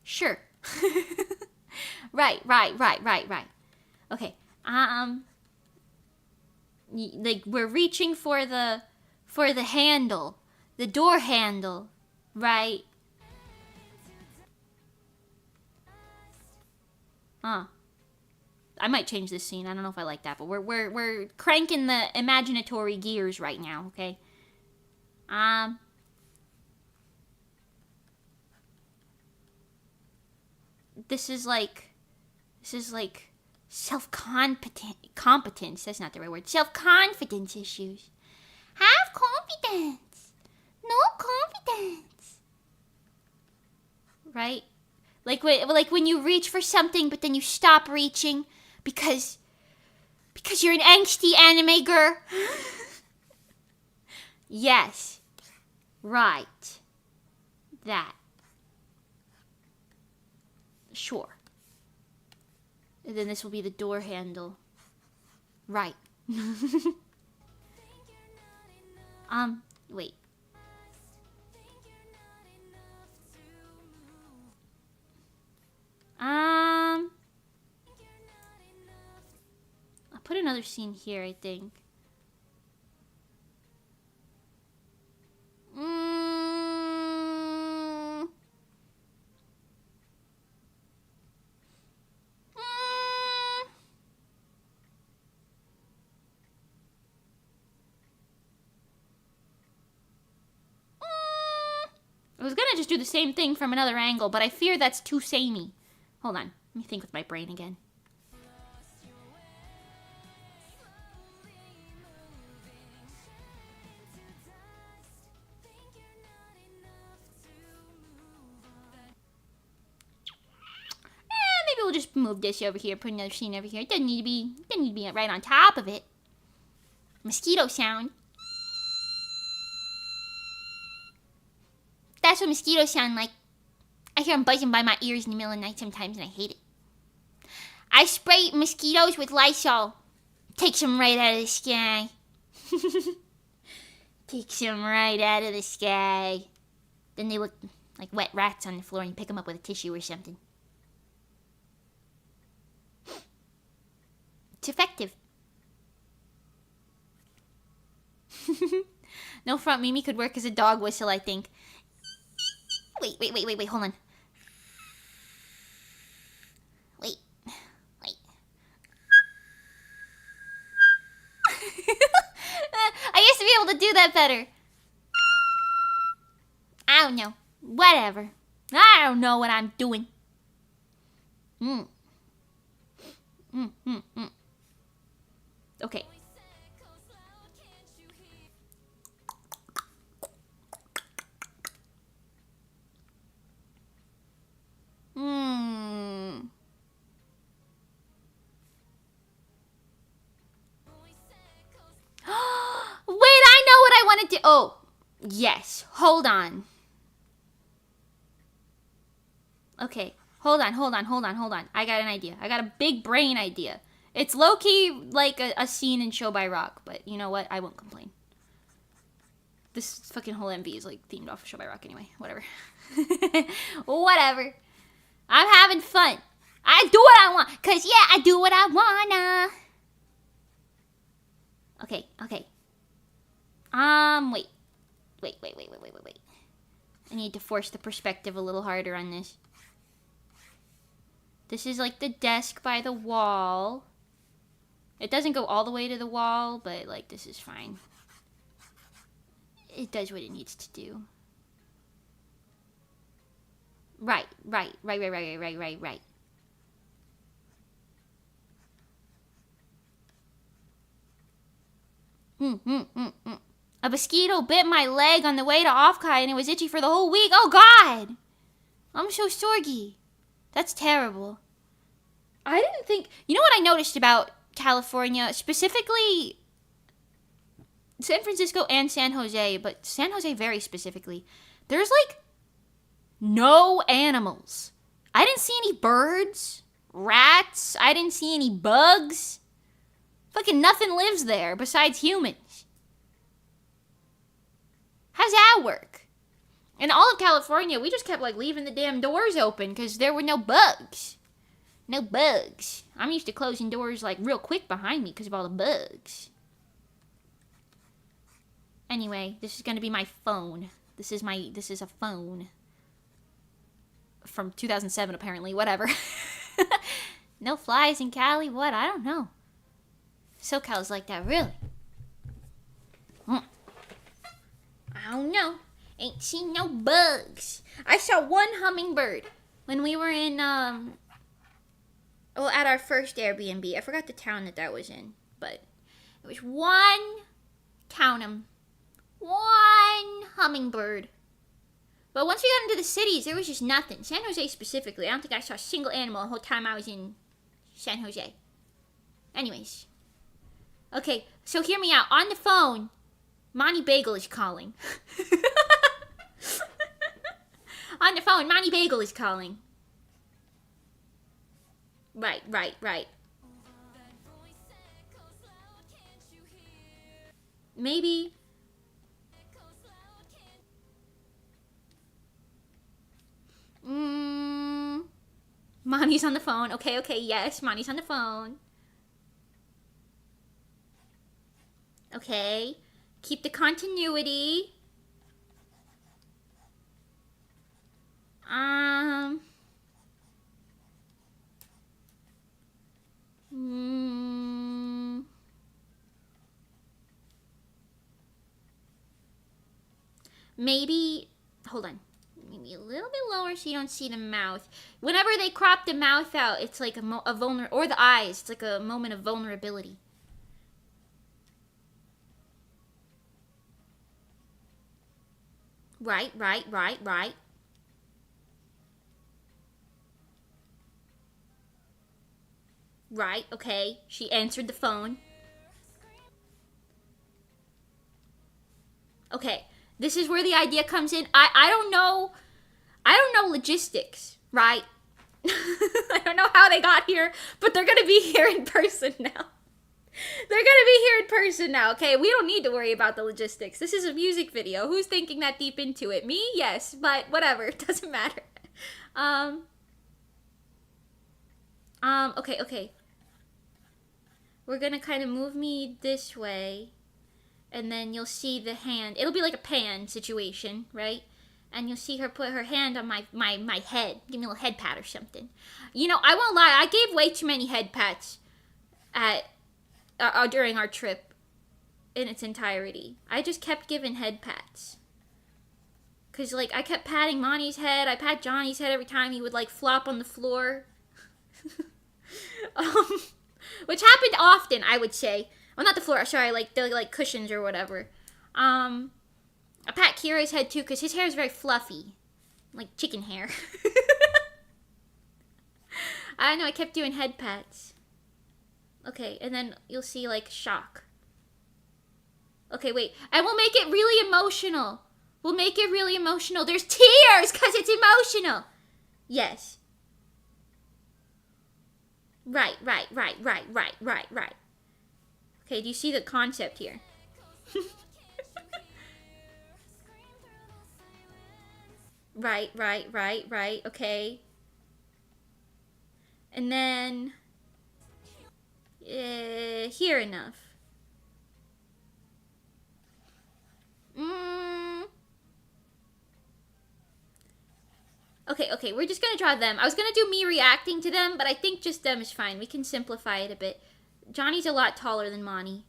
Sure. Right. Okay. Like we're reaching for the handle, the door handle, right? I might change this scene. I don't know if I like that, but we're cranking the imaginatory gears right now, okay? This is like competence. That's not the right word. Self-confidence issues. Have confidence. No confidence. Right? Like when you reach for something, but then you stop reaching because you're an angsty anime girl. Yes. Right. That. Sure. And then this will be the door handle. Right. Wait. I'll put another scene here, I think. I was gonna just do the same thing from another angle, but I fear that's too samey. Hold on. Let me think with my brain again. Maybe we'll just move this over here, put another scene over here. It doesn't need to be right on top of it. Mosquito sound. That's what mosquitoes sound like. I hear them buzzing by my ears in the middle of the night sometimes, and I hate it. I spray mosquitoes with Lysol. Takes them right out of the sky. Takes them right out of the sky. Then they look like wet rats on the floor, and you pick them up with a tissue or something. It's effective. No front Mimi could work as a dog whistle, I think. Wait, hold on. Wait. I used to be able to do that better. I don't know. Whatever. I don't know what I'm doing. Okay. Wait, I know what I want to do. Oh, yes. Hold on. Okay. Hold on. I got an idea. I got a big brain idea. It's low-key like a scene in Show by Rock, but you know what? I won't complain. This fucking whole MV is like themed off of Show by Rock anyway. Whatever. Whatever. I'm having fun. I do what I want. Cause yeah, I do what I wanna. Okay. Wait. I need to force the perspective a little harder on this. This is like the desk by the wall. It doesn't go all the way to the wall, but like this is fine. It does what it needs to do. Right. A mosquito bit my leg on the way to Offkai and it was itchy for the whole week. Oh God! I'm so sorgy. That's terrible. I didn't think... You know what I noticed about California? Specifically, San Francisco and San Jose, but San Jose very specifically. There's like no animals. I didn't see any birds, rats. I didn't see any bugs. Fucking nothing lives there besides humans. How's that work? In all of California, we just kept like leaving the damn doors open because there were no bugs. No bugs. I'm used to closing doors like real quick behind me because of all the bugs. Anyway, this is gonna be my phone. This is a phone. From 2007 apparently, whatever. No flies in Cali, what? I don't know. SoCal's like that, really? I don't know. Ain't seen no bugs. I saw one hummingbird when we were in, at our first Airbnb. I forgot the town that was in, but it was one hummingbird. But once we got into the cities, there was just nothing. San Jose specifically, I don't think I saw a single animal the whole time I was in San Jose. Anyways. Okay, so hear me out. On the phone, Monty Bagel is calling. On the phone, Monty Bagel is calling. Right. Maybe. Monty's on the phone. Okay, yes, Monty's on the phone. Okay. Keep the continuity. Maybe, hold on. Maybe a little bit lower so you don't see the mouth. Whenever they crop the mouth out, it's like a or the eyes. It's like a moment of vulnerability. Right. Right, okay. She answered the phone. Okay, this is where the idea comes in. I don't know logistics, right? I don't know how they got here, but they're gonna be here in person now. They're gonna be here in person now, okay? We don't need to worry about the logistics. This is a music video. Who's thinking that deep into it? Me? Yes, but whatever. It doesn't matter. Okay. We're gonna kind of move me this way, and then you'll see the hand. It'll be like a pan situation, right? And you'll see her put her hand on my head. Give me a little head pat or something. You know, I won't lie. I gave way too many head pats during our trip in its entirety. I just kept giving head pats. Because, like, I kept patting Monty's head. I pat Johnny's head every time he would, like, flop on the floor. Which happened often, I would say. Well, not the floor, sorry, like, the, like, cushions or whatever. I pat Kira's head, too, because his hair is very fluffy. Like chicken hair. I don't know, I kept doing head pats. Okay, and then you'll see, like, shock. Okay, wait. And we'll make it really emotional. There's tears, because it's emotional. Yes. Right. Okay, do you see the concept here? Right. Okay. And then... here enough. Okay, we're just gonna draw them. I was gonna do me reacting to them, but I think just them is fine. We can simplify it a bit. Johnny's a lot taller than Monty.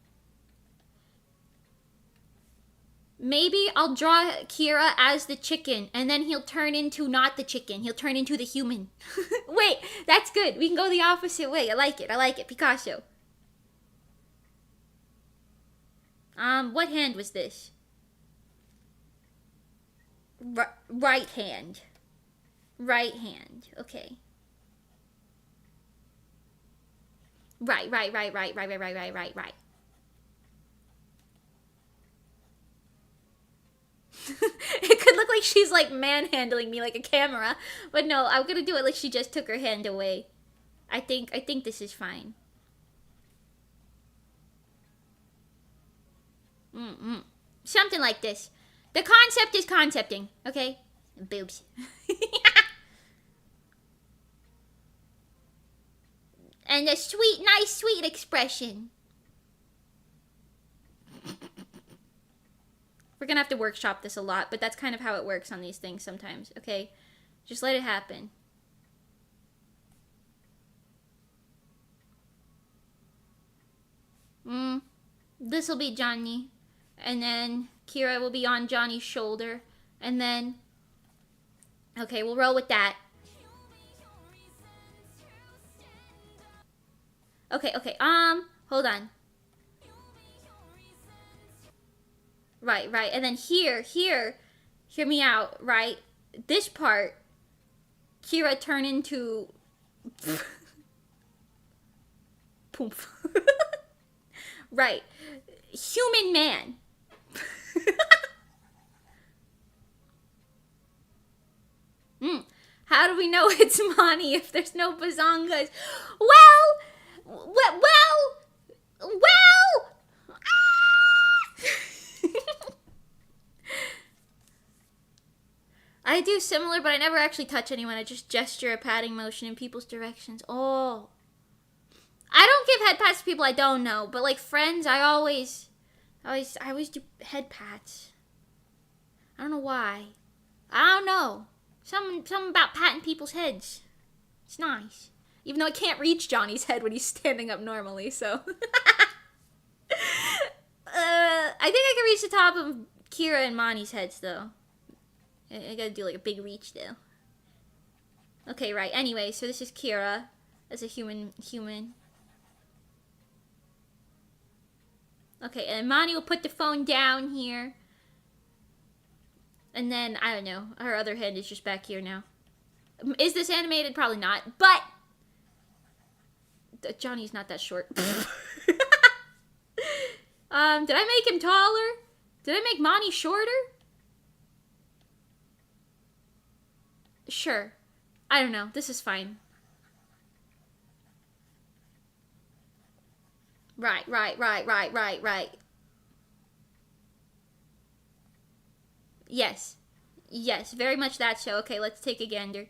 Maybe I'll draw Kira as the chicken, and then he'll turn into not the chicken. He'll turn into the human. Wait, that's good. We can go the opposite way. I like it. Picasso. What hand was this? Right hand. Right hand. Okay. Right. It could look like she's like manhandling me like a camera, but no, I'm gonna do it like she just took her hand away. I think this is fine. Something like this. The concept is concepting, okay? Boobs. And a nice, sweet expression. We're gonna have to workshop this a lot, but that's kind of how it works on these things sometimes, okay? Just let it happen. This'll be Johnny. And then Kira will be on Johnny's shoulder. And then... okay, we'll roll with that. Okay, hold on. Right, and then here, hear me out, right? This part, Kira turn into... poof. Right. Human man. How do we know it's Monty if there's no bazongas? Well! I do similar, but I never actually touch anyone. I just gesture a patting motion in people's directions. Oh. I don't give head pats to people I don't know, but like friends, I always do head pats. I don't know why. I don't know. Something about patting people's heads. It's nice. Even though I can't reach Johnny's head when he's standing up normally, so. I think I can reach the top of Kira and Monty's heads, though. I gotta do like a big reach, though. Okay, right. Anyway, so this is Kira as a human. Okay, and Monty will put the phone down here. And then, I don't know, her other hand is just back here now. Is this animated? Probably not, but... Johnny's not that short. Did I make him taller? Did I make Monty shorter? Sure. I don't know. This is fine. Right. Yes, very much that show. Okay, let's take a gander.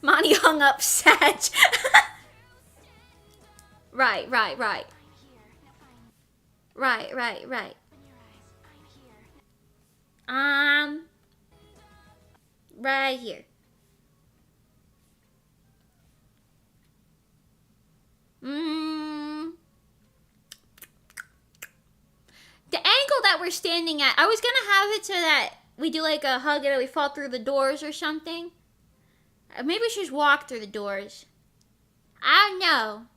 Monty hung up sad. Right. Right here. The angle that we're standing at, I was gonna have it so that we do like a hug and we fall through the doors or something. Maybe we should just walk through the doors. I don't know.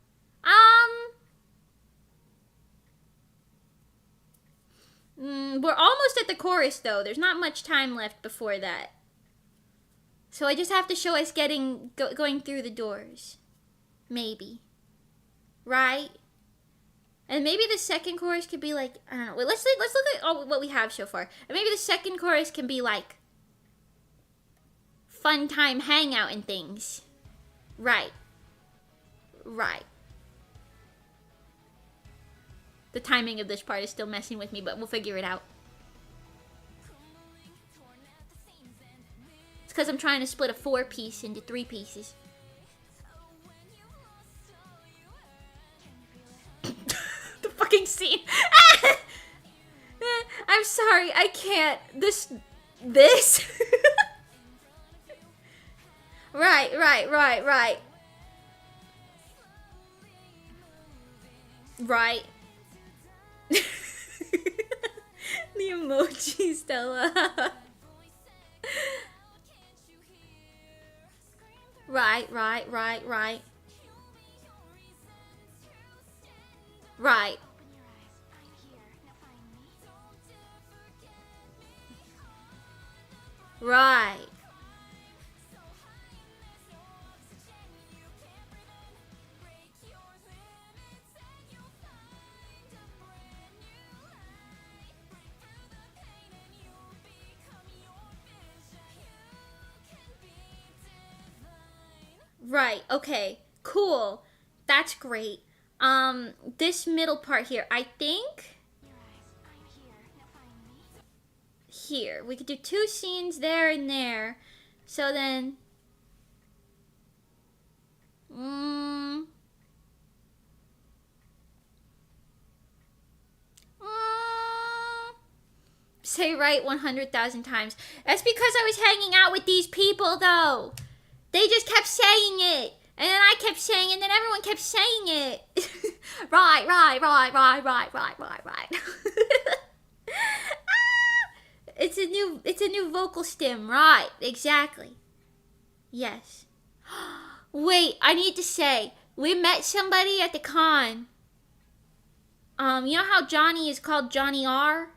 We're almost at the chorus though. There's not much time left before that. So I just have to show us going through the doors. Maybe. Right? And maybe the second chorus could be like, I don't know. Wait, let's look at what we have so far. And maybe the second chorus can be like fun time hangout and things. Right. Right. The timing of this part is still messing with me, but we'll figure it out. It's because I'm trying to split a 4-piece into 3 pieces. The fucking scene. I'm sorry, I can't. This. Right. Right. The emoji, Stella. Right. Right. Right. Right. Okay. Cool. That's great. This middle part here, I think here. We could do 2 scenes there and there. So then say right 100,000 times. That's because I was hanging out with these people though. They just kept saying it. And then I kept saying it, and then everyone kept saying it. Right. It's a new vocal stem, right? Exactly. Yes. Wait, I need to say, we met somebody at the con. You know how Johnny is called Johnny R?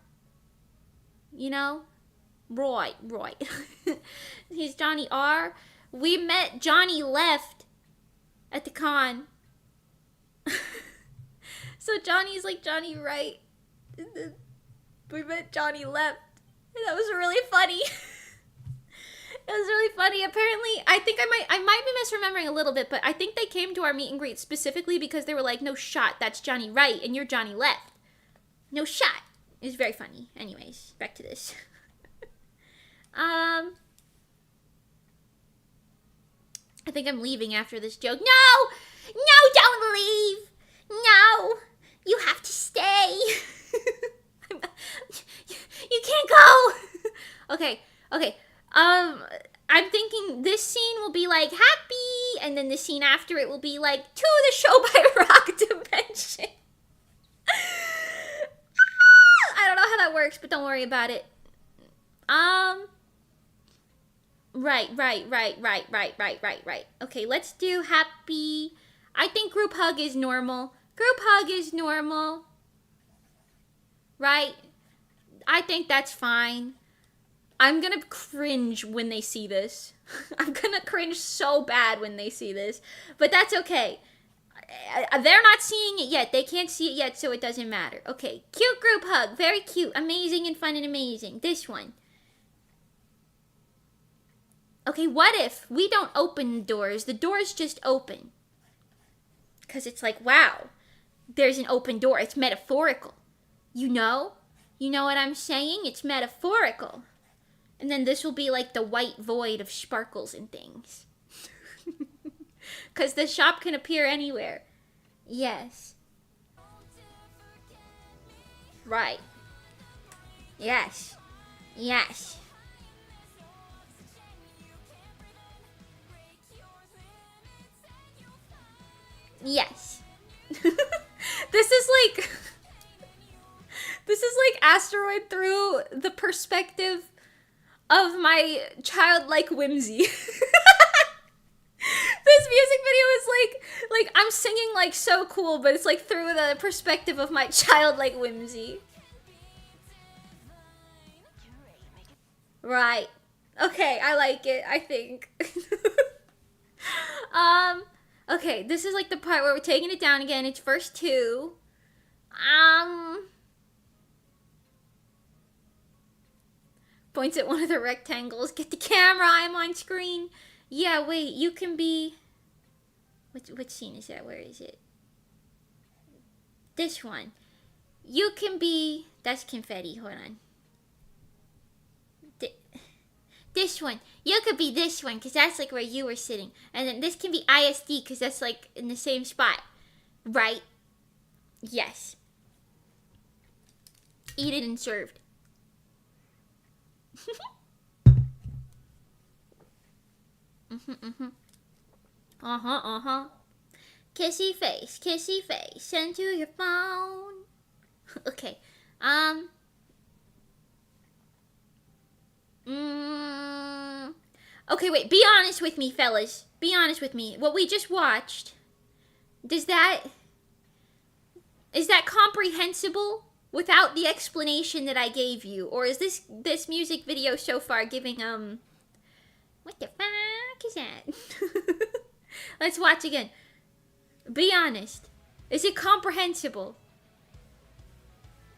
You know? Right. He's Johnny R. We met Johnny Left at the con. So Johnny's like Johnny Right. We met Johnny Left. And that was really funny. It was really funny. Apparently, I think I might be misremembering a little bit, but I think they came to our meet and greet specifically because they were like, no shot, that's Johnny Right, and you're Johnny Left. No shot. It was very funny. Anyways, back to this. I think I'm leaving after this joke. No, don't leave. No, you have to stay. You can't go. Okay. I'm thinking this scene will be like happy, and then the scene after it will be like to the show by Rock Dimension. I don't know how that works, but don't worry about it. Right. Okay, let's do happy. I think group hug is normal. Right? I think that's fine. I'm gonna cringe when they see this. I'm gonna cringe so bad when they see this. But that's okay. They're not seeing it yet. They can't see it yet, so it doesn't matter. Okay, cute group hug. Very cute. Amazing and fun and amazing. This one. Okay, what if we don't open the doors? The doors just open. Because it's like, wow, there's an open door. It's metaphorical. You know? You know what I'm saying? It's metaphorical. And then this will be like the white void of sparkles and things. Because the shop can appear anywhere. Yes. Right. Yes. Yes. Yes. This is like... This is like Asteroid through the perspective of my childlike whimsy. This music video is like I'm singing like so cool, but it's like through the perspective of my childlike whimsy. Right. Okay, I like it, I think. Okay, this is like the part where we're taking it down again. It's verse 2. Points at one of the rectangles. Get the camera, I'm on screen. Yeah, wait, you can be... Which scene is that? Where is it? This one. You can be... That's confetti. Hold on. This one. You could be this one, because that's like where you were sitting. And then this can be ISD, because that's like in the same spot. Right? Yes. Eaten and served. Kissy face, send to your phone. Okay, okay, wait, be honest with me, fellas. Be honest with me. What we just watched, is that comprehensible without the explanation that I gave you? Or is this music video so far giving, what the fuck is that? Let's watch again. Be honest. Is it comprehensible?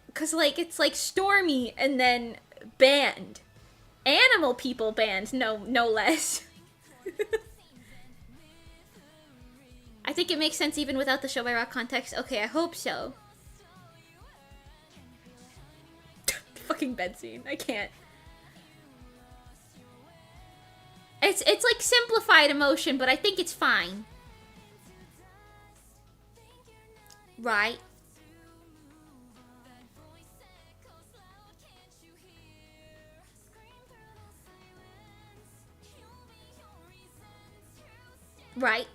Because, like, it's like Stormy and then band. Animal people band, no less. I think it makes sense even without the Show by Rock context. Okay, I hope so. Fucking bed scene. I can't. It's like simplified emotion, but I think it's fine. Right. Right.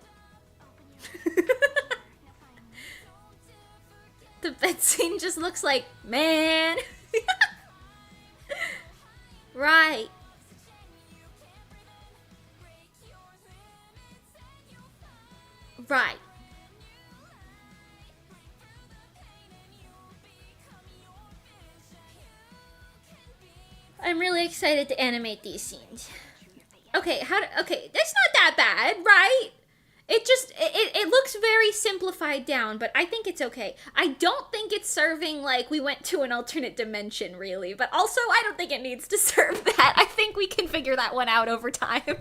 The bed scene just looks like, man. Right. Right. I'm really excited to animate these scenes. Okay, okay, that's not that bad, right? It looks very simplified down, but I think it's okay. I don't think it's serving like we went to an alternate dimension, really, but also I don't think it needs to serve that. I think we can figure that one out over time.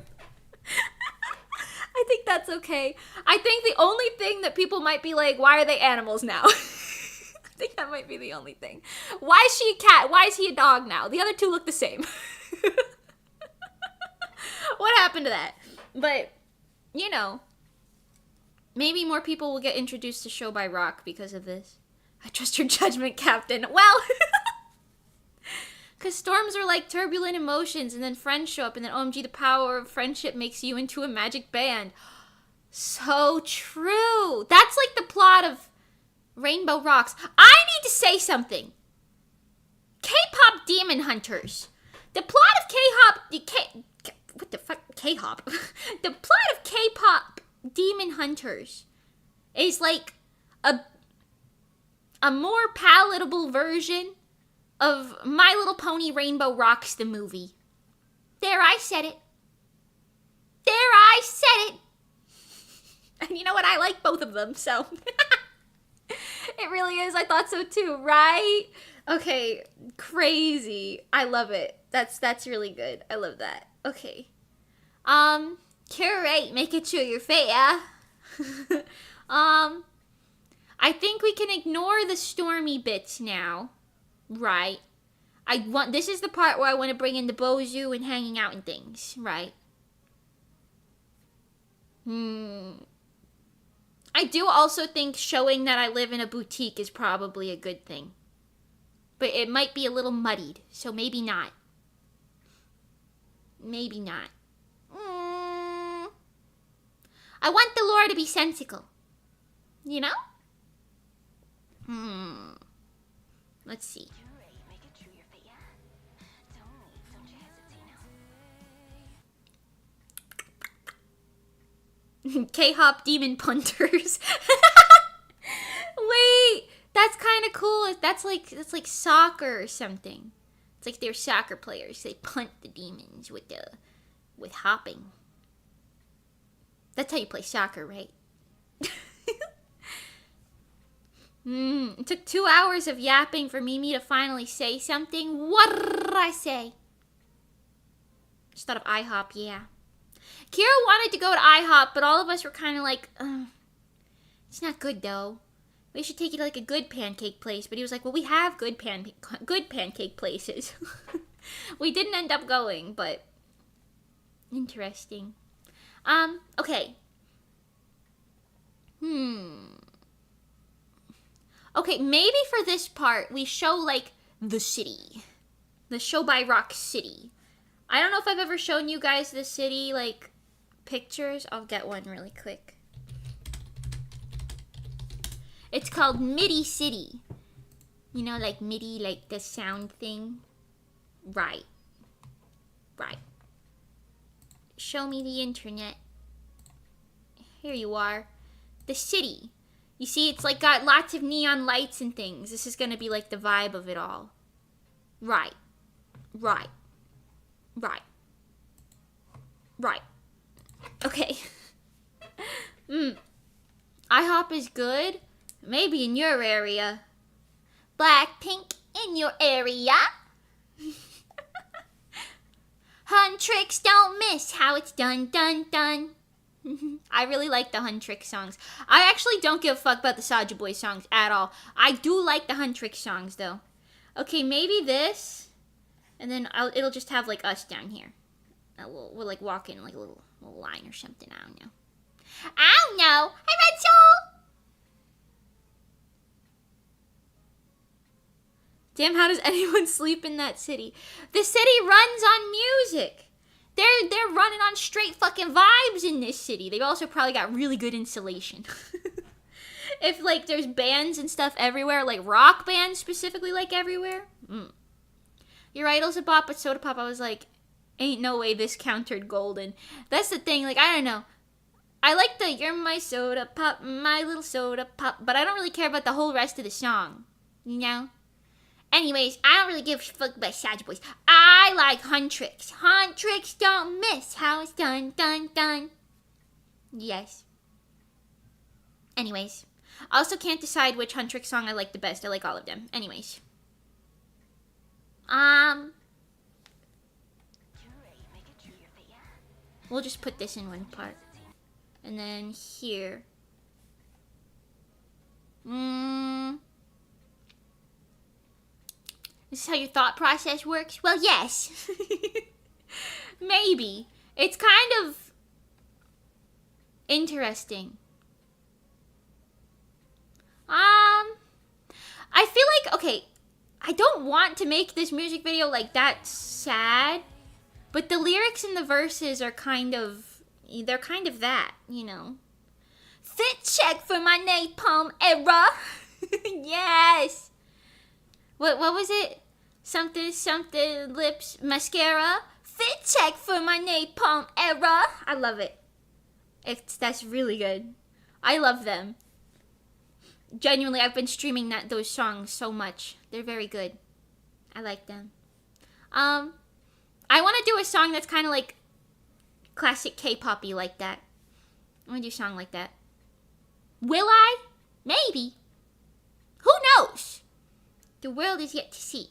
I think that's okay. I think the only thing that people might be like, why are they animals now? I think that might be the only thing. Why is she a cat? Why is he a dog now? The other two look the same. What happened to that? But, you know, maybe more people will get introduced to Show by Rock because of this. I trust your judgment, Captain. Well, because storms are like turbulent emotions, and then friends show up, and then OMG, the power of friendship makes you into a magic band. So true. That's like the plot of Rainbow Rocks. I need to say something. K-pop Demon Hunters. The plot of what the fuck? K-hop. The plot of K-pop Demon Hunters is like a more palatable version of My Little Pony Rainbow Rocks the movie. There, I said it. There, I said it. And you know what? I like both of them, so. It really is. I thought so too, right? Okay, crazy. I love it. That's really good. I love that. Okay. Curate, make it show your face. I think we can ignore the Stormy bits now. Right. This is the part where I want to bring in the Bozu and hanging out and things, right? I do also think showing that I live in a boutique is probably a good thing. But it might be a little muddied, so maybe not. Maybe not. I want the lore to be sensical. You know? Let's see. K-hop demon punters. Wait, that's kind of cool. That's like soccer or something. It's like they're soccer players. They punt the demons with hopping. That's how you play soccer, right? It took 2 hours of yapping for Mimi to finally say something. What did I say? Just thought of IHOP, yeah. Kira wanted to go to IHOP, but all of us were kind of like, it's not good though. We should take you to like a good pancake place. But he was like, well, we have good pancake places. We didn't end up going, but interesting. Okay. Okay, maybe for this part, we show like the city. The show by Rock City. I don't know if I've ever shown you guys the city, like, pictures. I'll get one really quick. It's called MIDI City. You know, like MIDI, like the sound thing. Right. Right. Show me the internet. Here you are. The city. You see, it's like got lots of neon lights and things. This is gonna be like the vibe of it all. Right. Right. Right. Right. Okay. IHOP is good. Maybe in your area. Blackpink in your area. Hun tricks don't miss how it's done, done, done. I really like the Hun Trick songs. I actually don't give a fuck about the Soulja Boy songs at all. I do like the Hun Trick songs though. Okay, maybe this. And then it'll just have like us down here. We'll like walk in like a little line or something. I don't know. I don't know. Hi, Red Soul. Damn, how does anyone sleep in that city? The city runs on music. They're running on straight fucking vibes in this city. They've also probably got really good insulation. If like there's bands and stuff everywhere, like rock bands specifically, like everywhere. Your idol's a bop, but Soda Pop, I was like, ain't no way this countered Golden. That's the thing, like, I don't know. I like the you're my soda pop, my little soda pop, but I don't really care about the whole rest of the song, you know? Anyways, I don't really give a fuck about Soulja Boys. I like Hun Tricks. Hun Tricks don't miss how it's done, done, done. Yes. Anyways, I also can't decide which Hun Trick song I like the best. I like all of them. Anyways. We'll just put this in one part. And then here. This is how your thought process works? Well, yes. Maybe. It's kind of interesting. I feel like, okay, I don't want to make this music video like that sad, but the lyrics and the verses are kind of, they're kind of that, you know. Fit check for my napalm era. Yes. What was it? Something lips mascara. Fit check for my napalm era. I love it. That's really good. I love them. Genuinely, I've been streaming those songs so much. They're very good. I like them. I want to do a song that's kind of like classic K-pop-y like that. I want to do a song like that. Will I? Maybe. Who knows? The world is yet to see.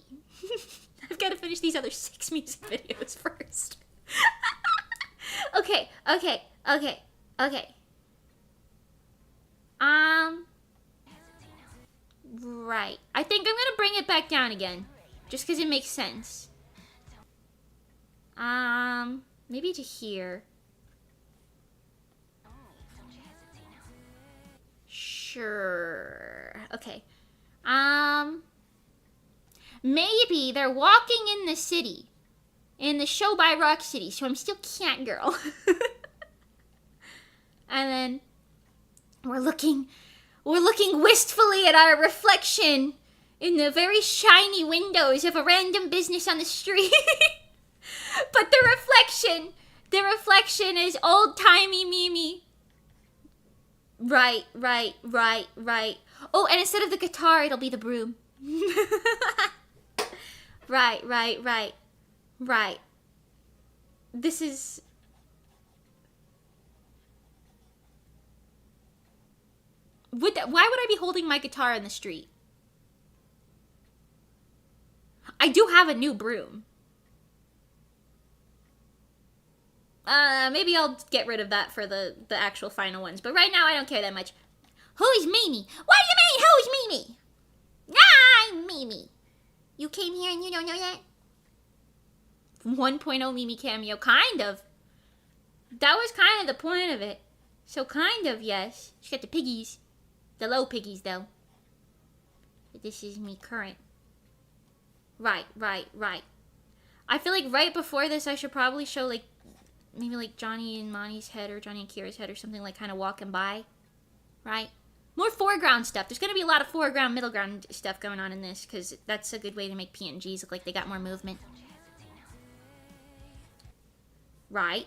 I've got to finish these other 6 music videos first. Okay. Right. I think I'm gonna bring it back down again. Just because it makes sense. Maybe to here. Sure. Okay. Maybe they're walking in the city. In the show by Rock City. So I'm still Cat Girl. And then we're looking wistfully at our reflection in the very shiny windows of a random business on the street. But the reflection is old-timey Mimi. Right. Oh, and instead of the guitar, it'll be the broom. Right. This is... why would I be holding my guitar in the street? I do have a new broom. Maybe I'll get rid of that for the actual final ones. But right now, I don't care that much. Who's Mimi? What do you mean, who's Mimi? I'm Mimi. You came here and you don't know that? 1.0 Mimi cameo. Kind of. That was kind of the point of it. So kind of, yes. She got the piggies. The low piggies, though. This is me current. Right. I feel like right before this, I should probably show, like, maybe, like, Johnny and Monty's head or Johnny and Kira's head or something, like, kind of walking by. Right? More foreground stuff. There's going to be a lot of foreground, middle ground stuff going on in this, because that's a good way to make PNGs look like they got more movement. Right.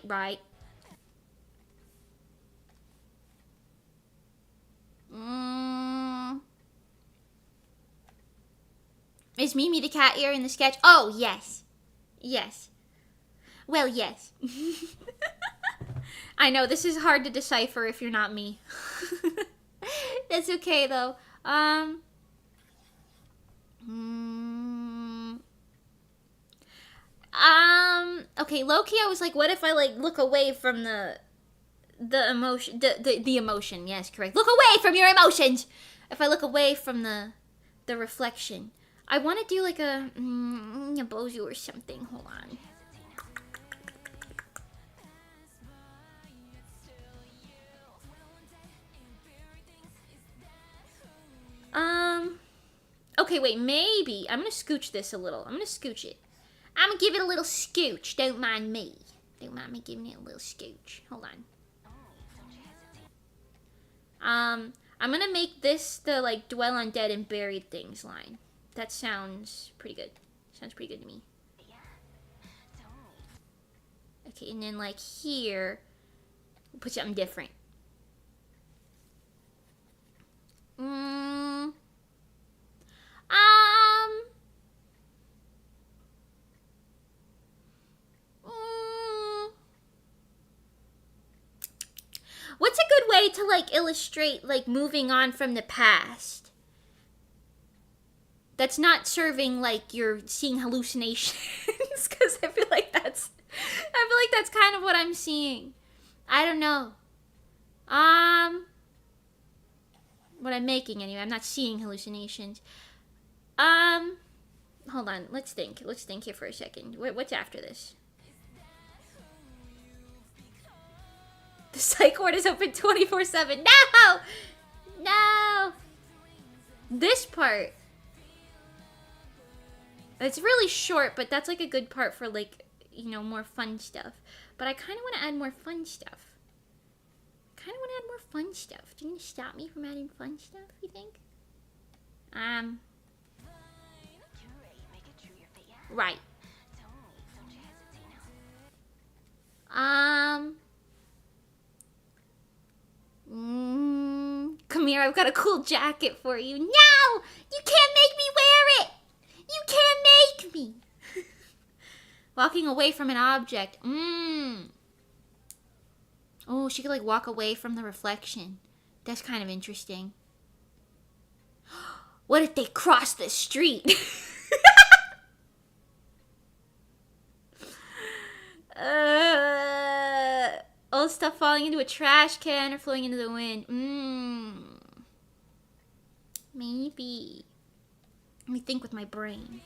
Is Mimi the cat ear in the sketch? Oh, yes. Yes. Well, yes. I know, this is hard to decipher if you're not me. That's okay, though. Okay, low-key, I was like, what if I, like, look away from the emotion, the emotion, yes, correct. Look away from your emotions! If I look away from the reflection. I want to do, like, a Bozu or something. Hold on. Okay, wait, maybe. I'm gonna scooch this a little. I'm gonna scooch it. I'm gonna give it a little scooch. Don't mind me. Don't mind me giving it a little scooch. Hold on. I'm gonna make this the, like, dwell on dead and buried things line. That sounds pretty good. Sounds pretty good to me. Okay, and then, like, here, we'll put something different. What's a good way to, like, illustrate, like, moving on from the past? That's not serving, like, you're seeing hallucinations, because I feel like that's kind of what I'm seeing. I don't know. What I'm making anyway. I'm not seeing hallucinations. Hold on. Let's think. Let's think here for a second. What's after this? The psych ward is open 24/7. No! No! This part. It's really short, but that's, like, a good part for, like, you know, more fun stuff. But I kind of want to add more fun stuff. Do you need to stop me from adding fun stuff, you think? Right. Come here, I've got a cool jacket for you. No! You can't make me wear it! You can't make me! Walking away from an object. Oh, she could, like, walk away from the reflection. That's kind of interesting. What if they cross the street? Old stuff falling into a trash can or flowing into the wind. Maybe. Let me think with my brain.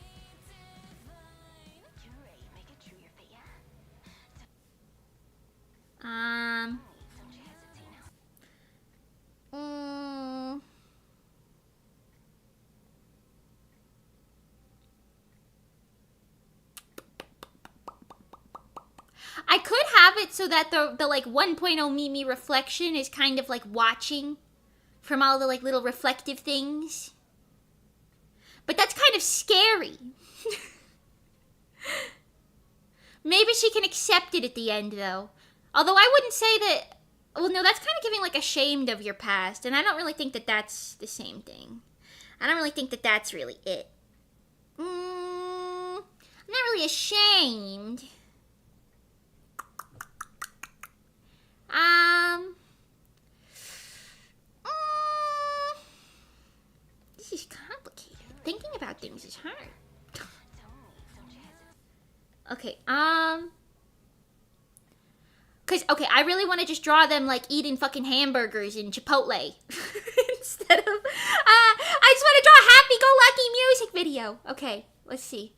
I could have it so that the like 1.0 Mimi reflection is kind of like watching from all the like little reflective things. But that's kind of scary. Maybe she can accept it at the end, though. Although I wouldn't say that... Well, no, that's kind of giving, like, ashamed of your past. And I don't really think that that's the same thing. I don't really think that that's really it. I'm not really ashamed. This is complicated. Thinking about things is hard. Okay, Cause, okay, I really want to just draw them, like, eating fucking hamburgers in Chipotle. Instead of, I just want to draw a happy-go-lucky music video. Okay, let's see.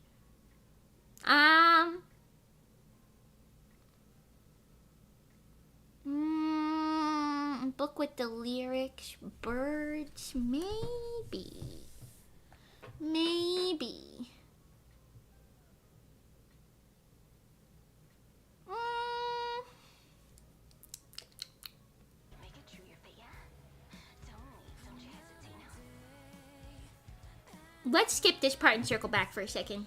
Book with the lyrics, birds, maybe. Maybe. Let's skip this part and circle back for a second.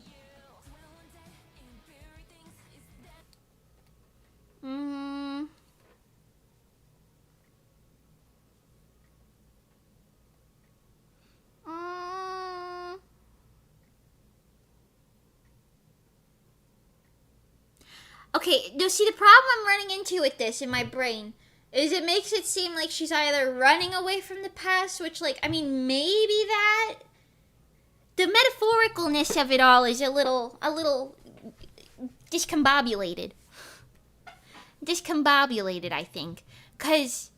Okay, you see the problem I'm running into with this in my brain is it makes it seem like she's either running away from the past, which, like, I mean, maybe that. The metaphoricalness of it all is a little discombobulated. Discombobulated, I think. Because,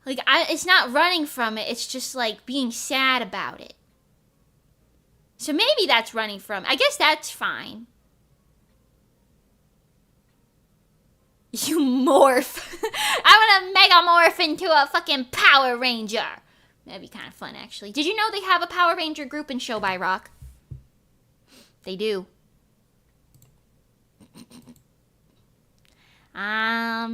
like, it's not running from it, it's just, like, being sad about it. So maybe that's running from it. I guess that's fine. You morph. I want to mega morph into a fucking Power Ranger. That'd be kind of fun, actually. Did you know they have a Power Ranger group in Show by Rock? They do. I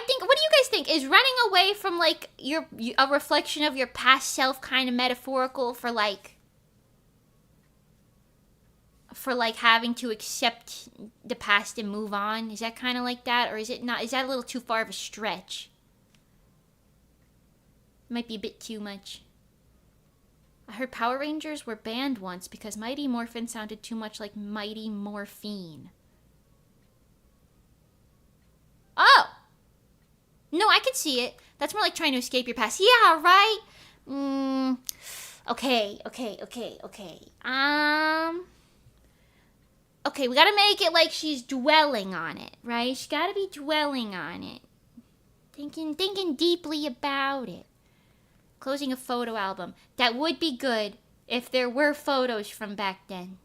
think, what do you guys think? Is running away from, like, a reflection of your past self kind of metaphorical for, like, having to accept the past and move on? Is that kind of like that? Or is it not? Is that a little too far of a stretch? Might be a bit too much. I heard Power Rangers were banned once because Mighty Morphin sounded too much like Mighty Morphine. Oh! No, I could see it. That's more like trying to escape your past. Yeah, right? Okay. Okay, we gotta make it like she's dwelling on it, right? She's gotta be dwelling on it. Thinking deeply about it. Closing a photo album. That would be good if there were photos from back then.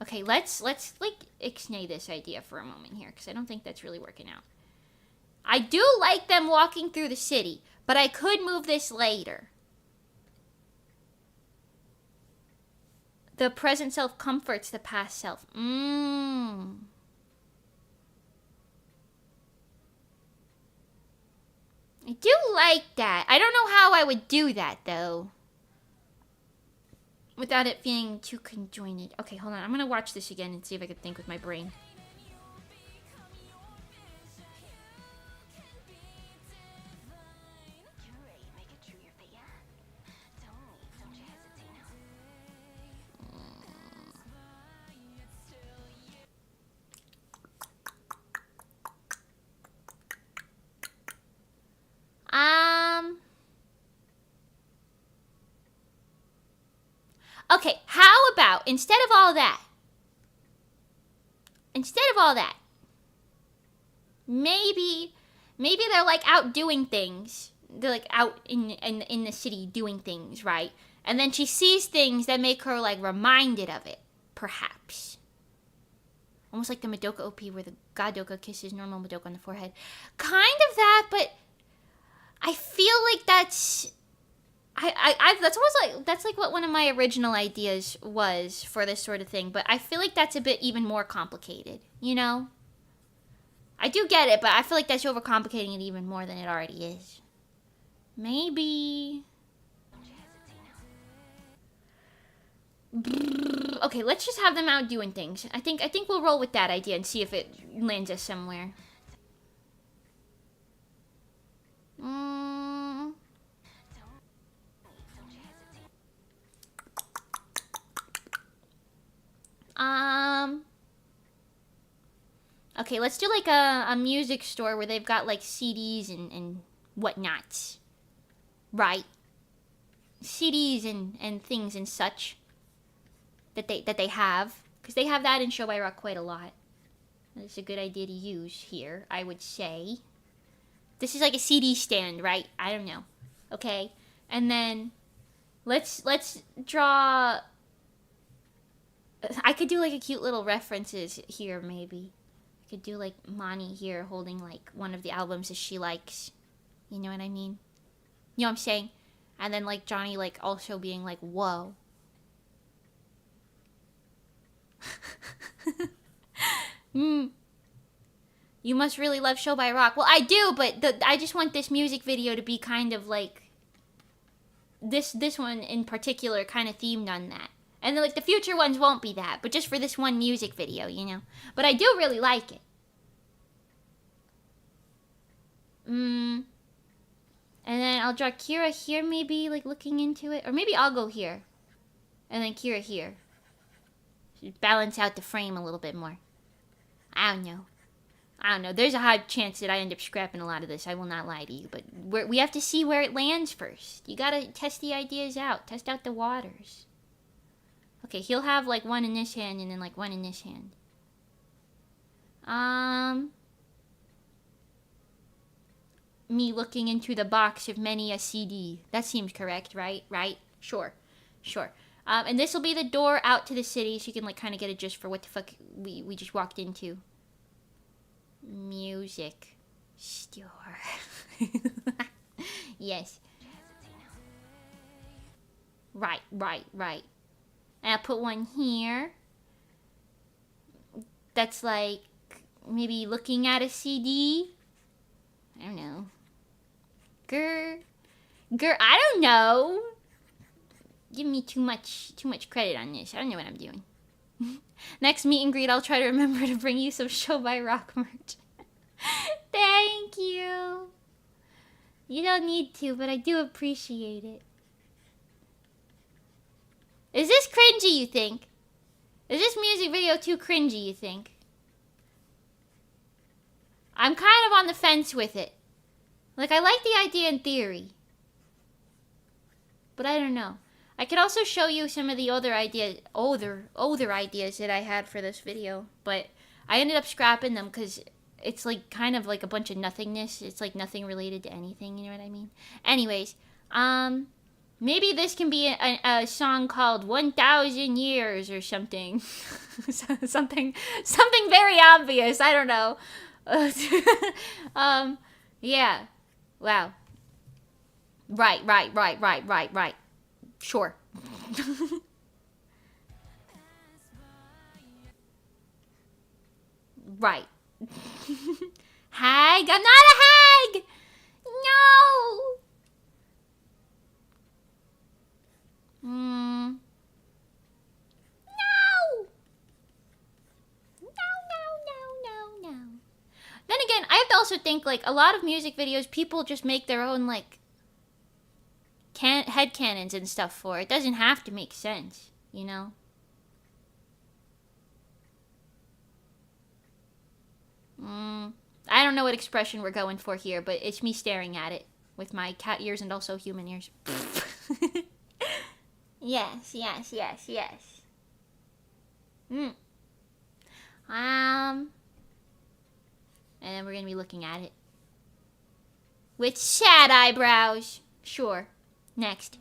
Okay, let's like ixnay this idea for a moment here, because I don't think that's really working out. I do like them walking through the city, but I could move this later. The present self comforts the past self. I do like that. I don't know how I would do that, though. Without it being too conjoined. Okay, hold on. I'm going to watch this again and see if I can think with my brain. Okay, how about instead of all that, maybe they're like out doing things. They're like out in the city doing things, right? And then she sees things that make her like reminded of it, perhaps. Almost like the Madoka OP where the Godoka kisses normal Madoka on the forehead. Kind of that, but I feel like that's that's like what one of my original ideas was for this sort of thing, but I feel like that's a bit even more complicated, you know? I do get it, but I feel like that's overcomplicating it even more than it already is. Maybe. Okay, let's just have them out doing things. I think we'll roll with that idea and see if it lands us somewhere. Okay, let's do like a music store where they've got like CDs and whatnots. Right. CDs and things and such. that they have, because they have that in Show by Rock quite a lot. It's a good idea to use here, I would say. This is like a CD stand, right? I don't know. Okay, and then let's draw. I could do like a cute little references here, maybe. I could do like Mani here holding like one of the albums that she likes. You know what I mean? You know what I'm saying? And then like Johnny like also being like, whoa. You must really love Show by Rock. Well, I do, but I just want this music video to be kind of like this one in particular kind of themed on that. And then, like, the future ones won't be that, but just for this one music video, you know? But I do really like it. And then I'll draw Kira here, maybe, like, looking into it. Or maybe I'll go here. And then Kira here. Should balance out the frame a little bit more. I don't know. There's a high chance that I end up scrapping a lot of this. I will not lie to you. But we have to see where it lands first. You gotta test the ideas out. Test out the waters. Okay, he'll have like one in this hand and then like one in this hand. Me looking into the box of many a CD. That seems correct, right? Right? Sure. And this will be the door out to the city, so you can like kind of get a gist for what the fuck we just walked into. Music store. Yes. Right. And I'll put one here. That's like maybe looking at a CD. I don't know. I don't know. Give me too much credit on this. I don't know what I'm doing. Next meet and greet, I'll try to remember to bring you some Show by Rock merch. Thank you. You don't need to, but I do appreciate it. Is this cringy, you think? Is this music video too cringy, you think? I'm kind of on the fence with it. Like, I like the idea in theory. But I don't know. I could also show you some of the other ideas, older ideas that I had for this video. But I ended up scrapping them because it's like kind of like a bunch of nothingness. It's like nothing related to anything, you know what I mean? Anyways, maybe this can be a song called 1,000 Years or something. something very obvious. I don't know. Yeah. Wow. Right. Sure. Right. Hag? I'm not a hag! No! No! Then again, I have to also think, like, a lot of music videos, people just make their own, like, headcanons and stuff for. It doesn't have to make sense, you know? I don't know what expression we're going for here, but it's me staring at it with my cat ears and also human ears. Yes. And then we're gonna be looking at it with sad eyebrows. Sure. Next.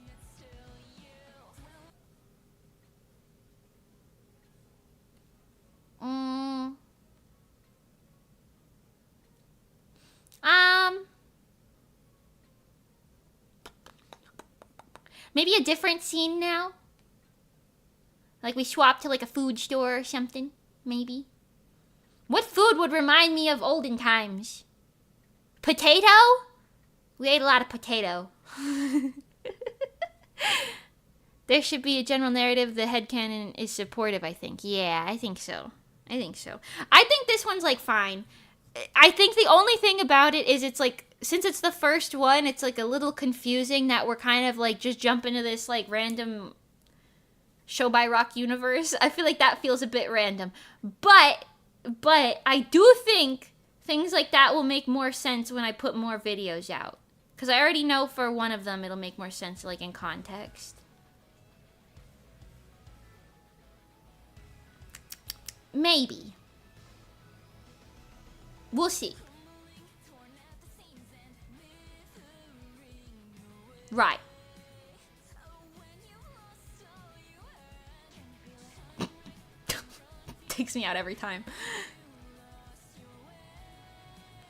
Maybe a different scene now? Like we swap to like a food store or something, maybe? What food would remind me of olden times? Potato? We ate a lot of potato. There should be a general narrative. The headcanon is supportive, I think. Yeah, I think so. I think this one's like fine. I think the only thing about it is it's like, since it's the first one, it's like a little confusing that we're kind of like just jumping into this like random Show by Rock universe. I feel like that feels a bit random. But I do think things like that will make more sense when I put more videos out. Because I already know for one of them it'll make more sense like in context. Maybe. We'll see. Right. Takes me out every time.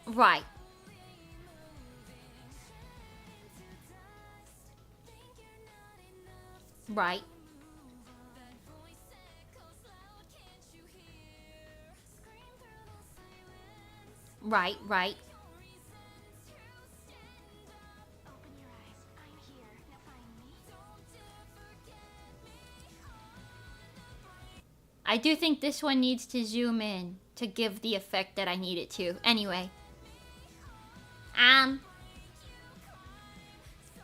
Right. Right. Right, right. I do think this one needs to zoom in to give the effect that I need it to. Anyway.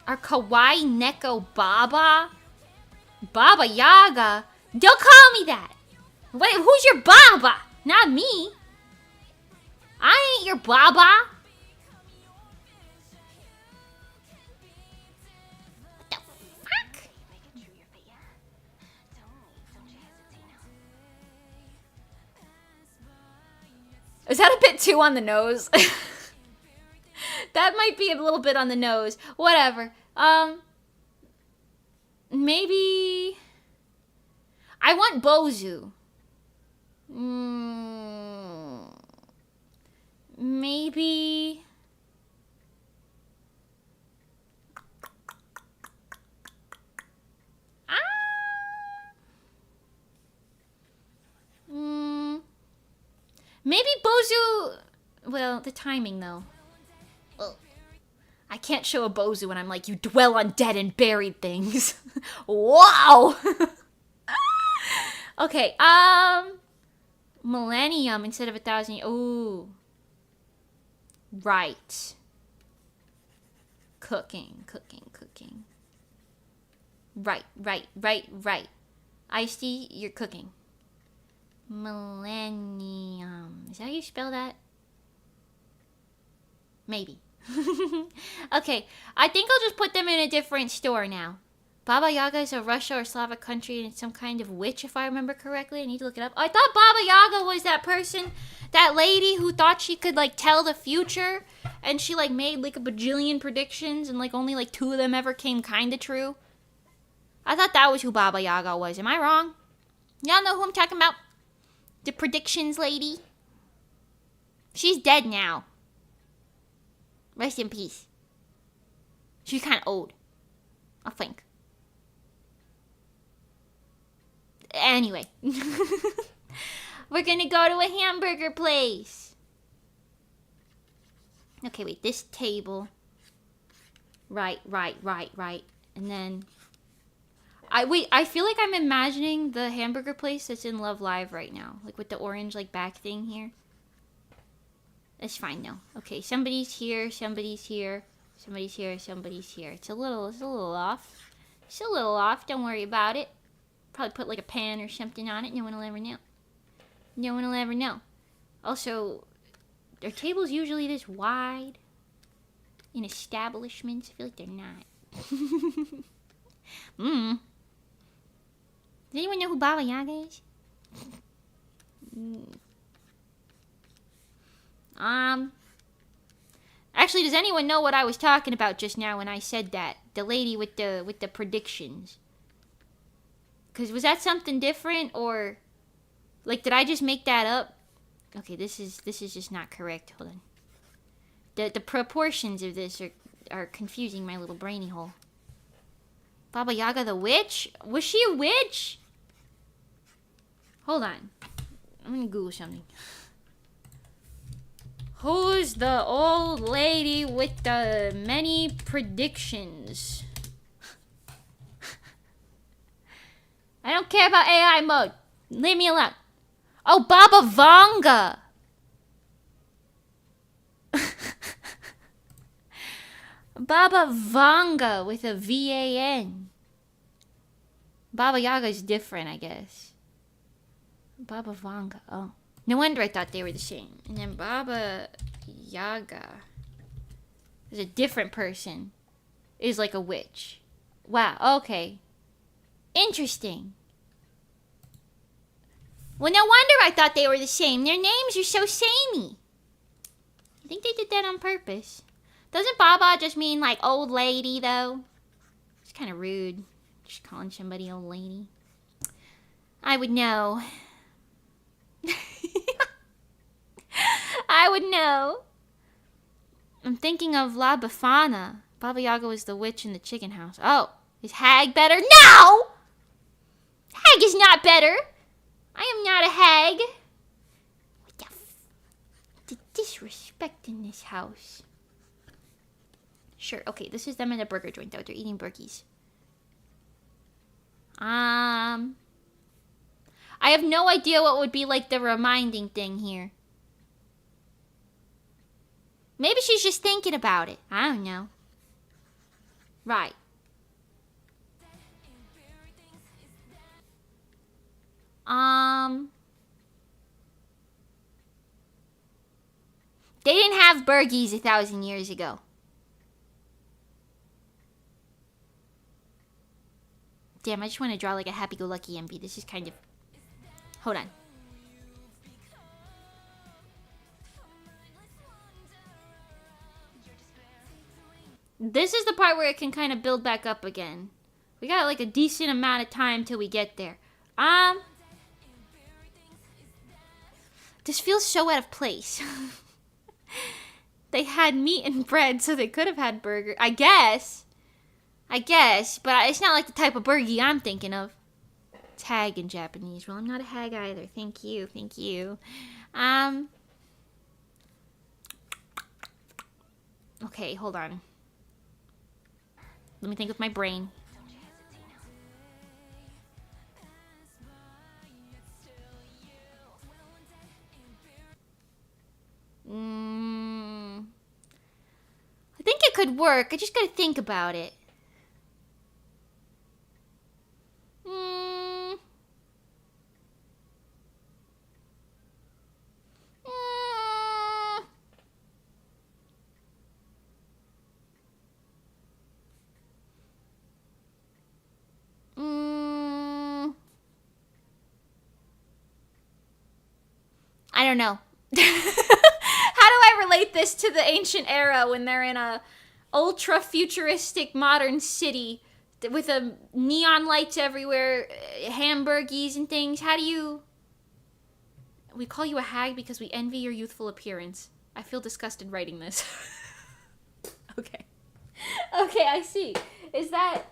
Our kawaii neko Baba? Baba Yaga? Don't call me that! Wait, who's your Baba? Not me. I ain't your Baba. What the fuck? Is that a bit too on the nose? That might be a little bit on the nose. Whatever. Maybe... I want Bozu. Maybe... Maybe Bozu... Well, the timing, though. Ugh. I can't show a Bozu when I'm like, you dwell on dead and buried things. Wow! Okay, millennium instead of 1,000. Ooh. Right. Cooking. Right. Ice-T, you're cooking. Millennium. Is that how you spell that? Maybe. Okay, I think I'll just put them in a different store now. Baba Yaga is a Russia or Slavic country and it's some kind of witch, if I remember correctly. I need to look it up. I thought Baba Yaga was that person, that lady who thought she could, like, tell the future. And she, like, made, like, a bajillion predictions and, like, only, like, 2 of them ever came kind of true. I thought that was who Baba Yaga was. Am I wrong? Y'all know who I'm talking about? The predictions lady. She's dead now. Rest in peace. She's kind of old, I think. Anyway. We're gonna go to a hamburger place. Okay, wait. This table. Right. And then... I feel like I'm imagining the hamburger place that's in Love Live right now. Like with the orange, like, back thing here. That's fine, no. Okay, somebody's here. It's a little off. It's a little off. Don't worry about it. Probably put like a pan or something on it. No one will ever know. Also, are tables usually this wide in establishments? I feel like they're not. Does anyone know who Baba Yaga is? Actually, does anyone know what I was talking about just now when I said that? The lady with the predictions. Cause was that something different or, like, did I just make that up? Okay, this is just not correct. Hold on. The proportions of this are confusing my little brainy hole. Baba Yaga the witch? Was she a witch? Hold on. I'm gonna Google something. Who's the old lady with the many predictions? I don't care about AI mode. Leave me alone. Oh, Baba Vanga. Baba Vanga with a V-A-N. Baba Yaga is different, I guess. Baba Vanga. Oh. No wonder I thought they were the same. And then Baba Yaga is a different person. Is like a witch. Wow, okay. Interesting. Well, no wonder I thought they were the same. Their names are so samey. I think they did that on purpose. Doesn't Baba just mean like old lady though? It's kind of rude. Just calling somebody old lady. I would know. I would know. I'm thinking of La Befana. Baba Yaga was the witch in the chicken house. Oh, is Hag better? No! Hag is not better. I am not a hag. What the disrespect in this house. Sure, okay, this is them in a burger joint though. They're eating burgies. I have no idea what would be like the reminding thing here. Maybe she's just thinking about it. I don't know. Right. They didn't have burgies 1,000 years ago. Damn, I just want to draw like a happy-go-lucky MV. This is kind of... Hold on. This is the part where it can kind of build back up again. We got like a decent amount of time till we get there. This feels so out of place. They had meat and bread, so they could have had burger. I guess, but it's not like the type of burgie I'm thinking of. It's hag in Japanese. Well, I'm not a hag either. Thank you. Okay, hold on. Let me think with my brain. I think it could work. I just gotta think about it. I don't know. How do I relate this to the ancient era when they're in a ultra futuristic modern city with a neon lights everywhere, hamburgies and things? How do you... We call you a hag because we envy your youthful appearance. I feel disgusted writing this. Okay. Okay, I see. Is that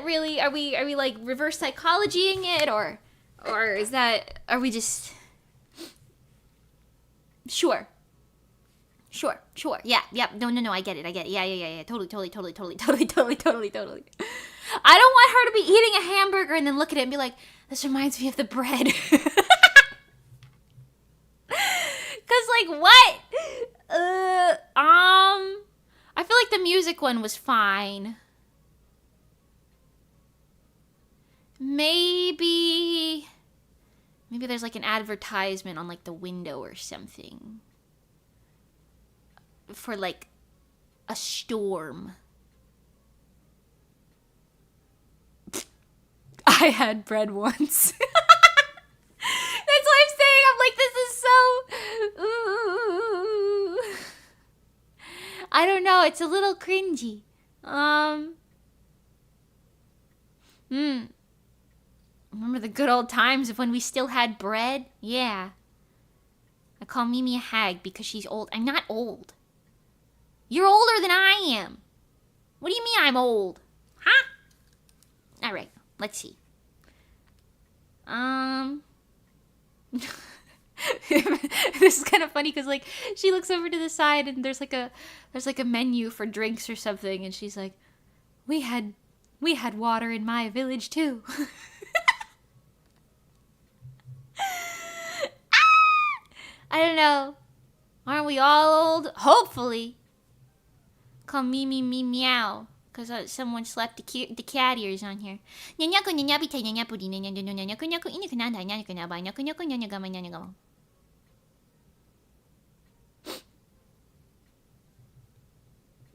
really, are we like reverse psychologying it, or is that, are we just... Sure. Yeah. No, I get it. Yeah. Totally. I don't want her to be eating a hamburger and then look at it and be like, this reminds me of the bread. Cause like, what? I feel like the music one was fine. Maybe there's like an advertisement on like the window or something for like a storm. I had bread once. That's what I'm saying. I'm like, this is so... Ooh. I don't know. It's a little cringy. Remember the good old times of when we still had bread? Yeah. I call Mimi a hag because she's old. I'm not old. You're older than I am. What do you mean I'm old? Huh? Alright, let's see. This is kind of funny because like she looks over to the side and there's like a menu for drinks or something, and she's like, we had water in my village too. I don't know. Aren't we all old? Hopefully. Call me meow. Because someone slapped the cat ears on here.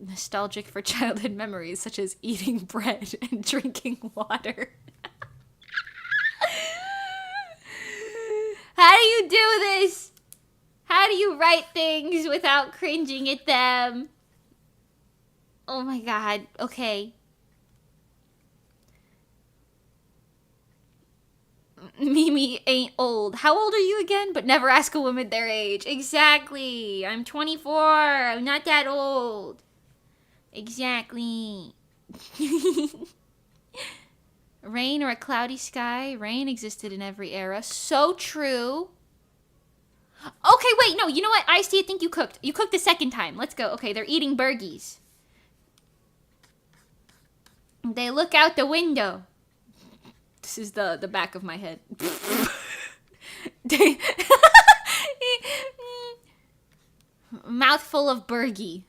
Nostalgic for childhood memories such as eating bread and drinking water. you do this? How do you write things without cringing at them? Oh my god. Okay. Mimi ain't old. How old are you again? But never ask a woman their age. Exactly. I'm 24. I'm not that old. Exactly. Rain or a cloudy sky. Rain existed in every era. So true. Okay, wait, no, you know what? I think you cooked. You cooked the second time. Let's go. Okay, they're eating burgies. They look out the window. This is the back of my head. Mouthful of burgie.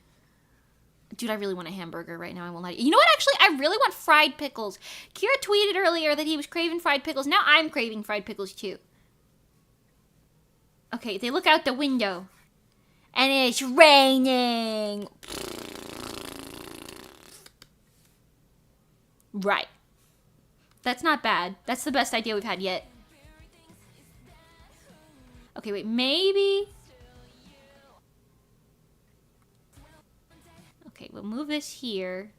Dude, I really want a hamburger right now. I won't lie. You know what? Actually, I really want fried pickles. Kira tweeted earlier that he was craving fried pickles. Now I'm craving fried pickles too. Okay, they look out the window. And it's raining. Right. That's not bad. That's the best idea we've had yet. Okay, wait, maybe... Okay, we'll move this here.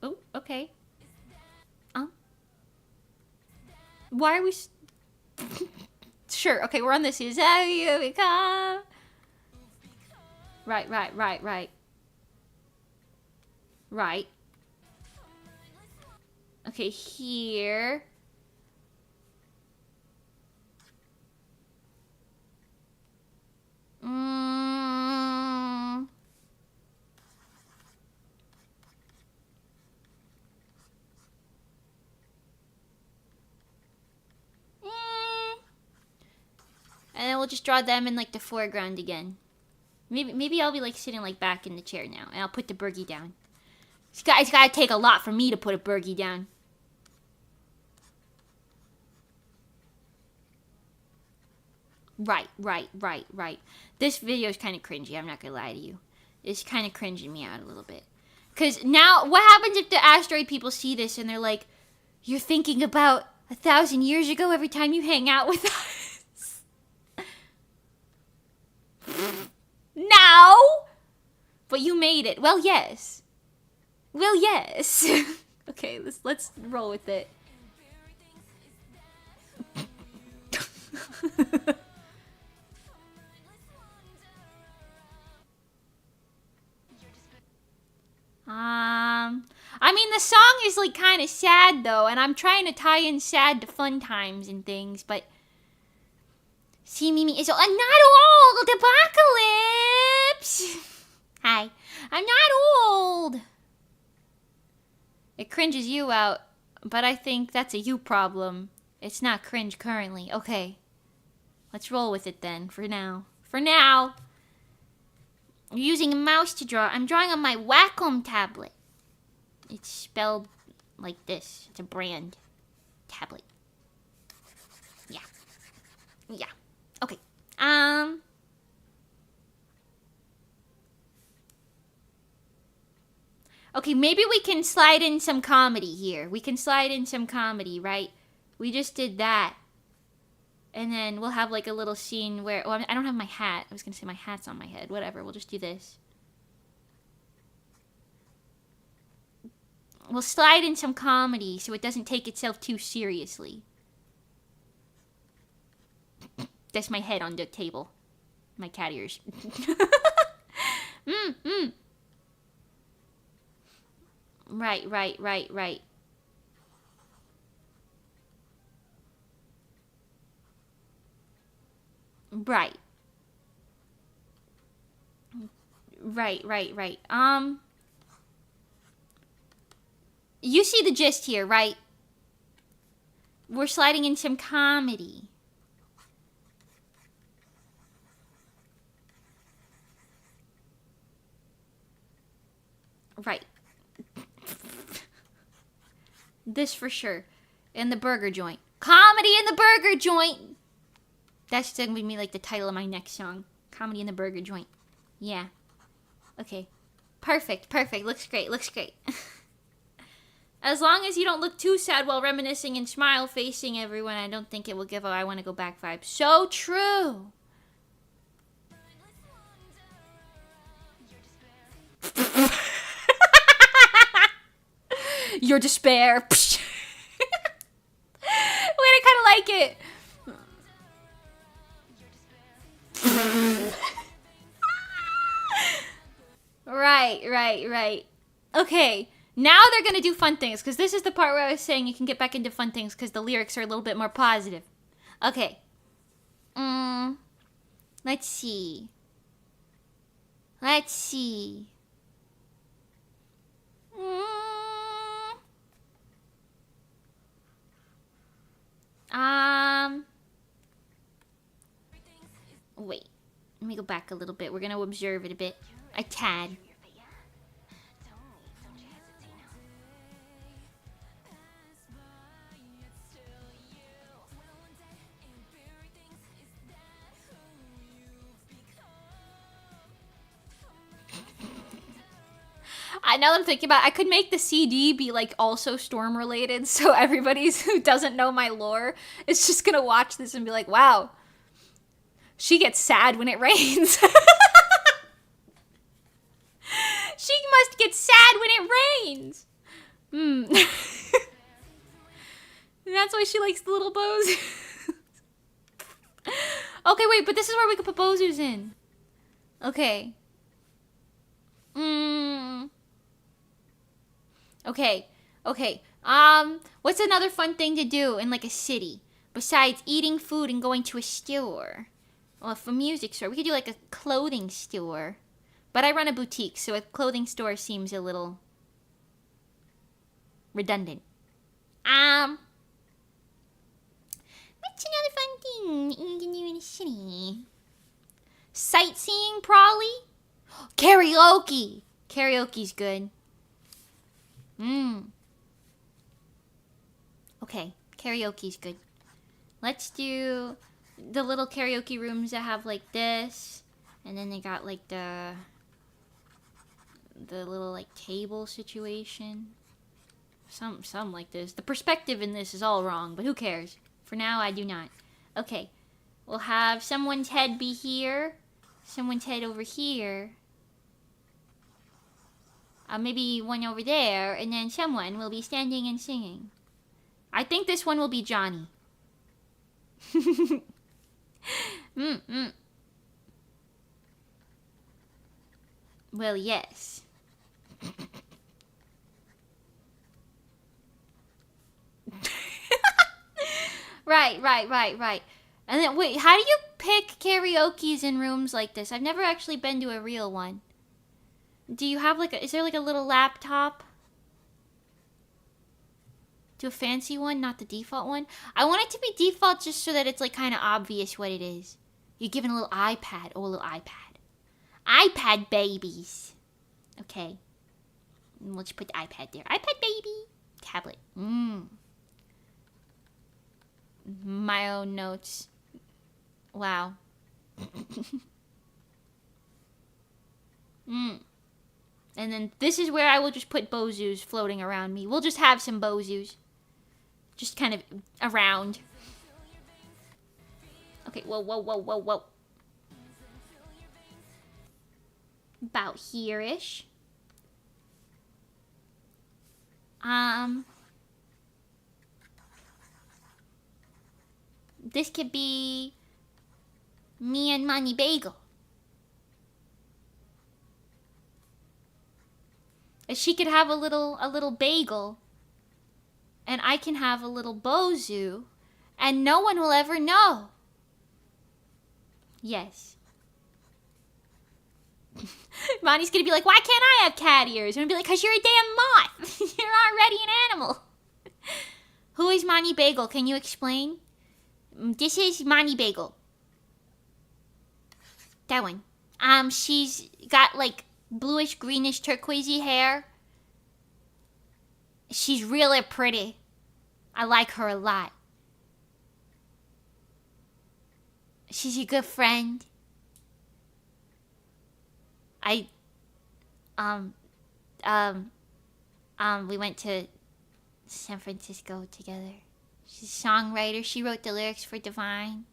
Oh, okay. Why are we... Sure, okay, we're on this. Is how you become... Right. Right. Okay, here. And then we'll just draw them in like the foreground again. Maybe I'll be like sitting like back in the chair now, and I'll put the burgie down. It's gotta take a lot for me to put a burgie down. Right. This video is kind of cringy, I'm not gonna lie to you. It's kind of cringing me out a little bit. Because now, what happens if the asteroid people see this and they're like, you're thinking about 1,000 years ago every time you hang out with us? No! But you made it. Well, yes. Well, yes. Okay, let's roll with it. I mean, the song is like kind of sad though, and I'm trying to tie in sad to fun times and things, but see, Mimi is I'm not old. Apocalypse. Hi, I'm not old. It cringes you out, but I think that's a you problem. It's not cringe currently. Okay, let's roll with it then. For now. I'm using a mouse to draw. I'm drawing on my Wacom tablet. It's spelled like this. It's a brand tablet. Yeah. Okay. Okay, maybe we can slide in some comedy here. We can slide in some comedy, right? We just did that. And then we'll have like a little scene where... Well, I don't have my hat. I was going to say my hat's on my head. Whatever, we'll just do this. We'll slide in some comedy so it doesn't take itself too seriously. That's my head on the table. My cat ears. Right. Right. You see the gist here, right? We're sliding in some comedy. Right. This for sure. In the burger joint. Comedy in the burger joint! That's gonna be like the title of my next song. Comedy in the burger joint. Yeah. Okay. Perfect. Looks great. As long as you don't look too sad while reminiscing and smile facing everyone, I don't think it will give a I want to go back vibe. So true. Your despair. Wait, I kind of like it. Right. Okay, now they're gonna do fun things, because this is the part where I was saying you can get back into fun things because the lyrics are a little bit more positive. Okay. Let's see. Wait. Let me go back a little bit. We're gonna observe it a bit. A tad. Now that I'm thinking about it, I could make the CD be like also storm related, so everybody who doesn't know my lore is just gonna watch this and be like, wow, she gets sad when it rains. She must get sad when it rains. That's why she likes the little bows. Okay, wait, but this is where we could put Bozus in. Okay. Okay. What's another fun thing to do in like a city besides eating food and going to a store? Well, for music store, we could do like a clothing store. But I run a boutique, so a clothing store seems a little redundant. What's another fun thing you can do in a city? Sightseeing, probably? Karaoke! Karaoke's good. Okay, karaoke's good. Let's do the little karaoke rooms that have like this. And then they got like the little like table situation. Some like this. The perspective in this is all wrong, but who cares? For now, I do not. Okay, we'll have someone's head be here. Someone's head over here. Maybe one over there, and then someone will be standing and singing. I think this one will be Johnny. Well, yes. Right. And then, wait, how do you pick karaoke's in rooms like this? I've never actually been to a real one. Do you have like is there like a little laptop? Do a fancy one, not the default one? I want it to be default just so that it's like kind of obvious what it is. You're given a little iPad. Oh, a little iPad. iPad babies. Okay. Let's put the iPad there. iPad baby. Tablet. My own notes. Wow. And then this is where I will just put Bozus floating around me. We'll just have some Bozus. Just kind of around. Okay, whoa. About here-ish. This could be me and Money Bagel. She could have a little bagel, and I can have a little Bozu, and no one will ever know. Yes. Monty's gonna be like, why can't I have cat ears? And I'm gonna be like, 'cause you're a damn moth. You're already an animal. Who is Monty Bagel? Can you explain? This is Monty Bagel. That one. She's got like bluish, greenish, turquoisey hair. She's really pretty. I like her a lot. She's a good friend. We went to San Francisco together. She's a songwriter. She wrote the lyrics for Divine.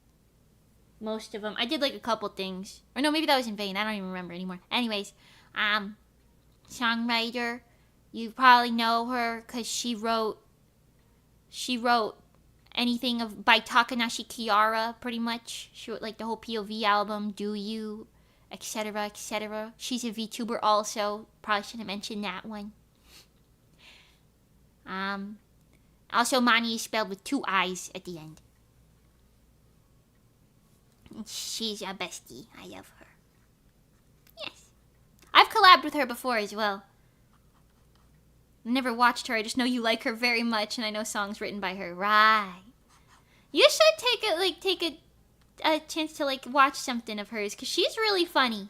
Most of them. I did like a couple things. Or no, maybe that was in vain. I don't even remember anymore. Anyways, songwriter. You probably know her because she wrote anything by Takanashi Kiara, pretty much. She wrote like the whole POV album, Do You, etc., etc. She's a VTuber also. Probably should have mentioned that one. Also, Mani is spelled with 2 I's at the end. She's a bestie. I love her. Yes. I've collabed with her before as well. Never watched her. I just know you like her very much, and I know songs written by her. Right. You should take a chance to like watch something of hers, because she's really funny.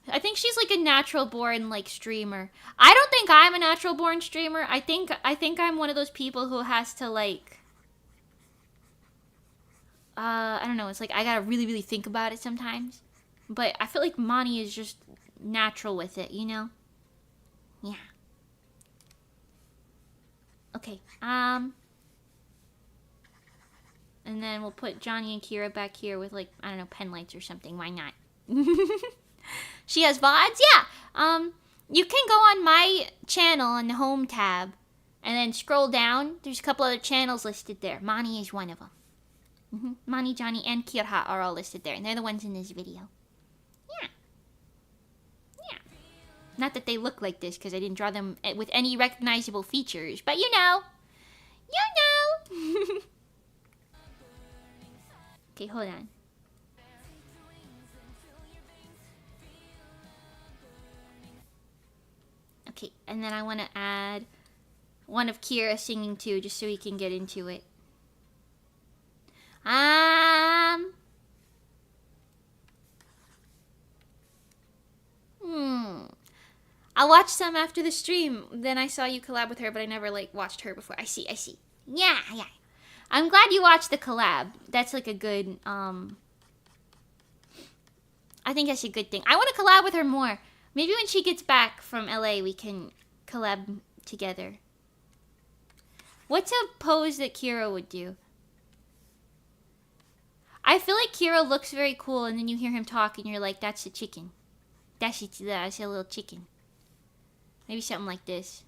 I think she's like a natural born like streamer. I don't think I'm a natural born streamer. I think I'm one of those people who has to like I don't know, it's like I gotta really, really think about it sometimes. But I feel like Mani is just natural with it, you know? Yeah. Okay, and then we'll put Johnny and Kira back here with like, I don't know, pen lights or something. Why not? She has VODs? Yeah. You can go on my channel on the home tab and then scroll down. There's a couple other channels listed there. Mani is one of them. Mani, Johnny, and Kira are all listed there, and they're the ones in this video. Yeah. Yeah. Not that they look like this, because I didn't draw them with any recognizable features, but you know. You know. Okay, hold on. Okay, and then I want to add one of Kira singing too, just so we can get into it. I'll watch some after the stream. Then I saw you collab with her, but I never like watched her before. I see. Yeah. I'm glad you watched the collab. That's like a good, I think that's a good thing. I want to collab with her more. Maybe when she gets back from LA, we can collab together. What's a pose that Kira would do? I feel like Kira looks very cool, and then you hear him talk, and you're like, that's a chicken. That's a little chicken. Maybe something like this.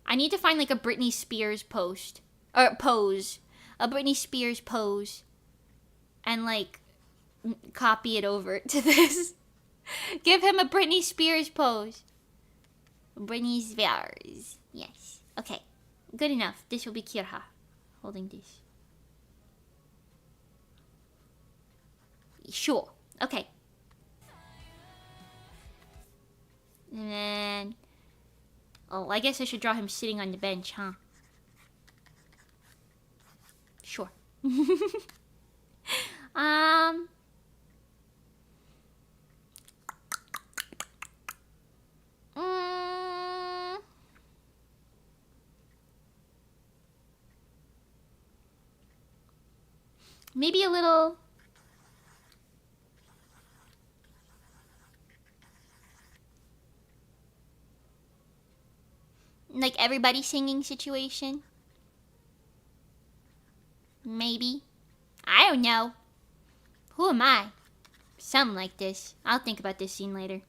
I need to find like a Britney Spears pose. A Britney Spears pose. And like, copy it over to this. Give him a Britney Spears pose. Britney Spears. Yes. Okay. Good enough. This will be Kira holding this. Sure. Okay. And then... Oh, I guess I should draw him sitting on the bench, huh? Sure. Maybe a little... like everybody singing situation? Maybe. I don't know. Who am I? Something like this. I'll think about this scene later.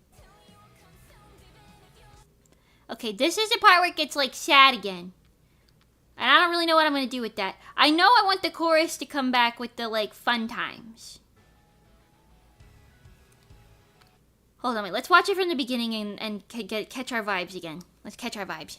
Okay, this is the part where it gets like sad again. And I don't really know what I'm going to do with that. I know I want the chorus to come back with the like fun times. Hold on, wait. Let's watch it from the beginning and catch our vibes again. Let's catch our vibes.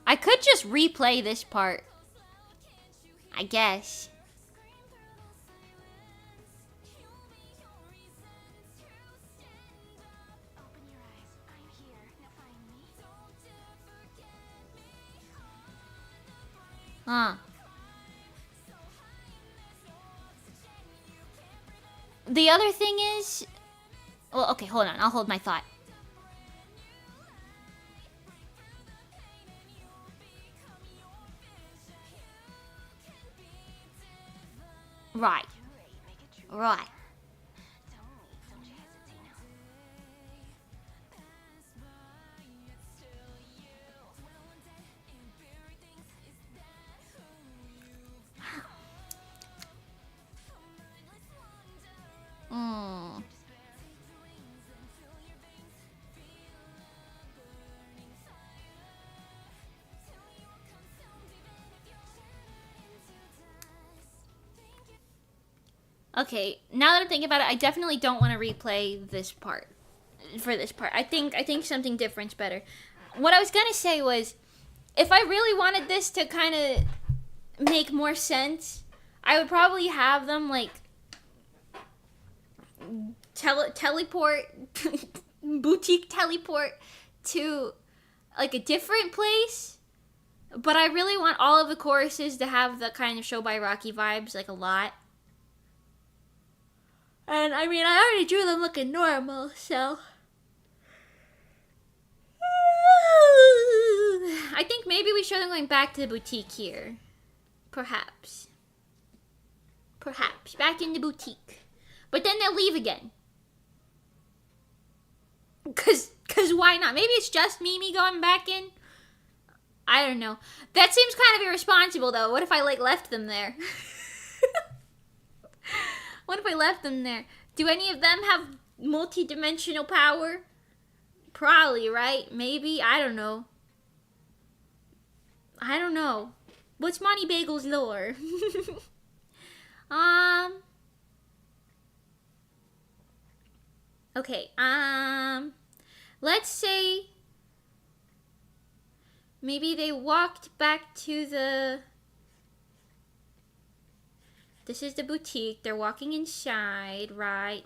I could just replay this part, I guess. Huh. The other thing is... Well, okay, hold on. I'll hold my thought. Right. Right. Hmm. Okay, now that I'm thinking about it, I definitely don't want to replay this part. For this part, I think something different's better. What I was gonna say was, if I really wanted this to kind of make more sense, I would probably have them like teleport, boutique teleport to like a different place. But I really want all of the choruses to have the kind of Show by Rocky vibes, like a lot. And I mean, I already drew them looking normal, so I think maybe we show them going back to the boutique here. Perhaps. Back in the boutique. But then they'll leave again. Cause why not? Maybe it's just Mimi going back in. I don't know. That seems kind of irresponsible, though. What if I, like, left them there? What if I left them there? Do any of them have multi-dimensional power? Probably, right? Maybe. I don't know. What's Monty Bagel's lore? Okay, let's say maybe they walked back to the... This is the boutique. They're walking inside. Right.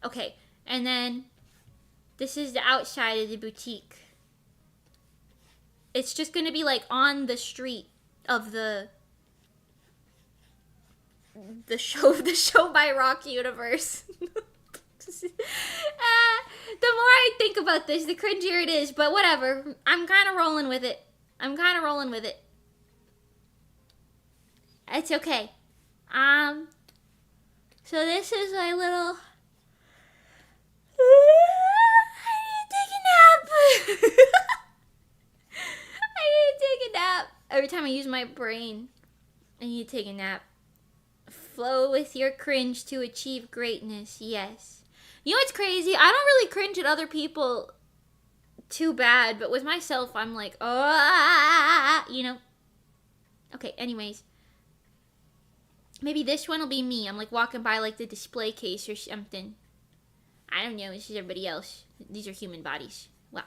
Okay, and then this is the outside of the boutique. It's just gonna be like on the street of the show by Rock universe. The more I think about this, the cringier it is, but whatever. I'm kind of rolling with it. It's okay. So this is my little... I need to take a nap. Every time I use my brain, I need to take a nap. Flow with your cringe to achieve greatness. Yes. You know what's crazy? I don't really cringe at other people too bad, but with myself, I'm like, oh, you know. Okay, anyways. Maybe this one will be me. I'm like walking by like the display case or something. I don't know. This is everybody else. These are human bodies. Wow.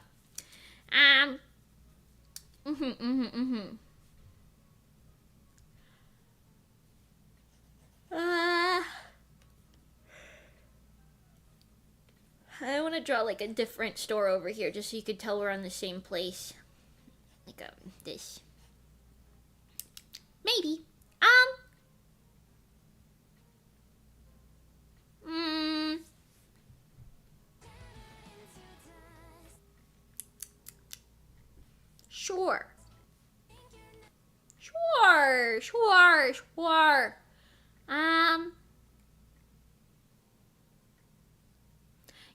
I want to draw like a different store over here just so you could tell we're on the same place. Like this. Maybe. Sure.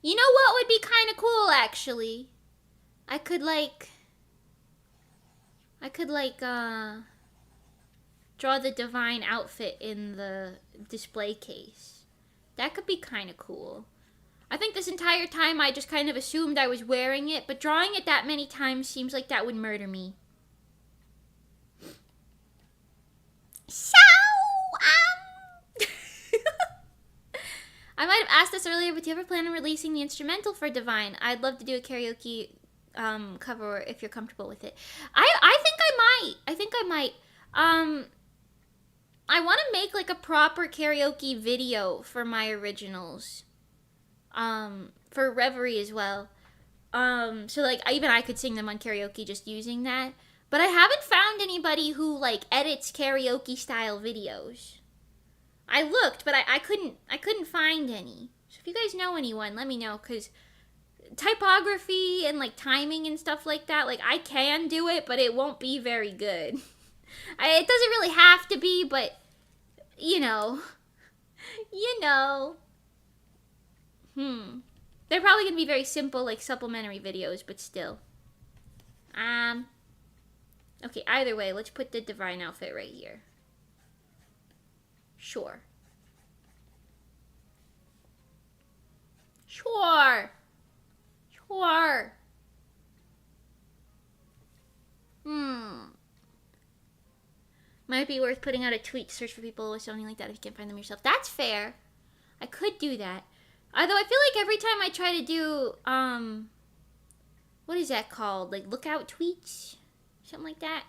You know what would be kind of cool, actually? I could draw the divine outfit in the display case. That could be kind of cool. I think this entire time I just kind of assumed I was wearing it, but drawing it that many times seems like that would murder me. So, I might have asked this earlier, but do you ever plan on releasing the instrumental for Divine? I'd love to do a karaoke cover if you're comfortable with it. I think I might. I want to make like a proper karaoke video for my originals. For Reverie as well. So like even I could sing them on karaoke just using that. But I haven't found anybody who like edits karaoke style videos. I looked, but I couldn't find any. So if you guys know anyone, let me know, cause typography and like timing and stuff like that, like I can do it, but it won't be very good. It doesn't really have to be, but you know. They're probably gonna be very simple, like supplementary videos, but still. Okay, either way, let's put the divine outfit right here. Sure. Might be worth putting out a tweet to search for people or something like that if you can't find them yourself. That's fair. I could do that. Although I feel like every time I try to do, what is that called? Like lookout tweets? Something like that?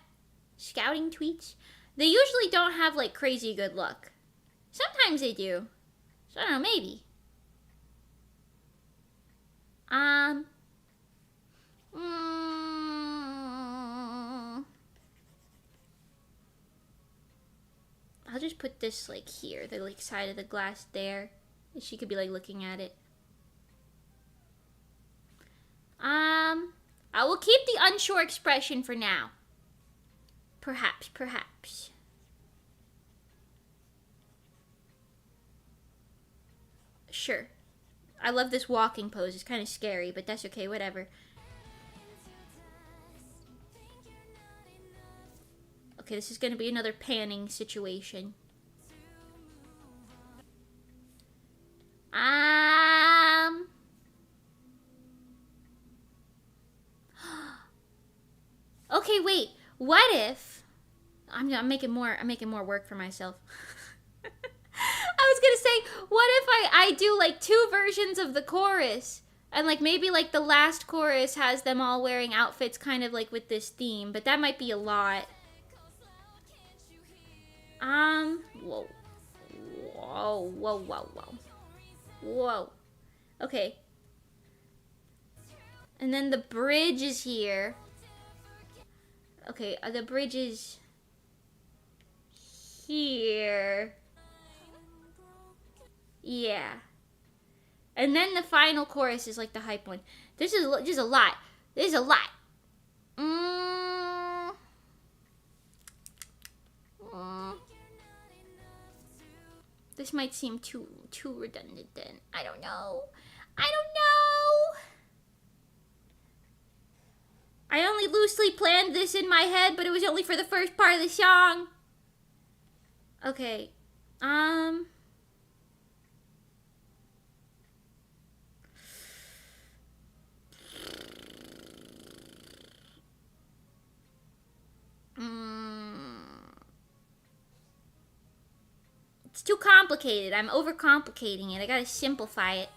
Scouting tweets? They usually don't have like crazy good luck. Sometimes they do. So I don't know, maybe. I'll just put this like here, the like side of the glass there. She could be like looking at it. I will keep the unsure expression for now. Perhaps. Sure. I love this walking pose. It's kind of scary, but that's okay, whatever. Okay, this is going to be another panning situation. Okay, wait. What if I'm making more work for myself. I was gonna say, what if I do like 2 versions of the chorus? And like maybe like the last chorus has them all wearing outfits kind of like with this theme, but that might be a lot. Whoa. Okay. And then the bridge is here. Okay, the bridge is here. Yeah. And then the final chorus is like the hype one. This is just a lot. There's a lot. This might seem too redundant then. I don't know. I only loosely planned this in my head, but it was only for the first part of the song. Okay. It's too complicated. I'm overcomplicating it. I gotta simplify it.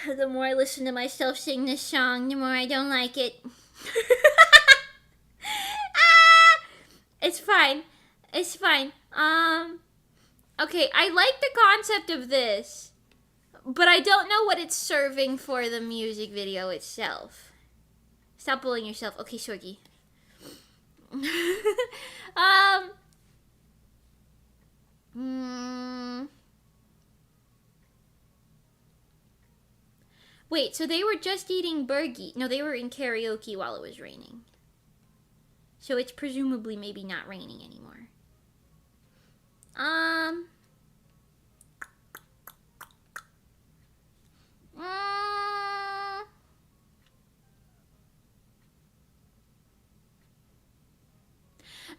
The more I listen to myself sing this song, the more I don't like it. It's fine. Okay, I like the concept of this, but I don't know what it's serving for the music video itself. Stop bullying yourself. Okay, Sorgi. Wait, so they were just eating burgie. No, they were in karaoke while it was raining. So it's presumably maybe not raining anymore.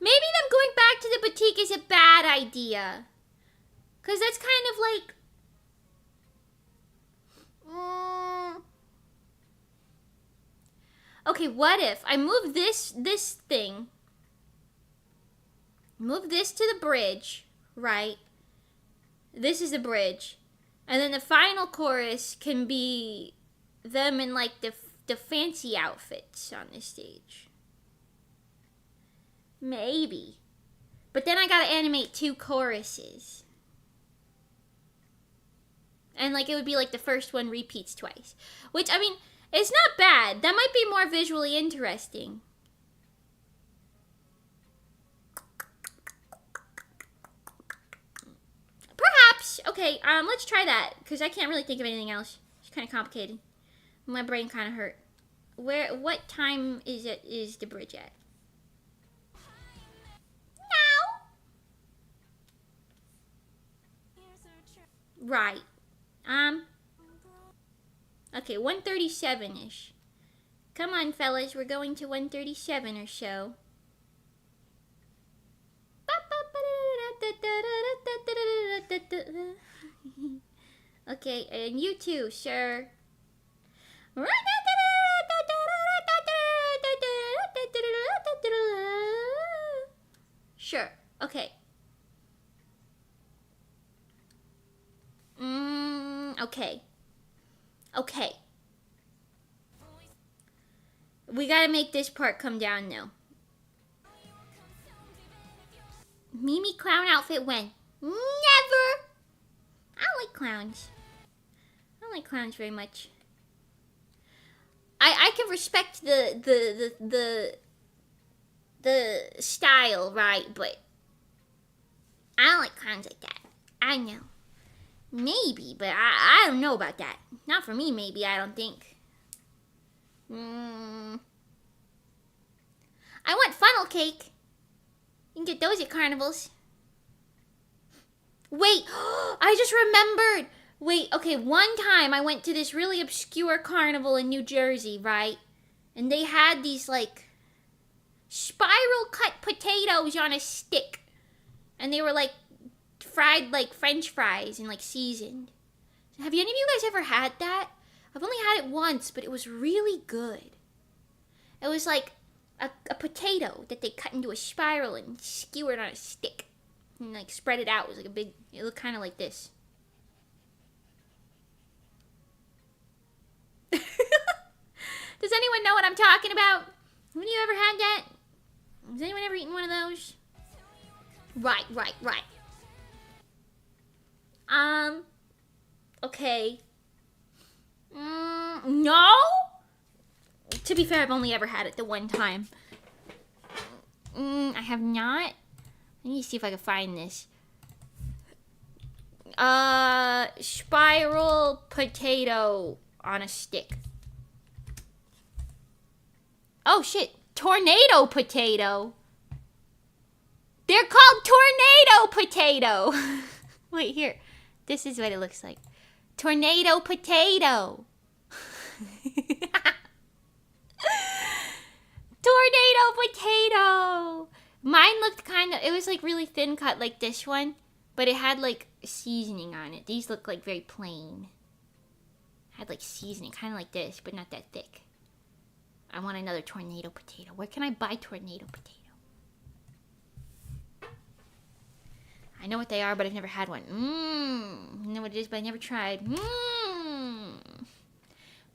Maybe them going back to the boutique is a bad idea. Because that's kind of like... Okay, what if I move this thing, move this to the bridge, right? This is the bridge. And then the final chorus can be them in like the fancy outfits on the stage. Maybe. But then I gotta animate 2 choruses. And like it would be like the first one repeats twice. Which, I mean, it's not bad. That might be more visually interesting. Perhaps. Okay, let's try that. Because I can't really think of anything else. It's kind of complicated. My brain kind of hurt. What time is the bridge at? Now. Right. Okay, 1:37-ish. Come on, fellas, we're going to 1:37 or so. Okay, and you too, sir. Sure. Okay. Okay. Okay. We gotta make this part come down now. Mimi clown outfit when? Never! I don't like clowns. I don't like clowns very much. I can respect the style, right? But I don't like clowns like that. I know. Maybe, but I don't know about that. Not for me, maybe, I don't think. I want funnel cake. You can get those at carnivals. Wait, I just remembered. Wait, okay, one time I went to this really obscure carnival in New Jersey, right? And they had these, like, spiral cut potatoes on a stick. And they were, like, fried like French fries and, like, seasoned. Have any of you guys ever had that? I've only had it once, but it was really good. It was like a potato that they cut into a spiral and skewered on a stick. And, like, spread it out. It was like a big, it looked kind of like this. Does anyone know what I'm talking about? Have you ever had that? Has anyone ever eaten one of those? Right. Okay. No? To be fair, I've only ever had it the one time. I have not. I need to see if I can find this. Spiral potato on a stick. Oh shit, tornado potato. They're called tornado potato. Wait, here. This is what it looks like. Tornado potato. Tornado potato. Mine looked kind of, it was like really thin cut like this one, but it had like seasoning on it. These look like very plain. Had like seasoning, kind of like this, but not that thick. I want another tornado potato. Where can I buy tornado potato? I know what they are, but I've never had one. I know what it is, but I never tried.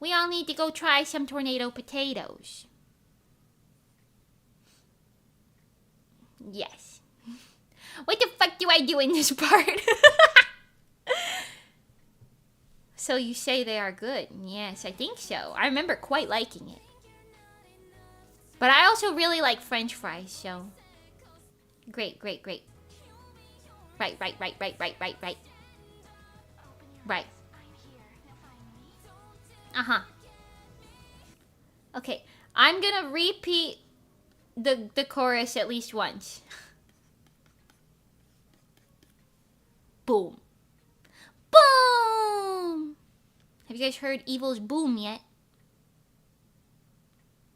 We all need to go try some tornado potatoes. Yes. What the fuck do I do in this part? So you say they are good. Yes, I think so. I remember quite liking it. But I also really like French fries, so... Great. Right. Uh-huh. Okay, I'm gonna repeat the chorus at least once. Boom. Boom! Have you guys heard Evil's Boom yet?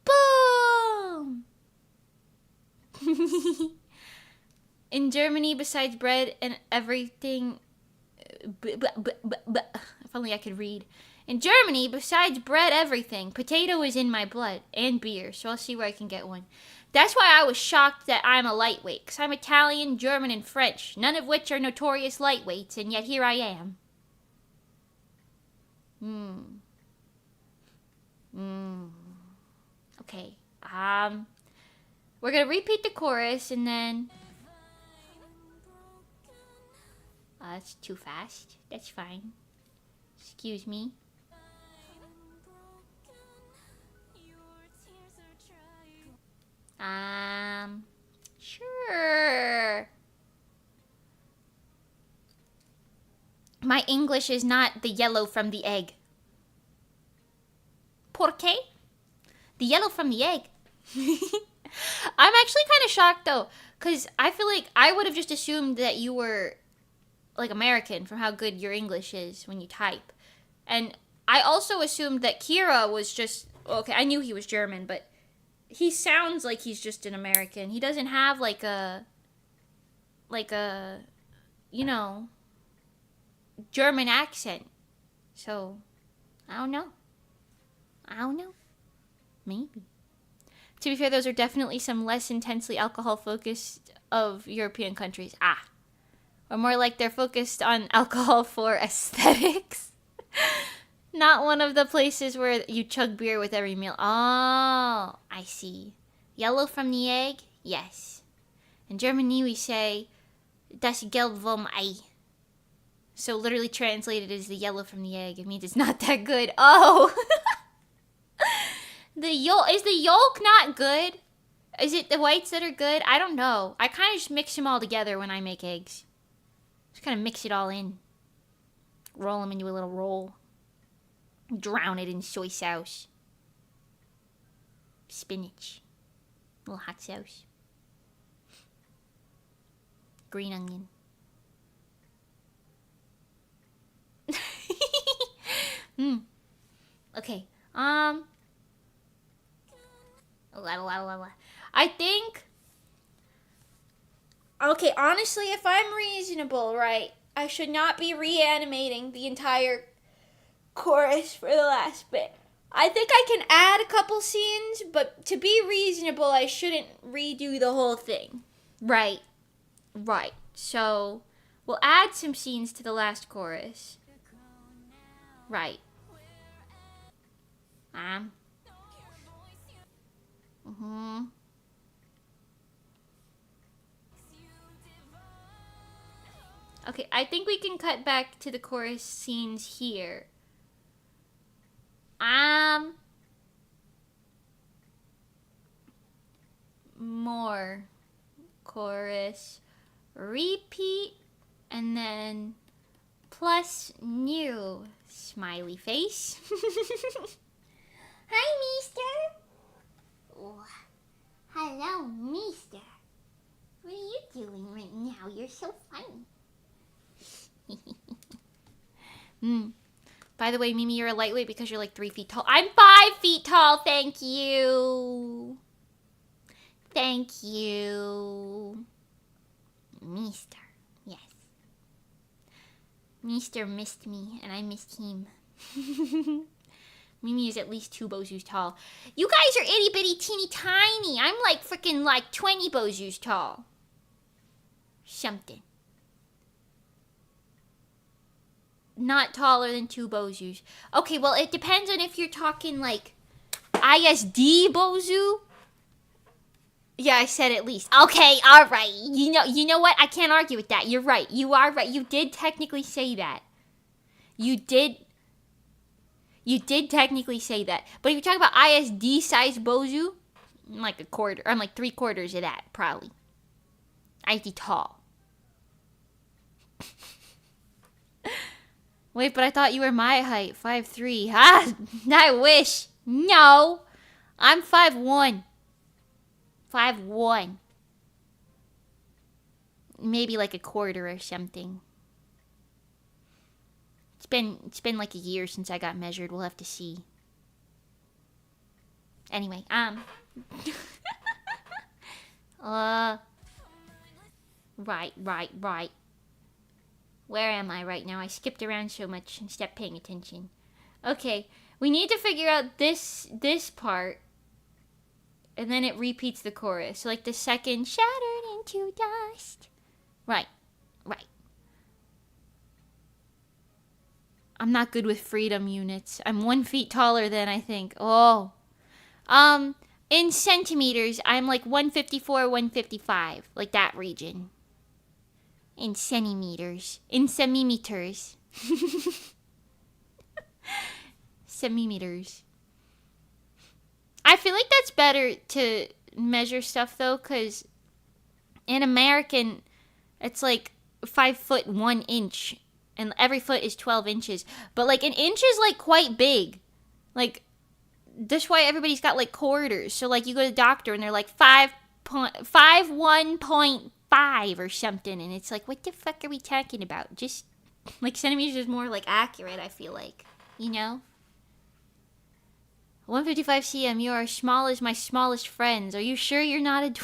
Boom! In Germany, besides bread and everything... If only I could read. In Germany, besides bread, everything. Potato is in my blood. And beer. So I'll see where I can get one. That's why I was shocked that I'm a lightweight. Because I'm Italian, German, and French. None of which are notorious lightweights. And yet here I am. Okay. We're gonna repeat the chorus and then... that's too fast. That's fine. Excuse me. Sure. My English is not the yellow from the egg. ¿Por qué? The yellow from the egg. I'm actually kind of shocked though, because I feel like I would have just assumed that you were like American from how good your English is when you type. And I also assumed that Kira was just, okay, I knew he was German, but he sounds like he's just an American. He doesn't have like a, you know, German accent. So, I don't know. Maybe. To be fair, those are definitely some less intensely alcohol-focused of European countries. Or more like they're focused on alcohol for aesthetics. Not one of the places where you chug beer with every meal. Oh, I see. Yellow from the egg? Yes. In Germany, we say, das Gelb vom Ei. So literally translated as the yellow from the egg. It means it's not that good. Oh! Is the yolk not good? Is it the whites that are good? I don't know. I kind of just mix them all together when I make eggs. Just kind of mix it all in. Roll them into a little roll. Drown it in soy sauce. Spinach. A little hot sauce. Green onion. Okay. I think... Okay, honestly, if I'm reasonable, right, I should not be reanimating the entire chorus for the last bit. I think I can add a couple scenes, but to be reasonable, I shouldn't redo the whole thing. Right. So, we'll add some scenes to the last chorus. Right. Okay, I think we can cut back to the chorus scenes here. More chorus, repeat, and then plus new smiley face. Hi, mister. Oh, hello, mister. What are you doing right now? You're so funny. By the way, Mimi, you're a lightweight because you're like 3 feet tall. I'm 5 feet tall, thank you. Thank you. Mister, yes. Mister missed me, and I missed him. Mimi is at least 2 Bozus tall. You guys are itty bitty teeny tiny. I'm like freaking like 20 Bozus tall. Something. Not taller than 2 Bozus. Okay, well, it depends on if you're talking like ISD Bozu. Yeah, I said at least. Okay, all right. You know what? I can't argue with that. You're right. You are right. You did technically say that. You did technically say that. But if you're talking about ISD size Bozu, I'm like a quarter. I'm like 3/4 of that, probably. ISD tall. Wait, but I thought you were my height, 5'3". I wish. No, I'm 5'1". 5'1". Maybe like a quarter or something. It's been like a year since I got measured. We'll have to see. Anyway, right. Where am I right now? I skipped around so much and stopped paying attention. Okay, we need to figure out this part. And then it repeats the chorus. So like the second, shattered into dust. Right. I'm not good with freedom units. I'm 1 feet taller than I think. Oh. In centimeters, I'm like 154, 155. Like that region. In centimeters. In centimeters. Centimeters. I feel like that's better to measure stuff though, because in American, it's like 5 foot 1 inch, and every foot is 12 inches. But like an inch is like quite big. Like, that's why everybody's got like quarters. So like you go to the doctor and they're like 1.5 or something, and it's like, what the fuck are we talking about? Just like centimeters is more like accurate, I feel like, you know. 155 cm, you are as small as my smallest friends. Are you sure you're not a No!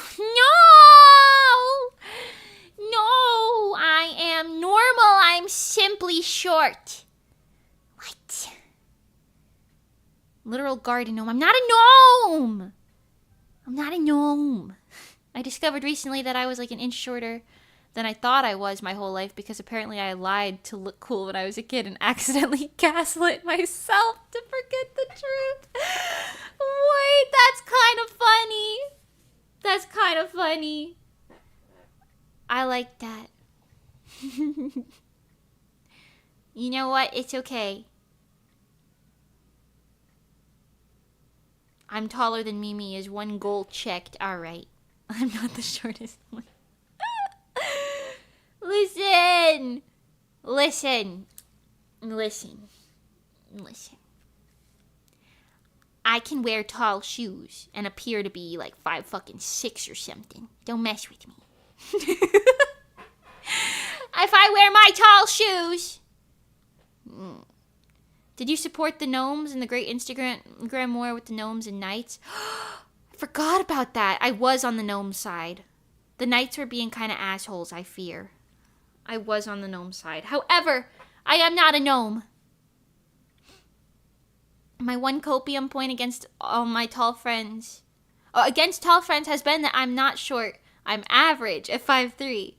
No, I am normal. I'm simply short. What? Literal garden gnome. I'm not a gnome. I'm not a gnome. I discovered recently that I was like an inch shorter than I thought I was my whole life, because apparently I lied to look cool when I was a kid and accidentally gaslit myself to forget the truth. Wait, that's kind of funny. That's kind of funny. I like that. You know what? It's okay. I'm taller than Mimi is one goal checked. Alright. I'm not the shortest one. Listen. Listen. Listen. Listen. I can wear tall shoes and appear to be like 5'6" or something. Don't mess with me. If I wear my tall shoes. Did you support the gnomes and the great Instagram war with the gnomes and knights? I forgot about that. I was on the gnome side. The knights were being kind of assholes, I fear. I was on the gnome side. However, I am not a gnome. My one copium point against all my tall friends, against tall friends, has been that I'm not short. I'm average at 5'3".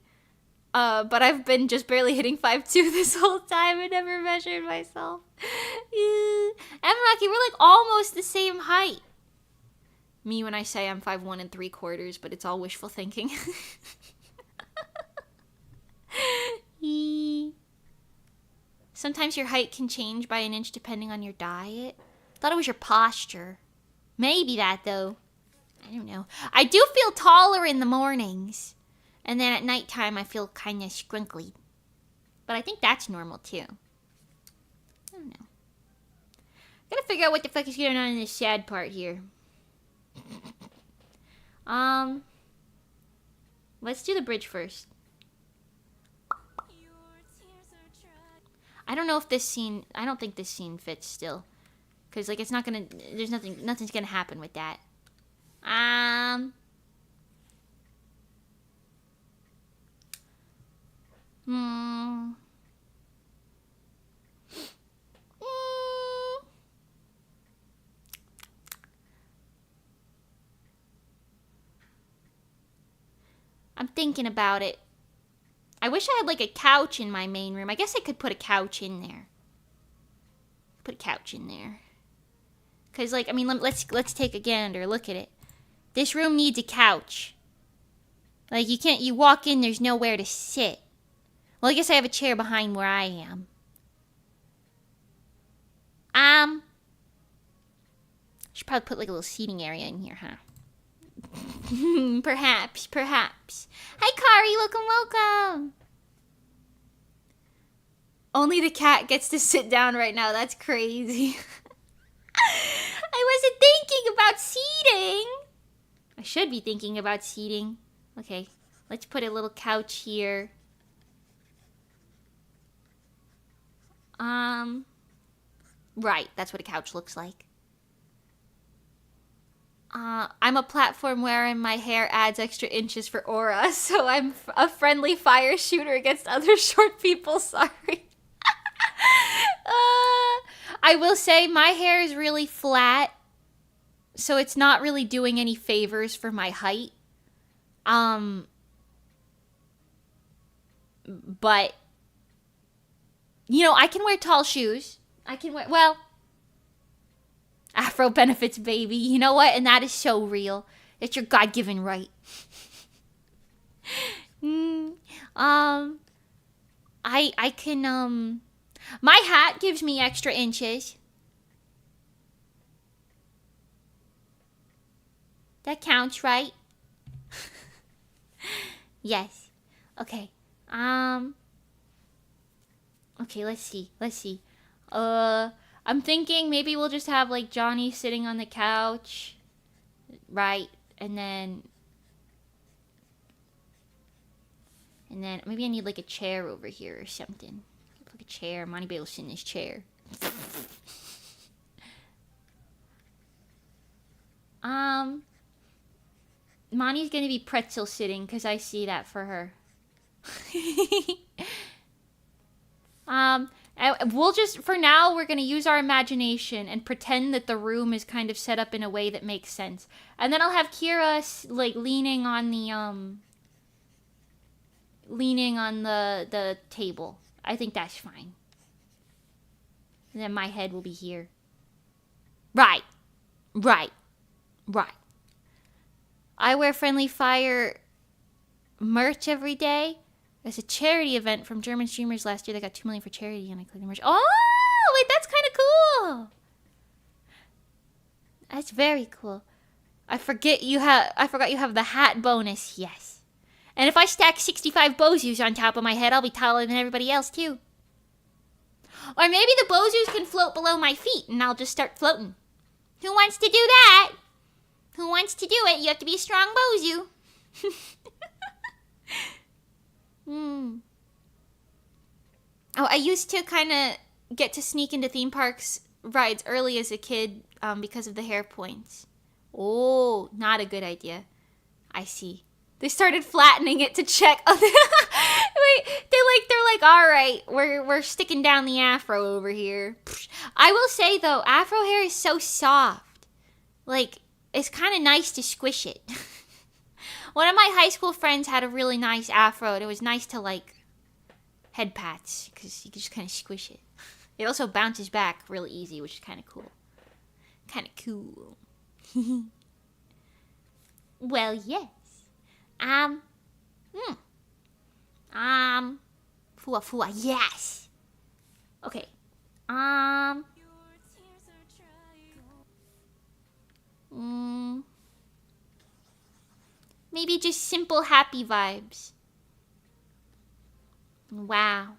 But I've been just barely hitting 5'2" this whole time. I never measured myself. And Rocky, we're like almost the same height. Me when I say I'm 5'1" and 3/4, but it's all wishful thinking. Sometimes your height can change by an inch depending on your diet. Thought it was your posture. Maybe that though. I don't know. I do feel taller in the mornings. And then at nighttime, I feel kind of scrunkly. But I think that's normal, too. I don't know. Gotta figure out what the fuck is going on in this sad part here. Let's do the bridge first. I don't know if this scene... I don't think this scene fits still. Because, like, it's not gonna... There's nothing's gonna happen with that. I'm thinking about it. I wish I had like a couch in my main room. I guess I could put a couch in there. Put a couch in there. Cause like, I mean, let's take a gander. Look at it. This room needs a couch. Like you walk in, there's nowhere to sit. Well, I guess I have a chair behind where I am. Should probably put like a little seating area in here, huh? Perhaps. Hi, Kari. Welcome. Only the cat gets to sit down right now. That's crazy. I wasn't thinking about seating. I should be thinking about seating. Okay, let's put a little couch here. Right, that's what a couch looks like. I'm a platform wherein my hair adds extra inches for aura, so I'm a friendly fire shooter against other short people, sorry. I will say my hair is really flat, so it's not really doing any favors for my height. But, you know, I can wear tall shoes. I Afro benefits, baby. You know what? And that is so real. It's your God-given right. I can, my hat gives me extra inches. That counts, right? Yes. Okay. Okay, let's see. I'm thinking maybe we'll just have, like, Johnny sitting on the couch. Right. And then maybe I need, like, a chair over here or something. Like a chair. Monty Bay will sit in his chair. Monty's gonna be pretzel sitting because I see that for her. We'll just, for now, we're gonna use our imagination and pretend that the room is kind of set up in a way that makes sense. And then I'll have Kira, like, leaning on the table. I think that's fine. And then my head will be here. Right. I wear Friendly Fire merch every day. There's a charity event from German streamers last year that got $2 million for charity, and I clicked the merch. Oh, wait, that's kind of cool. That's very cool. I forgot you have the hat bonus. Yes. And if I stack 65 Bozus on top of my head, I'll be taller than everybody else too. Or maybe the Bozus can float below my feet, and I'll just start floating. Who wants to do that? Who wants to do it? You have to be a strong Bozu. Oh, I used to kind of get to sneak into theme parks rides early as a kid because of the hair points. Oh, not a good idea. I see. They started flattening it to check. Wait, they're like, all right, we're sticking down the afro over here. I will say though, afro hair is so soft. Like, it's kind of nice to squish it. One of my high school friends had a really nice afro, and it was nice to, like, head pats, because you can just kind of squish it. It also bounces back really easy, which is kind of cool. Well, yes. Fua fua, yes. Okay. Maybe just simple happy vibes. Wow.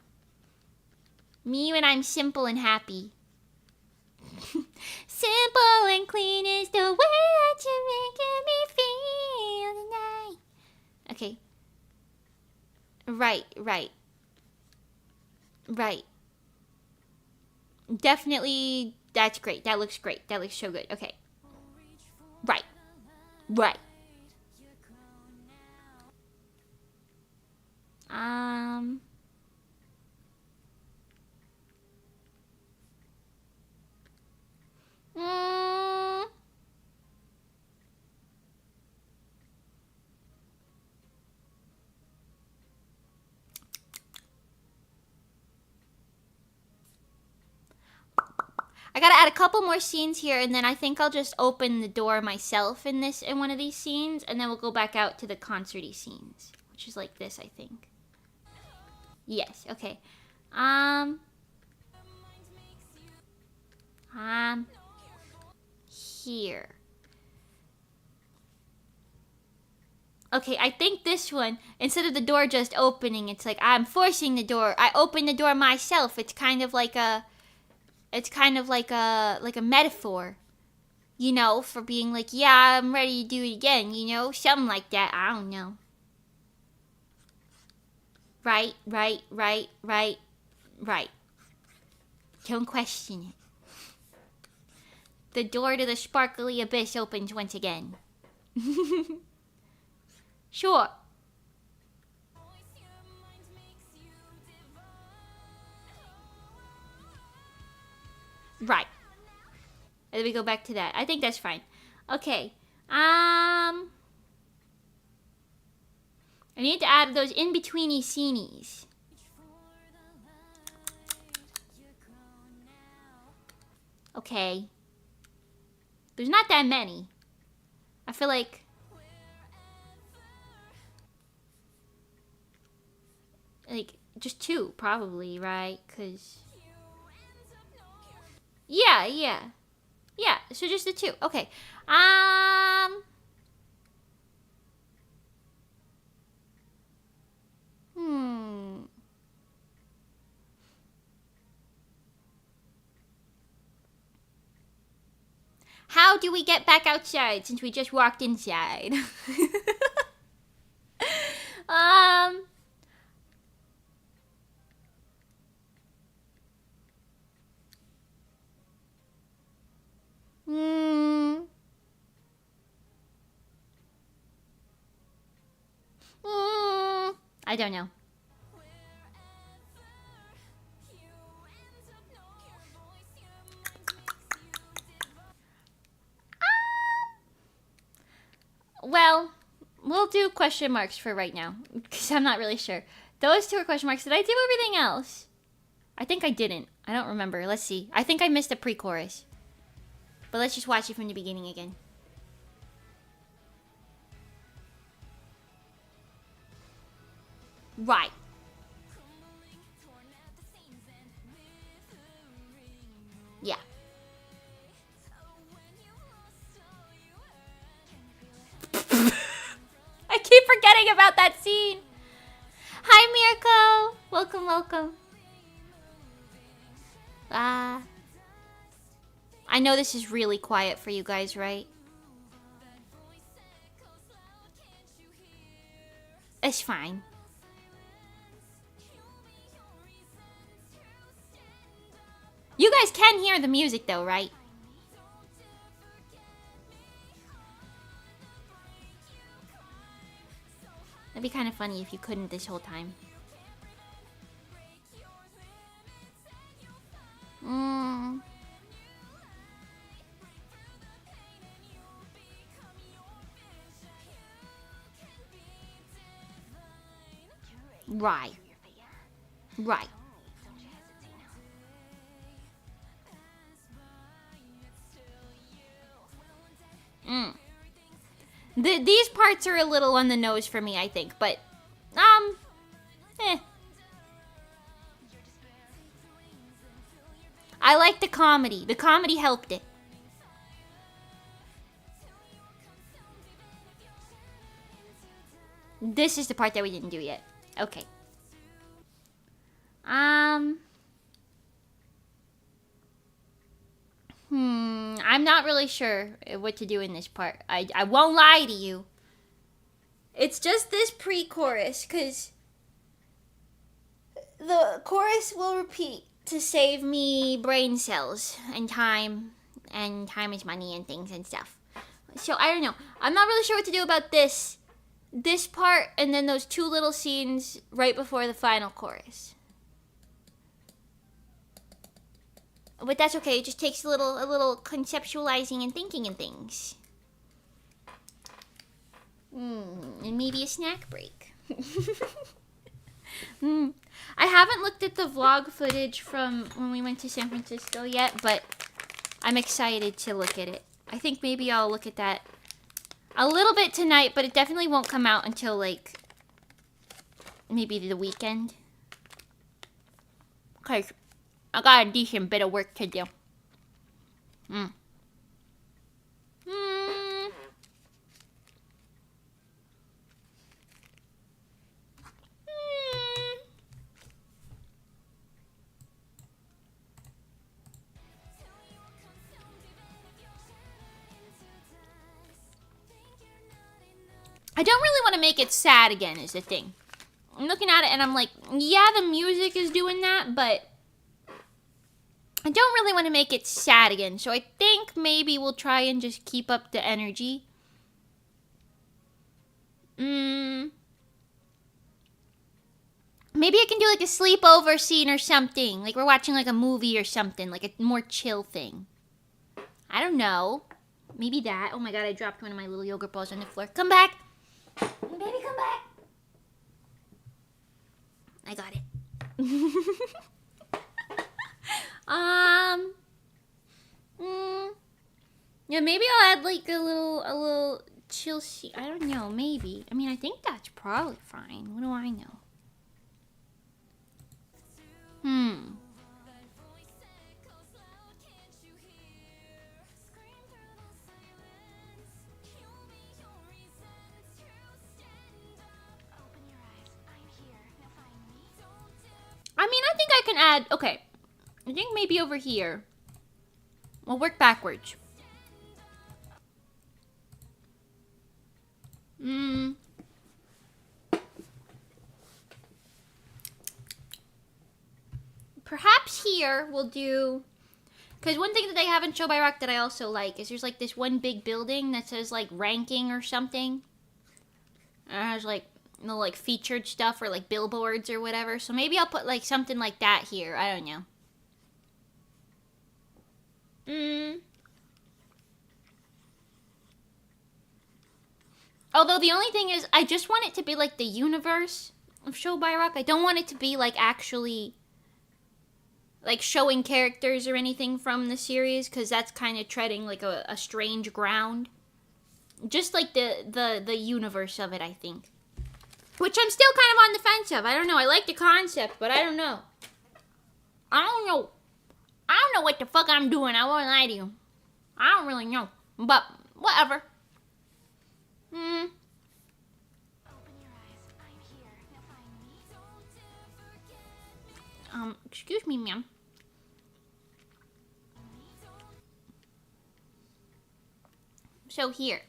Me when I'm simple and happy. Simple and clean is the way that you're making me feel tonight. Okay. Right. Definitely, that's great. That looks great. That looks so good. Okay. Right. I gotta add a couple more scenes here, and then I think I'll just open the door myself in one of these scenes, and then we'll go back out to the concert-y scenes, which is like this, I think. Yes, okay. Here. Okay, I think this one, instead of the door just opening, it's like I'm forcing the door. I open the door myself. It's kind of like a metaphor, you know, for being like, yeah, I'm ready to do it again, you know, something like that. I don't know. Right. Don't question it. The door to the sparkly abyss opens once again. Sure. Right. And then we go back to that. I think that's fine. Okay. I need to add those in-betweeny scenes. Okay. There's not that many. I feel like... just 2, probably, right? Because... Yeah. Yeah, so just the 2. Okay. How do we get back outside since we just walked inside? I don't know. Well, we'll do question marks for right now, because I'm not really sure. Those 2 are question marks. Did I do everything else? I think I didn't. I don't remember. Let's see. I think I missed a pre-chorus. But let's just watch it from the beginning again. Right. Yeah. I keep forgetting about that scene. Hi, Mirko. Welcome, welcome. I know this is really quiet for you guys, right? It's fine. You guys can hear the music though, right? It'd be kind of funny if you couldn't this whole time. Right. Right. These parts are a little on the nose for me, I think, but, I like the comedy. The comedy helped it. This is the part that we didn't do yet. Okay. I'm not really sure what to do in this part. I won't lie to you. It's just this pre-chorus, because the chorus will repeat to save me brain cells and time is money and things and stuff. So I don't know. I'm not really sure what to do about this part and then those 2 little scenes right before the final chorus. But that's okay. It just takes a little conceptualizing and thinking and things. And maybe a snack break. I haven't looked at the vlog footage from when we went to San Francisco yet, but I'm excited to look at it. I think maybe I'll look at that a little bit tonight, but it definitely won't come out until, like, maybe the weekend. Because I got a decent bit of work to do. I don't really want to make it sad again is the thing. I'm looking at it and I'm like, yeah, the music is doing that, but I don't really want to make it sad again. So I think maybe we'll try and just keep up the energy. Maybe I can do like a sleepover scene or something. Like we're watching like a movie or something. Like a more chill thing. I don't know. Maybe that. Oh my god, I dropped one of my little yogurt balls on the floor. Come back. Baby, come back. I got it. Yeah, maybe like a little chill scene? I don't know, maybe. I mean, I think that's probably fine. What do I know? I mean, I think I can add, okay. I think maybe over here. We'll work backwards. Perhaps here we'll do, because one thing that they have in Show by Rock that I also like is there's like this one big building that says like ranking or something. And it has like no like featured stuff or like billboards or whatever. So maybe I'll put like something like that here. I don't know. Although the only thing is, I just want it to be like the universe of Show by Rock. I don't want it to be like actually like showing characters or anything from the series, because that's kind of treading like a strange ground. Just like the universe of it, I think. Which I'm still kind of on the fence of. I don't know. I like the concept, but I don't know. I don't know what the fuck I'm doing. I won't lie to you. I don't really know. But whatever. Excuse me, ma'am. So here.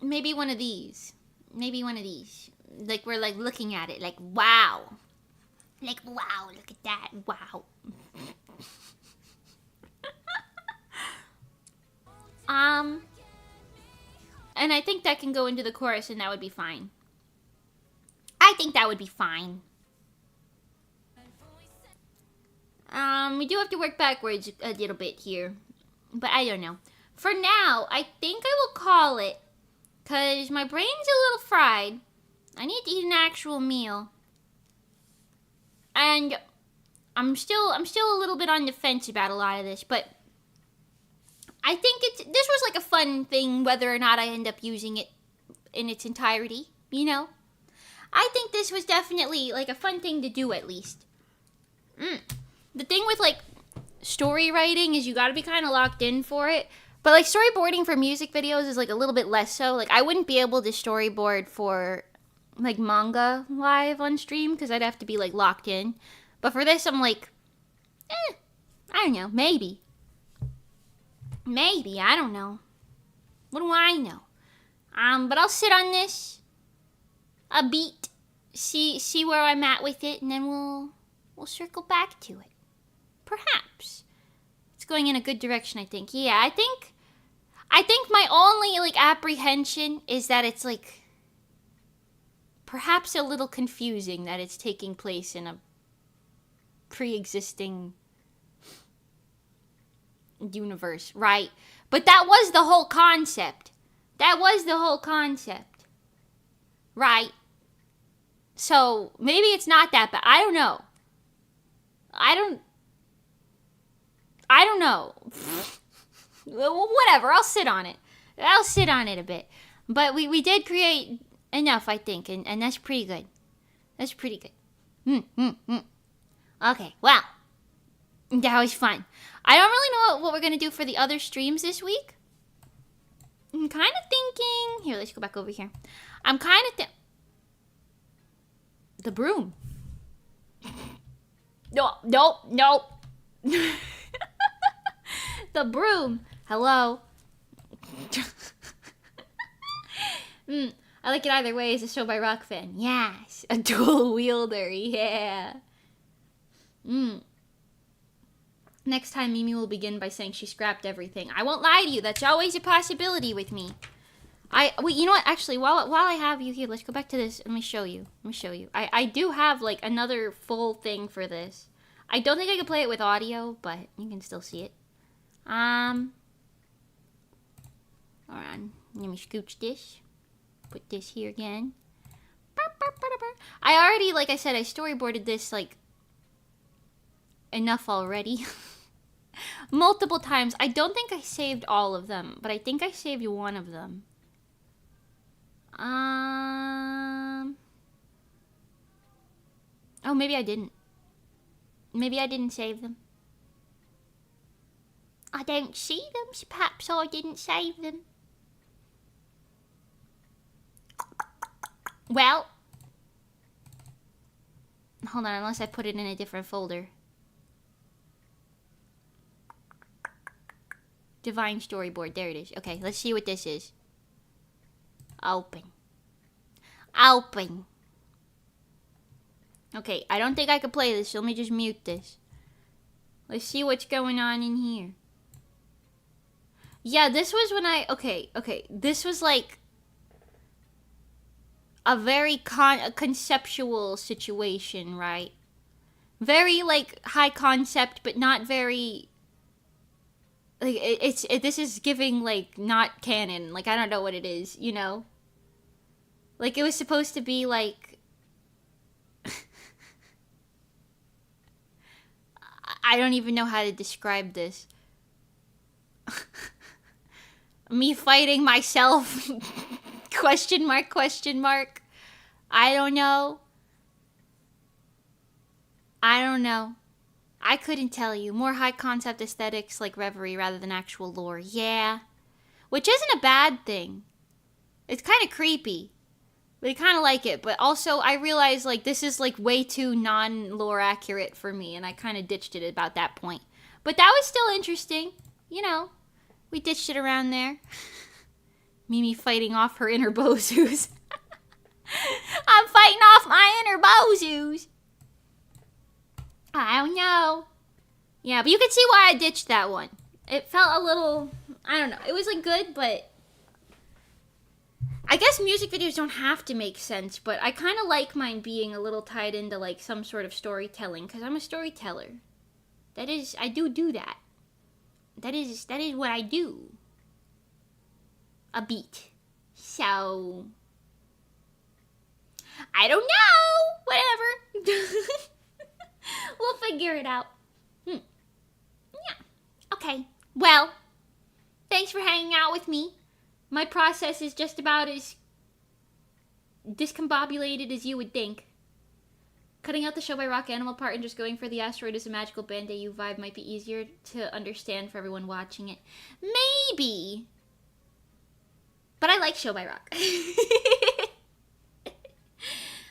Maybe one of these. Maybe one of these. Like we're like looking at it like, wow. Like, wow, look at that. Wow. And I think that can go into the chorus and that would be fine. I think that would be fine. We do have to work backwards a little bit here. But I don't know. For now, I think I will call it. Because my brain's a little fried. I need to eat an actual meal. And I'm still a little bit on the fence about a lot of this, but I think this was like a fun thing, whether or not I end up using it in its entirety, you know? I think this was definitely like a fun thing to do, at least. The thing with like story writing is you gotta be kind of locked in for it, but like storyboarding for music videos is like a little bit less so. Like I wouldn't be able to storyboard for like manga live on stream because I'd have to be like locked in. But for this, I'm like, I don't know, maybe, I don't know. What do I know? But I'll sit on this a beat, see where I'm at with it, and then we'll circle back to it. Perhaps it's going in a good direction. I think. Yeah, I think my only like apprehension is that it's like perhaps a little confusing that it's taking place in a pre-existing universe, right? But that was the whole concept. Right? So maybe it's not that bad. I don't know. Whatever, I'll sit on it a bit. But we did create enough, I think, and that's pretty good. Okay, well, that was fun. I don't really know what we're going to do for the other streams this week. I'm kind of thinking... Here, let's go back over here. I'm kind of the broom. No. The broom. Hello. I like it either way as a Show by Rock fan. Yes. A dual wielder. Yeah. Next time, Mimi will begin by saying she scrapped everything. I won't lie to you. That's always a possibility with me. Wait, you know what? Actually, while I have you here, let's go back to this. Let me show you. I do have, like, another full thing for this. I don't think I can play it with audio, but you can still see it. Hold on. Let me scooch this. Put this here again. I already, like I said, I storyboarded this, like, enough already. Multiple times. I don't think I saved all of them, but I think I saved one of them. Oh, maybe I didn't. Maybe I didn't save them. I don't see them, so perhaps I didn't save them. Well, hold on, unless I put it in a different folder. Divine storyboard, there it is. Okay, let's see what this is. Open. Open. Okay, I don't think I could play this, so let me just mute this. Let's see what's going on in here. Yeah, this was when I... Okay. This was like a very conceptual situation, right? Very, like, high concept, but not very... Like, this is giving, like, not canon. Like, I don't know what it is, you know? Like, it was supposed to be, like... I don't even know how to describe this. Me fighting myself? Question mark, question mark. I don't know. I don't know. I couldn't tell you. More high concept aesthetics like Reverie rather than actual lore. Yeah. Which isn't a bad thing. It's kind of creepy. But I kind of like it. But also, I realized, like, this is, like, way too non-lore accurate for me. And I kind of ditched it at about that point. But that was still interesting. You know. We ditched it around there. Mimi fighting off her inner Bozus. I'm fighting off my inner Bozus. I don't know. Yeah, but you can see why I ditched that one. It felt a little... I don't know. It was, like, good, but... I guess music videos don't have to make sense, but I kind of like mine being a little tied into, like, some sort of storytelling, because I'm a storyteller. That is... I do that. That is what I do. A beat. So... I don't know! Whatever. We'll figure it out. Yeah. Okay. Well, thanks for hanging out with me. My process is just about as discombobulated as you would think. Cutting out the show by rock animal part and just going for the asteroid is a magical Band-Aid vibe might be easier to understand for everyone watching it. Maybe. But I like show by rock.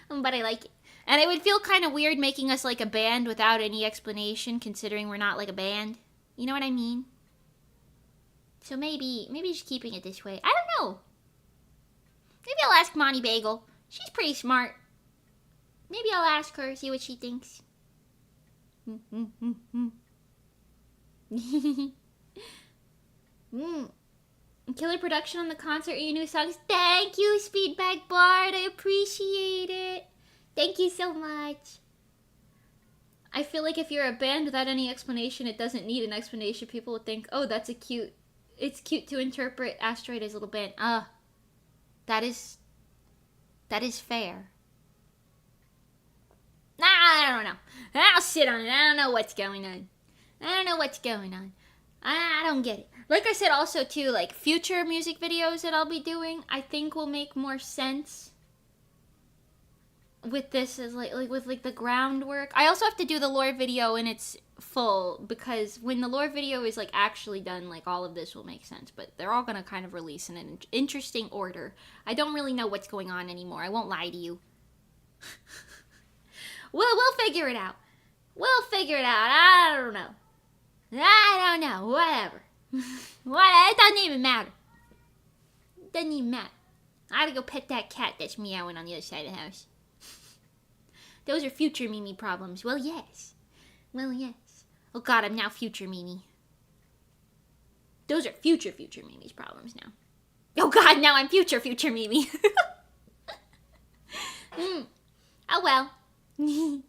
But I like it. And it would feel kind of weird making us like a band without any explanation, considering we're not like a band. You know what I mean? So maybe just keeping it this way. I don't know. Maybe I'll ask Monty Bagel. She's pretty smart. Maybe I'll ask her, see what she thinks. Killer production on the concert and your new songs. Thank you, Speedbag Bard. I appreciate it. Thank you so much. I feel like if you're a band without any explanation, it doesn't need an explanation. People would think, oh, it's cute to interpret Asteroid as a little band. That is fair. Nah, I don't know. I'll sit on it. I don't know what's going on. I don't get it. Like I said also too, like future music videos that I'll be doing, I think will make more sense with this as like with the groundwork. I also have to do the lore video in its full, because when the lore video is like actually done, like all of this will make sense, but they're all gonna kind of release in an interesting order. I don't really know what's going on anymore. I won't lie to you. We'll figure it out. I don't know. Whatever. It doesn't even matter. I gotta go pet that cat that's meowing on the other side of the house. Those are future Mimi problems. Well, yes. Oh god, I'm now future Mimi. Those are future Mimi's problems now. Oh god, now I'm future Mimi. Oh well. Thank you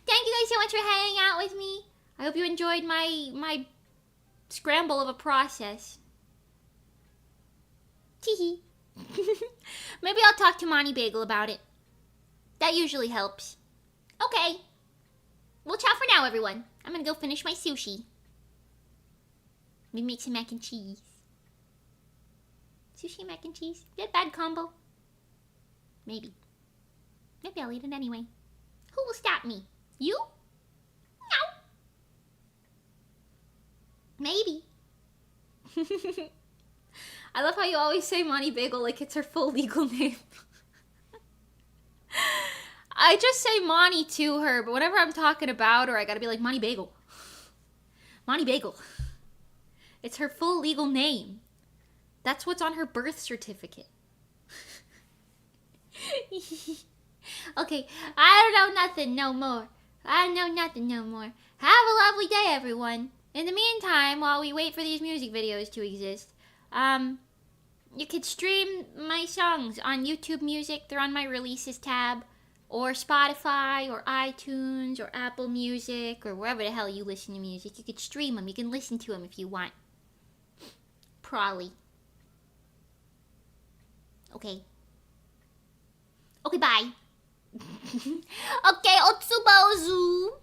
guys so much for hanging out with me. I hope you enjoyed my scramble of a process. Teehee. Maybe I'll talk to Monty Bagel about it. That usually helps. Okay. Well, ciao for now, everyone. I'm gonna go finish my sushi. Maybe make some mac and cheese. Sushi and mac and cheese. Is that a bad combo? Maybe. Maybe I'll eat it anyway. Who will stop me? You? No. Maybe. I love how you always say Monty Bagel like it's her full legal name. I just say Monty to her, but whenever I'm talking about her, I gotta be like, Monty Bagel. Monty Bagel. It's her full legal name. That's what's on her birth certificate. Okay, I don't know nothing no more. I know nothing no more. Have a lovely day, everyone. In the meantime, while we wait for these music videos to exist, you could stream my songs on YouTube Music. They're on my releases tab, or Spotify, or iTunes, or Apple Music, or wherever the hell you listen to music. You could stream them. You can listen to them if you want. Probably. Okay. Okay, bye. Okay, Otsu Bozu.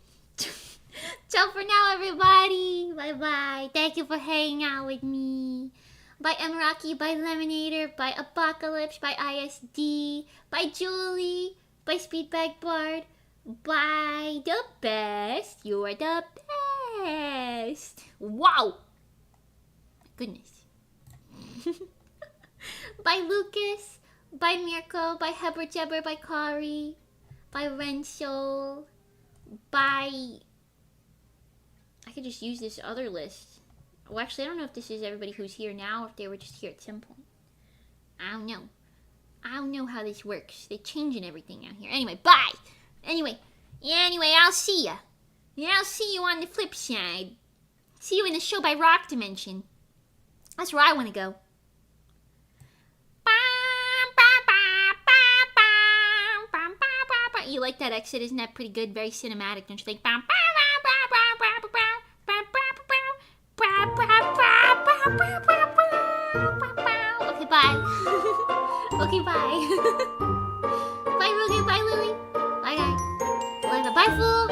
Ciao for now, everybody. Bye-bye. Thank you for hanging out with me. By Emiraki, by Lemonator, by Apocalypse, by ISD, by Julie, by Speedbag Bard, by the best. You are the best. Wow. Goodness. By Lucas, by Mirko, by Heber Jebber, by Kari, by Renso, by... I could just use this other list. Well, actually, I don't know if this is everybody who's here now, or if they were just here at some point. I don't know. I don't know how this works. They're changing everything out here. Anyway, bye! Anyway, I'll see ya. Yeah, I'll see you on the flip side. See you in the show by Rock Dimension. That's where I want to go. You like that exit? Isn't that pretty good? Very cinematic, don't you think? Okay, bye. Okay, bye. Bye, Ruger. Bye, Lily. Bye, guys. Bye, fool.